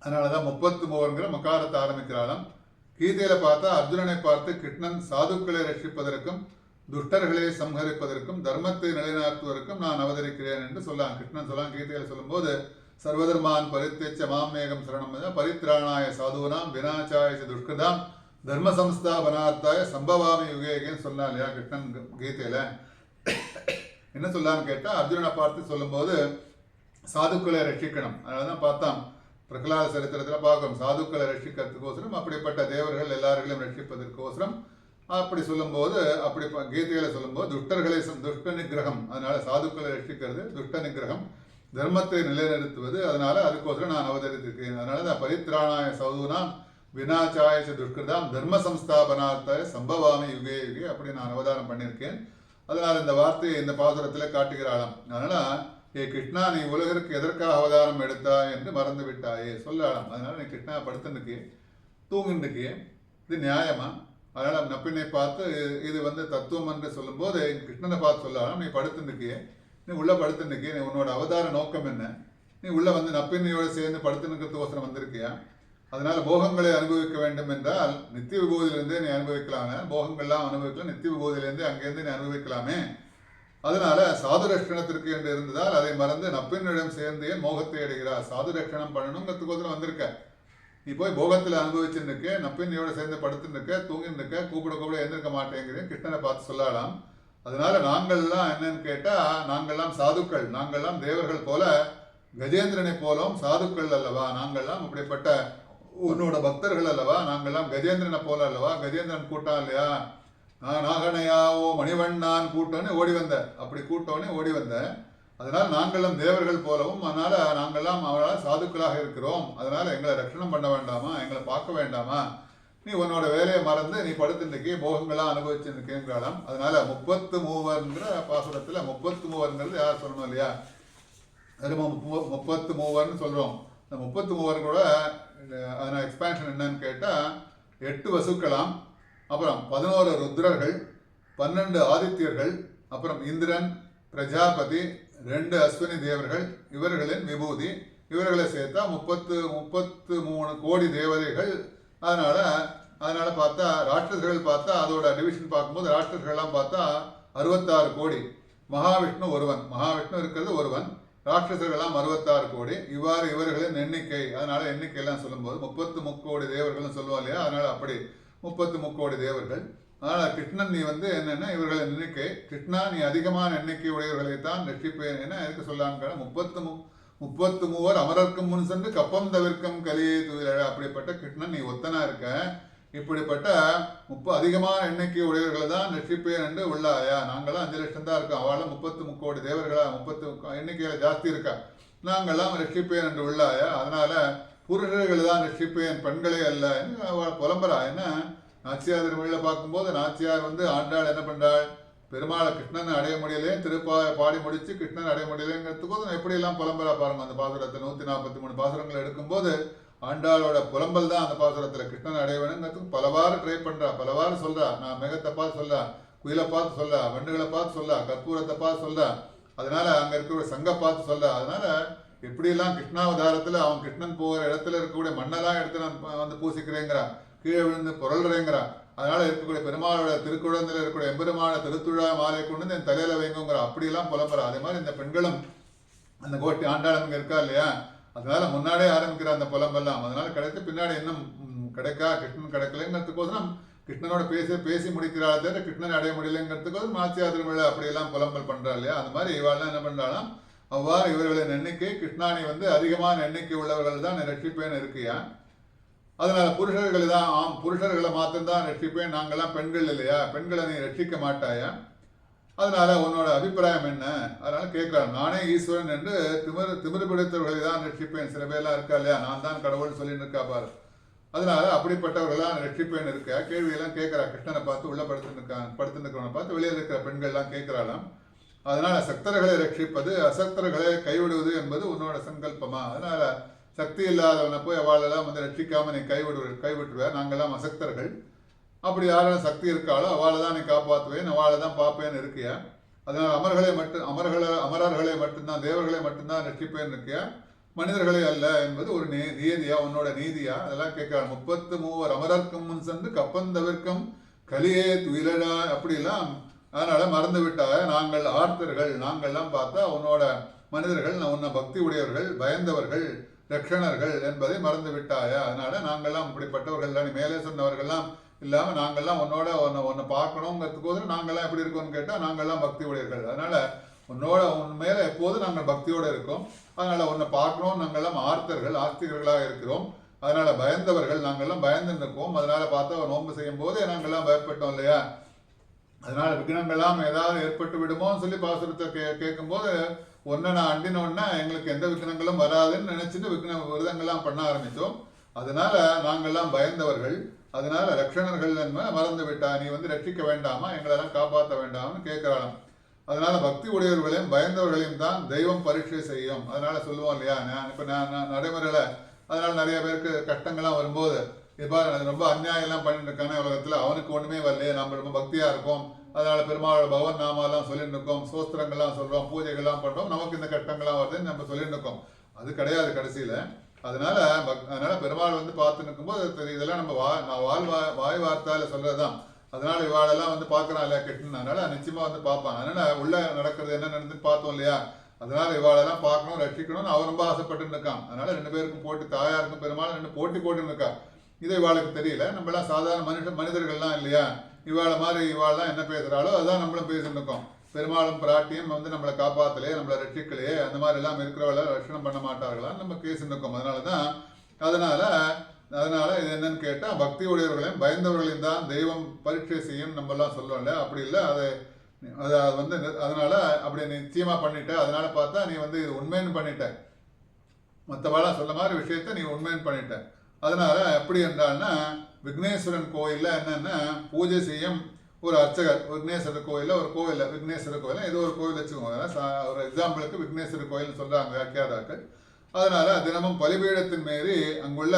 அதனாலதான் 33 மகாரத்தை ஆரம்பிக்கிறாளாம். கீதையில பார்த்தா அர்ஜுனனை பார்த்து கிருஷ்ணன் சாதுக்களை ரட்சிப்பதற்கும் துஷ்டர்களை சம்ஹரிப்பதற்கும் தர்மத்தை நிலைநாட்டுவதற்கும் நான் அவதரிக்கிறேன் என்று சொல்லாம். கிருஷ்ணன் சொல்லாம் கீதையில சொல்லும்போது சர்வதர்மான் பரித்தேச்ச மாமேகம் சரணம் பரித்ராணாய சாதுனாம் வினாச்சாய துஷ்கிருதாம் தர்ம சம்ஸ்தாபனார்த்தாய சம்பவாமி யுகேகேன்னு சொன்னா இல்லையா கிருஷ்ணன் கீதையில. என்ன சொல்லான்னு கேட்டா அர்ஜுனனை பார்த்து சொல்லும்போது சாதுக்களை ரட்சிக்கணும். அதனால தான் பார்த்தோம் பிரகலாத சரித்திரத்தில் பார்க்கணும், சாதுக்களை ரட்சிக்கிறதுக்கோசரம் அப்படிப்பட்ட தேவர்கள் எல்லார்களையும் ரட்சிப்பதற்கோசரம் அப்படி சொல்லும்போது, அப்படி கீதையில சொல்லும்போது துஷ்ட நிகிரகம், அதனால சாதுக்களை ரட்சிக்கிறது துஷ்ட நிகிரகம், தர்மத்தை நிலைநிறுத்துவது, அதனால அதுக்கோசரம் நான் அவதரித்திருக்கேன். அதனால தான் பரித்ராணாய சௌதுனாம் வினாச்சாய துஷ்கிருதாம் தர்ம சம்ஸ்தாபனார்த்த சம்பவாமி யுகே யுகே அப்படி நான் அவதாரம் பண்ணியிருக்கேன். அதனால் இந்த வார்த்தையை இந்த பாசுரத்தில் காட்டுகிறாளாம். அதனால ஏ கிருஷ்ணா, நீ உலகிற்கு எதற்காக அவதாரம் எடுத்தாய் என்று மறந்து விட்டாயே சொல்லலாம். அதனால நீ கிருஷ்ணா படுத்துன்னுக்கே தூங்குன்னுக்கே, இது நியாயமா? அதனால நப்பினை பார்த்து இது தத்துவம் என்று சொல்லும்போது கிருஷ்ணனை பார்த்து சொல்லலாம், நீ படுத்துன்னுக்கே, நீ உள்ள படுத்துன்னுக்கே, நீ உன்னோட அவதார நோக்கம் என்ன? நீ உள்ள நப்பினையோட சேர்ந்து படுத்துனுக்கிறதுக்கோசரம் வந்திருக்கியா? அதனால போகங்களை அனுபவிக்க வேண்டும் என்றால் நித்திய விபூதியிலிருந்தே நீ அனுபவிக்கலாமே, போகங்கள்லாம் அனுபவிக்கலாம், நித்திய விபூதியிலேருந்து அங்கேருந்து நீ அனுபவிக்கலாமே. அதனால சாது ரட்சணத்திற்கு என்று இருந்ததால் அதை மறந்து நப்பினிடம் சேர்ந்து மோகத்தை அடைகிறார். சாது ரட்சணம் பண்ணணுங்கிறதுக்கோசரம் வந்திருக்க, நீ போய் போகத்தில் அனுபவிச்சுருக்க, நப்பினியோட சேர்ந்து படுத்துருக்க, தூங்கிருக்க, கூப்பிட எழுந்திருக்க மாட்டேங்கிறேன் கிருஷ்ணனை பார்த்து சொல்லலாம். அதனால நாங்கள்லாம் என்னன்னு கேட்டா, நாங்கள்லாம் சாதுக்கள், நாங்கள்லாம் தேவர்கள் போல கஜேந்திரனை போலும் சாதுக்கள் அல்லவா, நாங்கள்லாம் அப்படிப்பட்ட உன்னோட பக்தர்கள் அல்லவா, நாங்கள்லாம் கஜேந்திரனை போல அல்லவா, கஜேந்திரன் கூட்டம் இல்லையா, நாகனையாவோ மணிவண்ணான் கூட்டோன்னு ஓடி வந்த, அப்படி கூட்டோன்னே ஓடி வந்த. அதனால் நாங்களும் தேவர்கள் போலவும், அதனால நாங்கள்லாம் அவளால் சாதுக்களாக இருக்கிறோம், அதனால எங்களை ரட்சணம் பண்ண வேண்டாமா, எங்களை பார்க்க வேண்டாமா, நீ உன்னோட வேலையை மறந்து நீ படுத்துருக்கே போகங்களாம் அனுபவிச்சுருக்கேங்கிறாளாம். அதனால 33ங்கிற பாசுரத்தில் 33ங்கிறது யார் சொல்லணும் இல்லையா, அது 33ன்னு சொல்றோம். இந்த 33 கூட அதனால எக்ஸ்பேன்ஷன் என்னன்னு கேட்டால் 8 வசுக்களாம், அப்புறம் 11 ருத்ரர்கள், 12 ஆதித்யர்கள், அப்புறம் இந்திரன், பிரஜாபதி, 2 அஸ்வினி தேவர்கள், இவர்களின் விபூதி, இவர்களை சேர்த்தா 33 கோடி தேவதைகள். அதனால பார்த்தா ராட்சசர்கள் பார்த்தா அதோட டிவிஷன் பார்க்கும்போது ராட்சசர்கள்லாம் பார்த்தா 66 கோடி. மகாவிஷ்ணு ஒருவன், மகாவிஷ்ணு இருக்கிறது ஒருவன், ராட்சசர்கள்லாம் 66 கோடி. இவ்வாறு இவர்களின் எண்ணிக்கை, அதனால எண்ணிக்கையெல்லாம் சொல்லும்போது 33 கோடி தேவர்கள்னு சொல்லுவோம் இல்லையா, அதனால அப்படி 33 கோடி தேவர்கள். அதனால கிருஷ்ணன் நீ என்னன்னா இவர்களின் எண்ணிக்கை, கிருஷ்ணா நீ அதிகமான எண்ணிக்கை உடையவர்களைத்தான் ரட்சிப்பேன் என்ன எதுக்கு சொல்லான்னு 33 அமரர்க்கும் முன் சென்று கப்பம் தவிர்க்கும் கலியை தூர, அப்படிப்பட்ட கிருஷ்ணன் நீ ஒத்தனா இருக்க, இப்படிப்பட்ட அதிகமான எண்ணிக்கை உடையவர்களை தான் ரட்சிப்பேன் என்று உள்ளாயா. நாங்களாம் 5 லட்சம் தான் இருக்கோம், அவளாம் 33 கோடி தேவர்களா 30 எண்ணிக்கையில ஜாஸ்தி இருக்கா, நாங்கள்லாம் ரட்சிப்பேன் என்று உள்ளாயா. அதனால புருஷர்கள் தான் ரட்சிப்பேன், பெண்களே அல்ல அவள் புலம்புறா. என்ன நாச்சியார் திருமொழியில் பார்க்கும்போது நாச்சியார் ஆண்டாள் என்ன பண்றாள், பெருமாளை கிருஷ்ணனை அடைய முடியலே, பாடி முடிச்சு கிருஷ்ணன் அடைய முடியலைங்கிறதுக்கு எப்படியெல்லாம் புலம்புறா பாருங்க. அந்த பாசுரத்தை 143 பாசுரங்கள் எடுக்கும்போது ஆண்டாளோட புலம்பல் தான் அந்த பாசுரத்தில் கிருஷ்ணன் அடைய வேணுங்கிறதுக்கு பலவாறு ட்ரை பண்றா, பலவாறு சொல்றா. நான் மேகத்தை பார்த்து சொல்றா, குயிலை பார்த்து சொல்றா, வண்டுகளை பார்த்து சொல்றா, கற்பூரத்தை பார்த்து சொல்றா, அதனால அங்க இருக்கிற சங்க பார்த்து சொல்றா. அதனால எப்படியெல்லாம் கிருஷ்ணாவதாரத்தில் அவன் கிருஷ்ணன் போகிற இடத்துல இருக்கக்கூடிய மண்ணெல்லாம் எடுத்து நான் பூசிக்கிறேங்கிறா, கீழே விழுந்து புரள்றேங்கிறா. அதனால இருக்கக்கூடிய பெருமாளோட திருக்குழந்தையில் இருக்கக்கூடிய எம்பெருமான திருத்துழா மாலை கொண்டு என் தலையில வைங்குங்கிற அப்படியெல்லாம் புலம்புறா. அதே மாதிரி இந்த பெண்களும் அந்த கோட்டி ஆண்டாளங்க இருக்கா இல்லையா, அதனால முன்னாடியே ஆரம்பிக்கிற அந்த புலம்பெல்லாம், அதனால கிடைத்து பின்னாடி இன்னும் கிருஷ்ணன் கிடைக்கலைங்கிறதுக்கோசரம் கிருஷ்ணனோட பேசி முடிக்கிறாள் தவிர கிருஷ்ணன் அடைய முடியலைங்கிறதுக்கோசரம் நாச்சியார் திருவிழா அப்படியெல்லாம் புலம்பல் பண்றா இல்லையா. அந்த மாதிரி இவாள்லாம் என்ன பண்றாலும் அவ்வாறு இவர்களின் எண்ணிக்கை கிருஷ்ணானி அதிகமான எண்ணிக்கை உள்ளவர்கள் தான் ரட்சிப்பேன்னு இருக்கியா. அதனால புருஷர்கள் தான், புருஷர்களை மாத்திரம்தான் ரட்சிப்பேன், நாங்கள்லாம் பெண்கள் இல்லையா, பெண்களை நீ ரட்சிக்க மாட்டாயா, அதனால உன்னோட அபிப்பிராயம் என்ன. அதனால கேட்கலாம், நானே ஈஸ்வரன் என்று திமிரு பிடித்தவர்களை தான் ரட்சிப்பேன். சில பேர்லாம் இருக்கா இல்லையா, நான் தான் கடவுள்னு சொல்லிட்டு இருக்கா பாரு, அதனால அப்படிப்பட்டவர்களாம் ரட்சிப்பேன் இருக்க கேள்வியெல்லாம் கேட்கிறா. கிருஷ்ணனை பார்த்து உள்ள படுத்துருக்கிறவனை பார்த்து வெளியில் இருக்கிற பெண்கள்லாம் கேட்கிறாளாம். அதனால சக்தர்களை ரட்சிப்பது அசக்தர்களை கைவிடுவது என்பது உன்னோட சங்கல்பமா. அதனால சக்தி இல்லாதவனை போய் அவளெல்லாம் ரட்சிக்காம நீ கைவிட்டுருவேன், நாங்கள்லாம் அசக்தர்கள், அப்படி யாரும் சக்தி இருக்காளோ அவளை தான் நீ காப்பாற்றுவேன், அவளை தான் பார்ப்பேன்னு இருக்கியா. அதனால அமரர்களை மட்டும்தான் தேவர்களை மட்டும்தான் ரட்சிப்பேன்னு இருக்கியா, மனிதர்களே அல்ல என்பது ஒரு நியதியா, உன்னோட நீதியா. அதெல்லாம் கேட்கிறாள். 33 அமரர்க்கும் முன் சென்று கப்பந்தவிற்கும் கலியே துயிலா அப்படிலாம். அதனால மறந்து விட்டாய, நாங்கள் ஆர்த்தர்கள், நாங்கள்லாம் பார்த்தா உன்னோட மனிதர்கள், உன்னை பக்தி உடையவர்கள், பயந்தவர்கள், ரட்சணர்கள் என்பதை மறந்து விட்டாயா. அதனால நாங்கள்லாம் இப்படிப்பட்டவர்கள், நீ மேலே சொன்னவர்கள்லாம் இல்லாமல் நாங்கள்லாம் உன்னை பார்க்கணுங்கிறதுக்கோசரம் நாங்கள்லாம் எப்படி இருக்கோம்னு கேட்டால் நாங்கள்லாம் பக்தி உடையவர்கள். அதனால உன் மேல எப்போதும் நாங்கள் பக்தியோடு இருக்கோம். அதனால உன்னை பார்க்கணும், நாங்கள்லாம் ஆர்த்தர்கள் ஆஸ்திகர்களாக இருக்கிறோம். அதனால பயந்தவர்கள் நாங்கள்லாம் பயந்து இருக்கோம். அதனால பார்த்தா நோன்பு செய்யும் போது நாங்கள்லாம் பயப்பட்டோம் இல்லையா, அதனால விக்னங்கள்லாம் ஏதாவது ஏற்பட்டு விடுமோன்னு சொல்லி பாசுரத்தை கேட்கும்போது ஒன்றை நான் அண்டின உடனே எங்களுக்கு எந்த விக்னங்களும் வராதுன்னு நினைச்சிட்டு விரதங்கள்லாம் பண்ண ஆரம்பித்தோம். அதனால நாங்கள்லாம் பயந்தவர்கள், அதனால ரட்சணர்கள் மறந்து விட்டா, நீ ரட்சிக்க வேண்டாமா, எங்களெல்லாம் காப்பாற்ற வேண்டாம்னு கேட்கிறாளாம். அதனால பக்தி உடையவர்களையும் பயந்தவர்களையும் தான் தெய்வம் பரீட்சை செய்யும். அதனால சொல்லுவோம் இல்லையா, நான் நடைமுறையில அதனால நிறைய பேருக்கு கஷ்டங்கள்லாம் வரும்போது இப்போ ரொம்ப அநியாயம்லாம் பண்ணிட்டு இருக்கானே உலகத்துல, அவனுக்கு ஒண்ணுமே வரலையே, நம்ம ரொம்ப பக்தியா இருக்கோம், அதனால பெருமாள் பகவன் நாமெல்லாம் சொல்லிட்டு இருக்கோம், சோஸ்திரங்கள்லாம் சொல்றோம், பூஜைகள்லாம் பண்றோம், நமக்கு இந்த கஷ்டங்கள்லாம் வருதுன்னு நம்ம சொல்லிட்டு இருக்கோம். அது கிடையாது கடைசியில. அதனால பெருமாள் பார்த்து நிற்கும்போது இதெல்லாம் நம்ம வாய் வார்த்தால சொல்றதுதான். அதனால இவாளெல்லாம் பார்க்கறான் இல்லையா கெட்டுன்னு, அதனால நிச்சயமா பார்ப்பான். அதனால உள்ள நடக்கிறது என்ன நடந்துன்னு பார்த்தோம் இல்லையா, அதனால இவாளெல்லாம் பார்க்கணும் ரட்சிக்கணும்னு அவன் ரொம்ப ஆசைப்பட்டு இருக்கான். அதனால 2 பேருக்கும் போட்டி, தாயாருக்கும் பெருமாள் 2 போட்டி போட்டு இருக்கா. இது இவாளுக்கு தெரியல. நம்மளாம் சாதாரண மனிதர்கள்லாம் இல்லையா, இவாளை மாதிரி இவாள்லாம் என்ன பேசுறாளோ அதான் நம்மளும் பேசிட்டு இருக்கோம். பெருமாளும் பிராட்டியும் நம்மளை காப்பாத்தலையே, நம்மளை ரட்சிக்கலையே, அந்த மாதிரி எல்லாம் இருக்கிறவள ரட்சணம் பண்ண மாட்டார்களான்னு நம்ம பேசிட்டு இருக்கோம். அதனால இது என்னன்னு கேட்டா, பக்தி உடையவர்களையும் பயந்தவர்களையும் தான் தெய்வம் பரீட்சை செய்யும் நம்மலாம் சொல்லுவோம்ல, அப்படி இல்லை. அதை அதனால அப்படி நிச்சயமா பண்ணிட்ட. அதனால பார்த்தா நீ இது உண்மைன்னு பண்ணிட்ட, மற்றவாளா சொல்ல மாதிரி விஷயத்த நீ உண்மைன்னு பண்ணிட்ட. அதனால எப்படி என்றால்னா, விக்னேஸ்வரன் கோயில்ல என்னன்னா பூஜை செய்யும் ஒரு அர்ச்சகர், விக்னேஸ்வரர் கோயில்ல ஒரு கோவில், விக்னேஸ்வரர் கோயில் ஏதோ ஒரு கோவில் வச்சுக்கோங்க, ஒரு எக்ஸாம்பிளுக்கு விக்னேஸ்வரர் கோயில் சொல்றாங்க வியாக்கியாதாக்கள். அதனால தினமும் பலிபீடத்தின் மீறி அங்குள்ள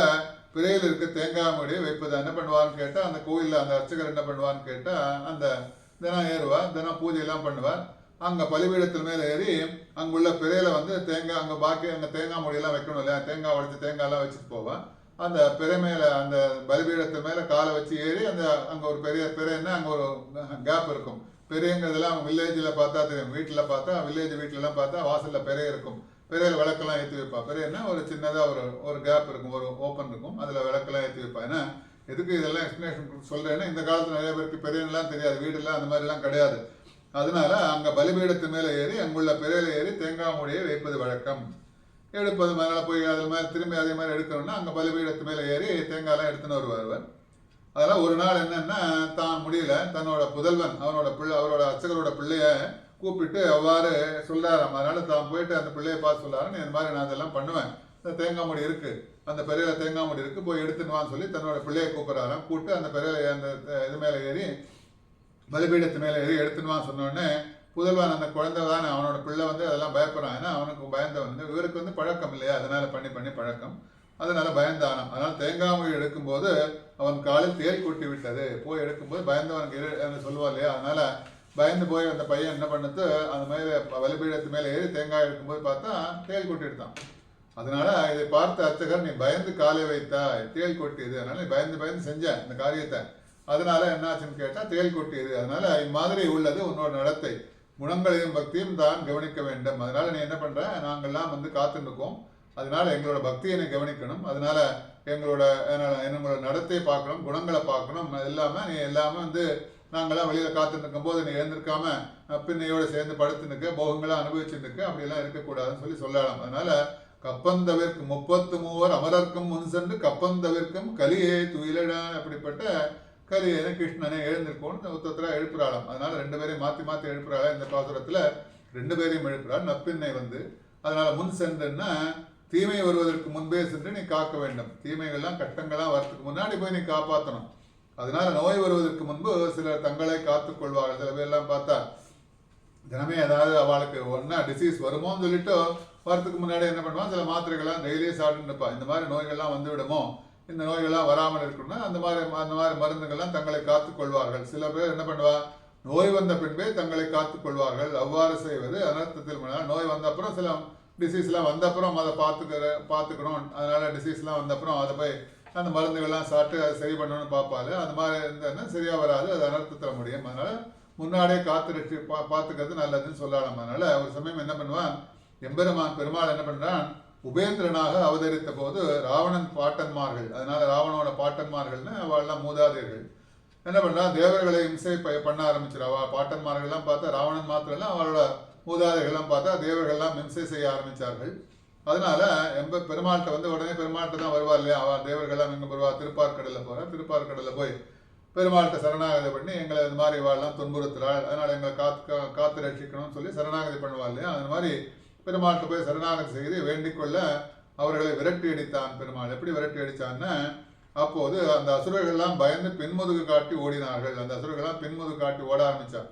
பிறையில் இருக்க தேங்காய் மூடியை வைப்பது. என்ன பண்ணுவான்னு கேட்டா, அந்த கோயில்ல அந்த அர்ச்சகர் என்ன பண்ணுவான்னு கேட்டா, அந்த தினம் ஏறுவார், தினம் பூஜையெல்லாம் பண்ணுவார். அங்க பலிபீடத்தில் மேல ஏறி அங்குள்ள பிறையில தேங்காய், அங்க பாக்கி அங்க தேங்காய் மூடியெல்லாம் வைக்கணும் இல்லையா, தேங்காய் உடைச்சு தேங்காய்லாம் வச்சுட்டு போவான். அந்த பிறை மேல, அந்த பலிபீடத்து மேல காலை வச்சு ஏறி அங்க ஒரு பெரிய பிறைன்னா அங்க ஒரு கேப் இருக்கும். பெரியங்கிறதுலாம் வில்லேஜில் பார்த்தா தெரியும், வீட்டில் பார்த்தா வீட்டிலலாம் பார்த்தா வாசல்ல பிறை இருக்கும், பிறையில விளக்கெல்லாம் ஏற்றி வைப்பா. பிறைன்னா ஒரு சின்னதாக ஒரு கேப் இருக்கும், ஒரு ஓப்பன் இருக்கும், அதில் விளக்கெல்லாம் ஏற்றி வைப்பா. ஏன்னா எதுக்கு இதெல்லாம் எக்ஸ்பிளேஷன் சொல்றேன்னா, இந்த காலத்தில் நிறைய பேருக்கு பெரியெல்லாம் தெரியாது, வீடெல்லாம் அந்த மாதிரிலாம் கிடையாது. அதனால அங்க பலிபீடத்து மேலே ஏறி அங்குள்ள பிறையில ஏறி தேங்காய் மூடியை வைப்பது வழக்கம். எடுப்பது மேலே போய் அதில் மேலே திரும்பி அதே மாதிரி எடுக்கணும்னா அங்கே பலிபீடத்து மேலே ஏறி தேங்காயெல்லாம் எடுத்துன்னு வருவார். அதெல்லாம் ஒரு நாள் என்னன்னா, தான் முடியல, தன்னோட புதல்வன் அவரோட அர்ச்சகரோட பிள்ளைய கூப்பிட்டு அவ்வாறு சொல்றாராம். அதனால தான் போயிட்டு அந்த பிள்ளையை பார்த்து சொல்றாரு, இந்த மாதிரி நான் அதெல்லாம் பண்ணுவேன், இந்த தேங்காய் மூடி இருக்கு, அந்த பெரிய தேங்காய் மூடி இருக்கு, போய் எடுத்துன்னு சொல்லி தன்னோட பிள்ளையை கூப்பிடுறாராம். கூப்பிட்டு அந்த பெரிய அந்த இது மேலே ஏறி பலிபீடத்து மேலே ஏறி எடுத்துன்னு சொன்னோடனே, புதல்வன் அந்த குழந்தை தானே, அவனோட பிள்ளை அதெல்லாம் பயப்படுறான். ஏன்னா அவனுக்கு பயந்தவன், இவருக்கு பழக்கம் இல்லையா, அதனால பண்ணி பழக்கம், அதனால பயந்தானான். அதனால தேங்காய் மூடி எடுக்கும்போது அவன் காலில் தேல் கொட்டி விட்டது. போய் எடுக்கும்போது பயந்தவனுக்கு சொல்லுவா இல்லையா, அதனால பயந்து போய் அந்த பையன் என்ன பண்ணது, அந்த மாதிரி பலிபீடத்து மேலே ஏறி தேங்காய் எடுக்கும்போது பார்த்தா தேல் கொட்டி எடுத்தான். அதனால இதை பார்த்த அர்ச்சகர், நீ பயந்து காலை வைத்தா, தேல் கொட்டியது, அதனால நீ பயந்து செஞ்ச இந்த காரியத்தை, அதனால என்னாச்சுன்னு கேட்டா தேல் கொட்டியது. அதனால இம்மாதிரி உள்ளது உன்னோட நடத்தை, குணங்களையும் பக்தியும் தான் கவனிக்க வேண்டும். அதனால நீ என்ன பண்ற, நாங்கள்லாம் காத்துட்டு இருக்கோம், அதனால எங்களோட பக்தியை நீ கவனிக்கணும், அதனால எங்களோட நடத்தை பார்க்கணும், குணங்களை பார்க்கணும், நீ எல்லாமே நாங்கள்லாம் வெளியில காத்துட்டு இருக்கும் போது நீ எழுந்திருக்காம பின்னையோட சேர்ந்து படுத்து நிற்க, போகங்களாம் அனுபவிச்சுட்டு இருக்க, அப்படியெல்லாம் இருக்கக்கூடாதுன்னு சொல்லலாம். அதனால கப்பந்தவிற்கும் 33 அமரர்க்கும் முன் சென்று கப்பந்தவிற்கும் கலியே துயிலட, அப்படிப்பட்ட கலியன கிருஷ்ணனே எழுந்திருக்கோன்னு உத்தரா எழுப்புறாளாம். அதனால 2 பேரையும் மாத்தி எழுப்புறாளா. இந்த பாசுரத்துல 2 பேரையும் எழுப்புறாள். நப்பின்னை அதனால முன் சென்றுன்னா தீமை வருவதற்கு முன்பே சென்று நீ காக்க வேண்டும், தீமைகள்லாம் கட்டங்கள்லாம் வரத்துக்கு முன்னாடி போய் நீ காப்பாற்றணும். அதனால நோய் வருவதற்கு முன்பு சிலர் தங்களை காத்துக் கொள்வார்கள். சில பேர்லாம் பார்த்தா தினமே ஏதாவது அவளுக்கு ஒன்னா டிசீஸ் வருமோன்னு சொல்லிட்டு வரத்துக்கு முன்னாடி என்ன பண்ணுவான், சில மாத்திரைகள்லாம் டெய்லியே சாப்பிட்டு இருப்பான். இந்த மாதிரி நோய்கள்லாம் விடுமோ, இந்த நோய்கள்லாம் வராமல் இருக்கணும்னா அந்த மாதிரி மருந்துகள்லாம் தங்களை காத்துக் கொள்வார்கள். சில பேர் என்ன பண்ணுவா, நோய் வந்த பின்பே தங்களை காத்துக் கொள்வார்கள். அவ்வாறு செய்வது அனர்த்தத்தில். நோய் வந்த அப்புறம் சில டிசீஸ்லாம் வந்த அப்புறம் அதை பார்த்துக்கணும், அதனால டிசீஸ்லாம் வந்த அப்புறம் அதை போய் அந்த மருந்துகள்லாம் சாப்பிட்டு அதை சரி பண்ணணும்னு பார்ப்பாரு. அந்த மாதிரி இருந்ததுன்னா சரியா வராது, அது அனர்த்தத்தில் முடியும். அதனால முன்னாடியே காத்து பார்த்துக்கிறது நல்லதுன்னு சொல்லலாம். அதனால ஒரு சமயம் என்ன பண்ணுவான், எம்பெருமான் பெருமாள் என்ன பண்றான், உபேந்திரனாக அவதரித்த போது ராவணன் பாட்டன்மார்கள், அதனால ராவணோட பாட்டன்மார்கள்னு அவள்லாம் மூதாதையர்கள் என்ன பண்றா, தேவர்களை இம்சை பண்ண ஆரம்பிச்சிருவா. பாட்டன்மார்கள்லாம் பார்த்தா ராவணன் மாத்திரம் இல்லை, அவளோட மூதாதைகள்லாம் பார்த்தா தேவர்கள்லாம் இம்சை செய்ய ஆரம்பித்தார்கள். அதனால பெருமாள்கிட்ட வந்து உடனே பெருமாள்கிட்ட தான் வருவா இல்லையா, அவள் தேவர்கள்லாம் எங்கே வருவா, திருப்பார்கடலில் போகிறா. திருப்பார்கடலில் போய் பெருமாள்கிட்ட சரணாகதி பண்ணி எங்களை இது மாதிரி வாழலாம் துன்புறுத்துறாள், அதனால் எங்களை காத்து ரட்சிக்கணும்னு சொல்லி சரணாகதி பண்ணுவா இல்லையா. அது மாதிரி பெருமாள்கிட்ட போய் சரணாகதி செய்து வேண்டிக்கொள்ள அவர்களை விரட்டி அடித்தான் பெருமாள். எப்படி விரட்டி அடித்தான்னு, அப்போது அந்த அசுரர்கள்லாம் பயந்து பின்முதுகு காட்டி ஓடினார்கள். அந்த அசுரர்கள்லாம் பின்முதுகு காட்டி ஓட ஆரம்பித்தார்.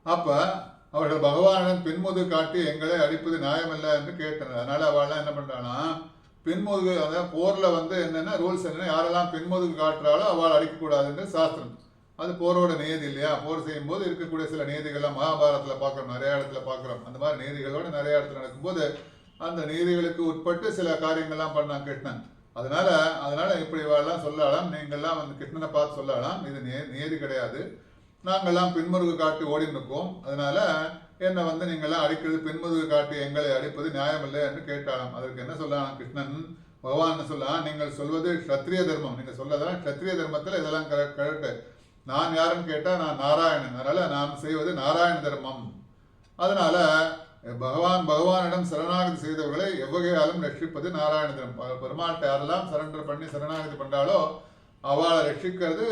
அப்போ அவர்கள் பகவானிடம் பின்முதுகு காட்டி எங்களை அடிப்பது நியாயமில்லை என்று கேட்டனர். அதனால அவள்லாம் என்ன பண்ணுறான்னா, பின்முதுகு அதாவது போரில் வந்து என்னென்ன ரூல்ஸ் என்னென்னா, யாரெல்லாம் பின்முதுகு காட்டுறாலோ அவள் அடிக்கக்கூடாதுன்னு சாஸ்திரம். அது போரோட நியதி இல்லையா. போர் செய்யும் போது இருக்கக்கூடிய சில நியதிகள்லாம் மகாபாரதத்தில் பார்க்குறோம், நிறைய இடத்துல பார்க்குறோம். அந்த மாதிரி நீதிகளோட நிறைய இடத்துல நடக்கும்போது அந்த நீதிகளுக்கு உட்பட்டு சில காரியங்கள்லாம் பண்ணான் கிருஷ்ணன். அதனால இப்படி எல்லாம் சொல்லலாம், நீங்கள்லாம் வந்து கிருஷ்ணனை பார்த்து சொல்லலாம், இது நியதி கிடையாது, நாங்கள்லாம் பின்முதுகு காட்டி ஓடி நிற்கும், அதனால என்னை வந்து நீங்கள்லாம் அடிக்கிறது பின்முதுகு காட்டி எங்களை அடிப்பது நியாயமில்லை என்று கேட்டாலாம். அதற்கு என்ன சொல்லலாம் கிருஷ்ணன், பகவான் என்ன சொல்லலாம், நீங்கள் சொல்வது க்ஷத்ரிய தர்மம், நீங்கள் சொல்லதான் க்ஷத்ரிய தர்மத்தில் இதெல்லாம் கரெக்டு. நான் யாருன்னு கேட்டால் நான் நாராயணன், அதனால நான் செய்வது நாராயண தர்மம். அதனால பகவானிடம் சரணாகதி செய்தவர்களை எவ்வகையாலும் ரட்சிப்பது நாராயண தர்மம். பெருமாள்கிட்ட யாரெல்லாம் சரண்டர் பண்ணி சரணாகதி பண்ணாலோ அவளை ரட்சிக்கிறது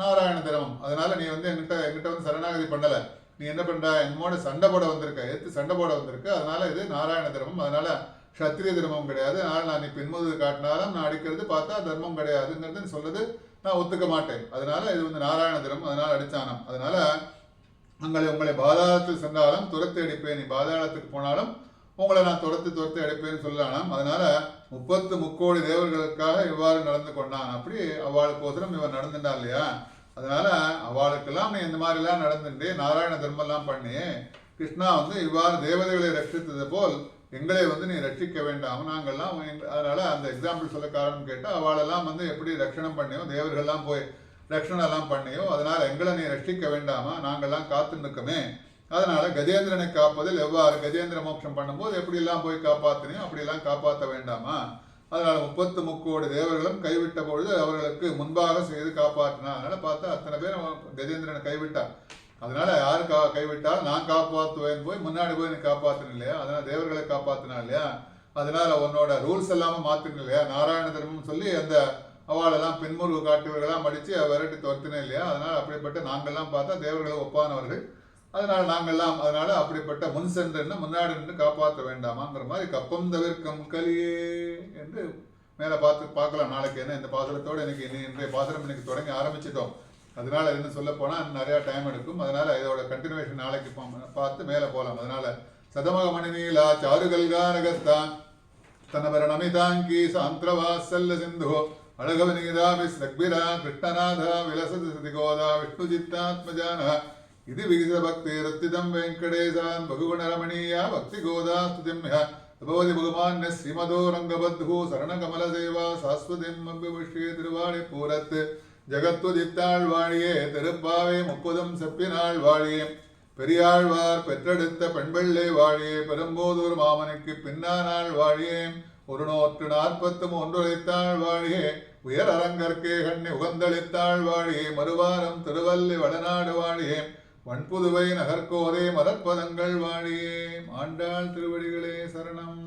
நாராயண தர்மம். அதனால நீ வந்து எங்கிட்ட வந்து சரணாகதி பண்ணலை, நீ என்ன பண்ற, என்னோட சண்டை போட வந்திருக்க, எடுத்து சண்டை போட வந்திருக்க, அதனால இது நாராயண தர்மம், அதனால க்ஷத்ரிய தர்மம் கிடையாது. அதனால நான் நீ பின்முதுகு காட்டினாலும் நான் அடிக்கிறது பார்த்தா தர்மம் கிடையாதுங்கிறது சொல்லுது, நான் ஒத்துக்க மாட்டேன். அதனால இது வந்து நாராயண தர்மம், அதனால அடிச்சானம். அதனால உங்களை பாதாளத்தில் சென்றாலும் துரத்தி அடிப்பேன், நீ பாதாளத்துக்கு போனாலும் உங்களை நான் துரத்தி அடிப்பேன்னு சொல்லலாம். அதனால 30 முக்கோடி தேவர்களுக்காக இவ்வாறு நடந்து கொண்டான். அப்படி அவளுக்கோசரம் இவன் நடந்துட்டா இல்லையா. அதனால அவளுக்கெல்லாம் நீ இந்த மாதிரிலாம் நடந்துட்டு நாராயண தர்மெல்லாம் பண்ணி கிருஷ்ணா வந்து இவ்வாறு தேவதைகளை ரட்சித்தது போல் எங்களை வந்து நீ ரட்சிக்க வேண்டாம், நாங்கள்லாம் அதனால அந்த எக்ஸாம்பிள் சொல்ல காரணம் கேட்டால் அவளெல்லாம் வந்து எப்படி ரட்சணம் பண்ணியோ, தேவர்கள்லாம் போய் ரட்சணெல்லாம் பண்ணியோ, அதனால எங்களை நீ ரட்சிக்க வேண்டாமா, நாங்கள்லாம் காத்து நிற்கமே. அதனால கஜேந்திரனை காப்பதில் எவ்வாறு கஜேந்திர மோட்சம் பண்ணும்போது எப்படியெல்லாம் போய் காப்பாற்றினையோ அப்படியெல்லாம் காப்பாற்ற வேண்டாமா. அதனால 30 முக்கோடி தேவர்களும் கைவிட்ட பொழுது அவர்களுக்கு முன்பாக செய்து காப்பாற்றினா. அதனால பார்த்தா அத்தனை பேர் கஜேந்திரனை கைவிட்டார். அதனால யாரு கைவிட்டால் நான் காப்பாற்றுவேன் போய் முன்னாடி போய் நீ காப்பாற்றின இல்லையா, அதனால தேவர்களை காப்பாற்றினா இல்லையா. அதனால உன்னோட ரூல்ஸ் எல்லாமே மாத்தின இல்லையா, நாராயண தர்மம் சொல்லி அந்த அவளெல்லாம் பின்முருகு காட்டுவர்களெல்லாம் மடித்து விரட்டி துரத்தினே இல்லையா. அதனால அப்படிப்பட்ட நாங்கள்லாம் பார்த்தா தேவர்களை ஒப்பானவர்கள், அதனால அப்படிப்பட்ட முன் சென்று முன்னாடி நின்று காப்பாற்ற வேண்டாமாங்கிற மாதிரி கப்பம் தவிர்க்கம் கலியே என்று மேலே பார்க்கலாம் நாளைக்கு. என்ன இந்த பாசுரத்தோடு இன்றைய பாசுரம் இன்னைக்கு தொடங்கி ஆரம்பிச்சிட்டோம். அதனால என்ன சொல்ல போனால் நிறையா டைம் எடுக்கும். அதனால இதோட கண்டினியூவேஷன் நாளைக்கு பார்த்து மேலே போகலாம். அதனால சதமக மணிநீலா சாருகல்காரகத்தான் தனவர நமிதாங்கி சாந்திரவாசல்ல சிந்து அழகவனீதா விஸ்ரக்பிரா கிருஷ்ணநாதா விலசதி சதிகோதா விஷ்ணுஜித்தாத்மஜான இது விகித பக்தி ரத்திதம் வெங்கடேசான் பகுகுணரமணீயா பக்தி கோதா ஸ்துதிம்ய பகவதி பகவான் ஸ்ரீமதோ ரங்கபத்து சரணகமல சேவா சாஸ்வதிம் அபிமுஷ்யே திருவாணி பூரத்து ஜகத்துதித்தாள் வாழியே திருப்பாவை 30 செப்பினாள் வாழியே பெரியாழ்வார் பெற்றெடுத்த பெண்பிள்ளை வாழியே பெரும்போதூர் மாமனுக்கு பின்னானாள் வாழியே 143 உரைத்தாள் வாழியே உயர் அரங்கற்கே கண்ணி உகந்தளித்தாள் வாழியே மறுவாரம் திருவல்லி வடநாடு வாழியே வன்புதுவை நகர்கோதை மலர்ப்பதங்கள் வாழியே. ஆண்டாள் திருவடிகளே சரணம்.